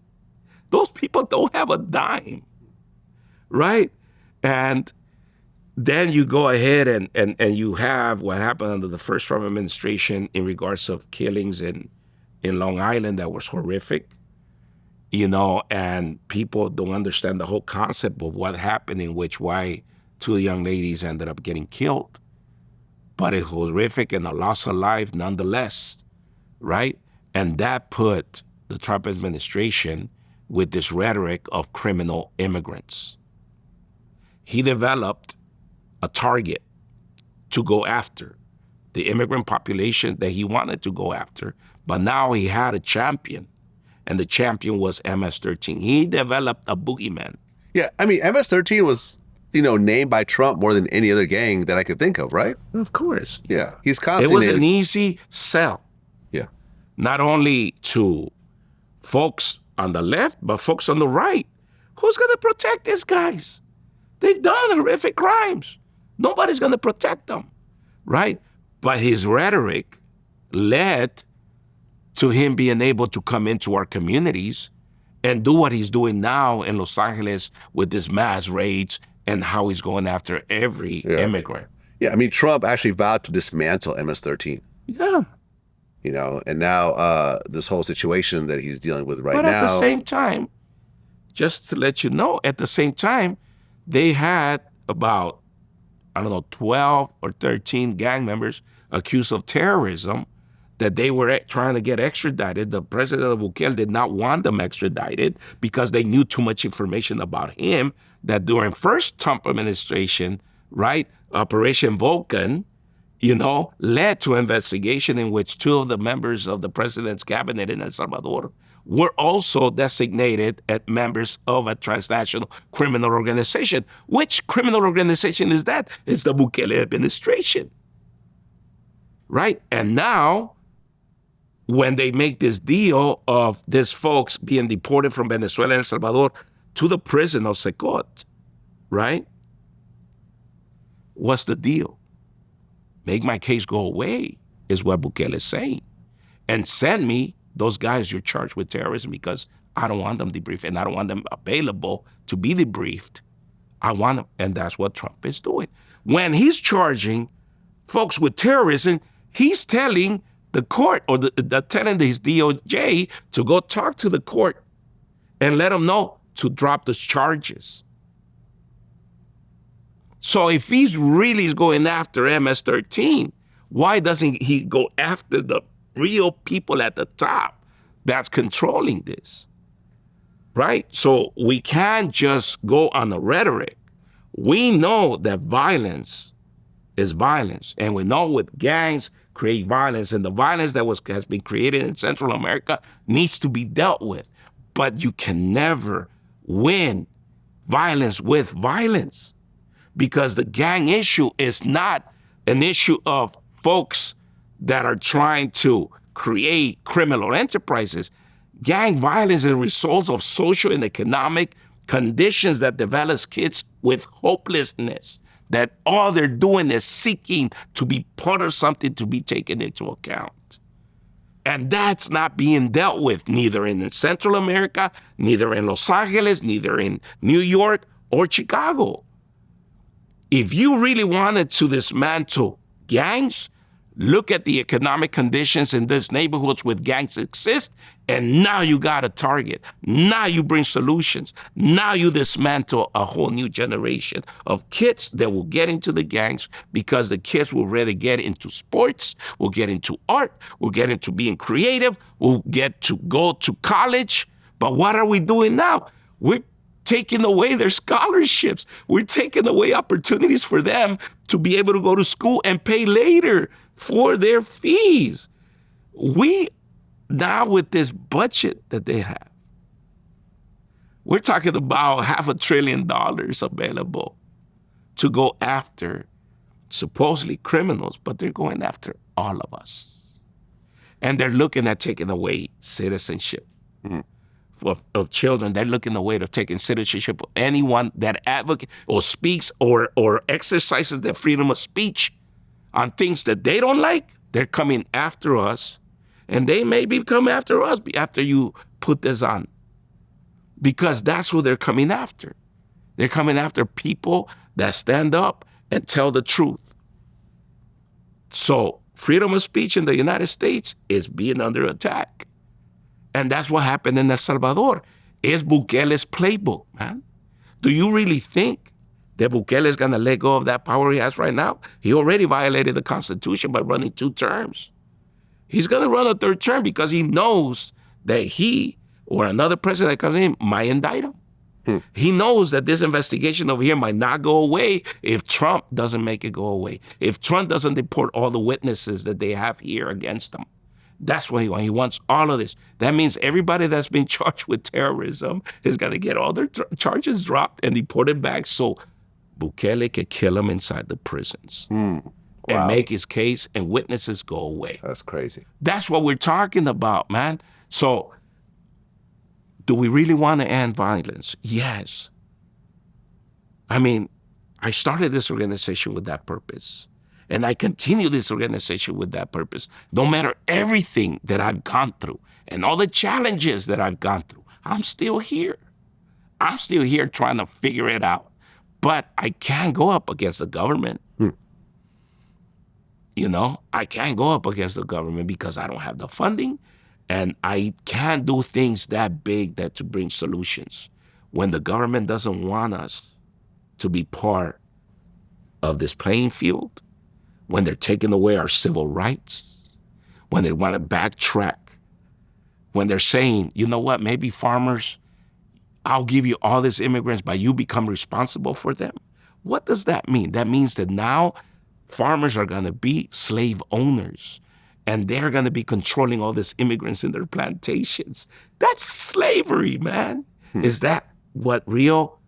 Those people don't have a dime, right? And then you go ahead and you have what happened under the first Trump administration in regards of killings in Long Island that was horrific, and people don't understand the whole concept of what happened, in which why 2 young ladies ended up getting killed. But it's horrific and a loss of life nonetheless, right? And that put the Trump administration with this rhetoric of criminal immigrants. He developed a target to go after the immigrant population that he wanted to go after, but now he had a champion, and the champion was MS-13. He developed a boogeyman. Yeah, I mean, MS-13 was, named by Trump more than any other gang that I could think of, right? Of course. Yeah, he's constantly... It was an easy sell. Yeah. Not only to folks on the left, but folks on the right. Who's going to protect these guys? They've done horrific crimes. Nobody's going to protect them, right? But his rhetoric led to him being able to come into our communities and do what he's doing now in Los Angeles with this mass raids and how he's going after every immigrant. Yeah, I mean, Trump actually vowed to dismantle MS-13. Yeah. you know, and now this whole situation that he's dealing with right But now. at the same time, just to let you know, at the same time, they had about, I don't know, 12 or 13 gang members accused of terrorism that they were trying to get extradited. The president of Bukele did not want them extradited because they knew too much information about him, that during first Trump administration, right, Operation Vulcan, you know, led to an investigation in which two of the members of the president's cabinet in El Salvador were also designated as members of a transnational criminal organization. Which criminal organization is that? It's the Bukele administration, right? And now, when they make this deal of these folks being deported from Venezuela and El Salvador to the prison of Secot, right? What's the deal? Make my case go away, is what Bukele is saying. And send me those guys you're charged with terrorism, because I don't want them debriefed and I don't want them available to be debriefed. I want them, and that's what Trump is doing. When he's charging folks with terrorism, he's telling the court, or telling his DOJ to go talk to the court and let them know to drop the charges. So if he's really going after MS-13, why doesn't he go after the real people at the top that's controlling this, right? So we can't just go on the rhetoric. We know that violence is violence, and we know with gangs create violence, and the violence that has been created in Central America needs to be dealt with. But you can never win violence with violence, because the gang issue is not an issue of folks that are trying to create criminal enterprises. Gang violence is a result of social and economic conditions that develops kids with hopelessness, that all they're doing is seeking to be part of something to be taken into account. And that's not being dealt with, neither in Central America, neither in Los Angeles, neither in New York or Chicago. If you really wanted to dismantle gangs, look at the economic conditions in these neighborhoods where gangs exist, and now you got a target. Now you bring solutions. Now you dismantle a whole new generation of kids that will get into the gangs, because the kids will rather get into sports, will get into art, will get into being creative, will get to go to college. But what are we doing now? We're taking away their scholarships. We're taking away opportunities for them to be able to go to school and pay later for their fees. We, now with this budget that they have, we're talking about $500 billion available to go after supposedly criminals, but they're going after all of us. And they're looking at taking away citizenship. Of children. They're looking away to taking citizenship of anyone that advocates or speaks or exercises their freedom of speech on things that they don't like. They're coming after us, and they may be coming after us after you put this on, because that's who they're coming after. They're coming after people that stand up and tell the truth. So freedom of speech in the United States is being under attack. And that's what happened in El Salvador. It's Bukele's playbook, man. Do you really think that Bukele is going to let go of that power he has right now? He already violated the Constitution by running 2 terms. He's going to run a 3rd term because he knows that he or another president that comes in might indict him. He knows that this investigation over here might not go away if Trump doesn't make it go away, if Trump doesn't deport all the witnesses that they have here against him. That's what he wants. He wants all of this. That means everybody that's been charged with terrorism is going to get all their charges dropped and deported back, so Bukele can kill them inside the prisons and make his case, and witnesses go away. That's crazy. That's what we're talking about, man. So do we really want to end violence? Yes. I mean, I started this organization with that purpose. And I continue this organization with that purpose. No matter everything that I've gone through and all the challenges that I've gone through, I'm still here. I'm still here trying to figure it out. But I can't go up against the government. You know, I can't go up against the government because I don't have the funding, and I can't do things that big that to bring solutions. When the government doesn't want us to be part of this playing field, when they're taking away our civil rights, when they want to backtrack, when they're saying, you know what, maybe farmers, I'll give you all these immigrants, but you become responsible for them. What does that mean? That means that now farmers are gonna be slave owners, and they're gonna be controlling all these immigrants in their plantations. That's slavery, man. Is that what real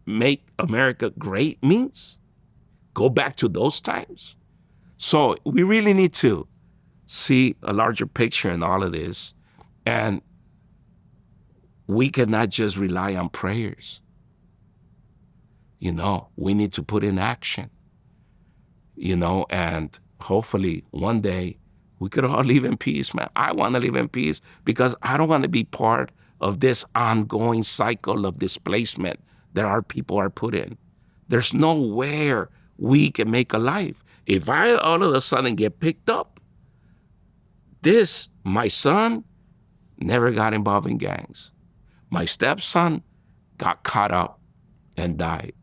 make America great means? Go back to those times? So we really need to see a larger picture in all of this, and we cannot just rely on prayers. You know, we need to put in action, you know, and hopefully one day we could all live in peace, man. I want to live in peace because I don't want to be part of this ongoing cycle of displacement that our people are put in. There's nowhere we can make a life. If I all of a sudden get picked up, my son never got involved in gangs. My stepson got caught up and died.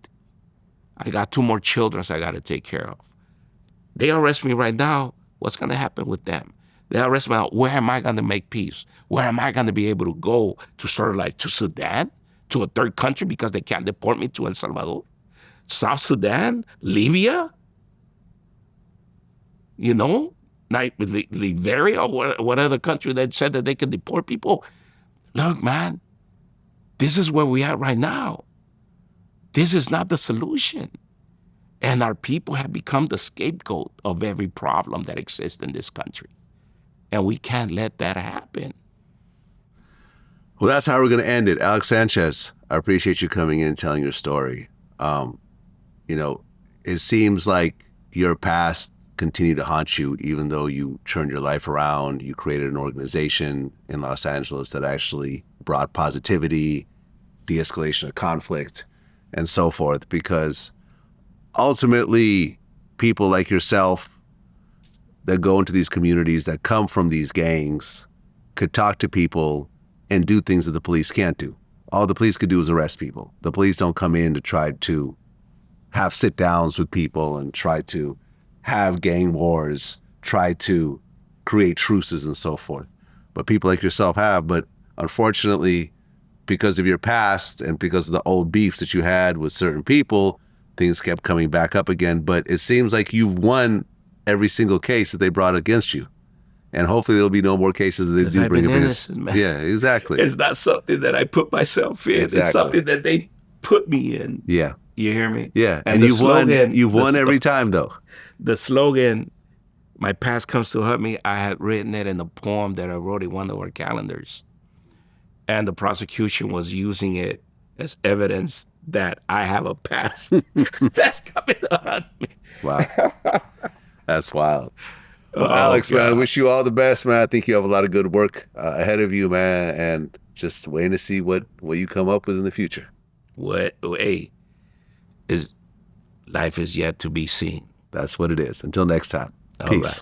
I got 2 more children I got to take care of. They arrest me right now. What's going to happen with them? They arrest me now. Where am I going to make peace? Where am I going to be able to go to sort of like to Sudan, to a third country because they can't deport me to El Salvador? South Sudan? Libya? You know, Liberia or what other country that said that they could deport people? Look, man, this is where we are right now. This is not the solution. And our people have become the scapegoat of every problem that exists in this country. And we can't let that happen. Well, that's how we're going to end it. Alex Sanchez, I appreciate you coming in and telling your story. You know, it seems like your past continued to haunt you, even though you turned your life around. You created an organization in Los Angeles that actually brought positivity, de-escalation of conflict, and so forth, because ultimately people like yourself that go into these communities that come from these gangs could talk to people and do things that the police can't do. All the police could do is arrest people. The police don't come in to try to have sit downs with people and try to have gang wars, try to create truces and so forth. But people like yourself have. But unfortunately, because of your past and because of the old beefs that you had with certain people, things kept coming back up again. But it seems like you've won every single case that they brought against you. And hopefully there'll be no more cases that they do bring against. Man. Yeah, exactly. It's not something that I put myself in. Exactly. It's something that they put me in. Yeah. You hear me? Yeah. And you've won every time, though. The slogan, "My past comes to hurt me," I had written it in a poem that I wrote in one of our calendars. And the prosecution was using it as evidence that I have a past that's coming to haunt me. Wow. That's wild. Well, Alex, God, man, I wish you all the best, man. I think you have a lot of good work ahead of you, man, and just waiting to see what you come up with in the future. Life is yet to be seen. That's what it is. Until next time. All Peace. Right.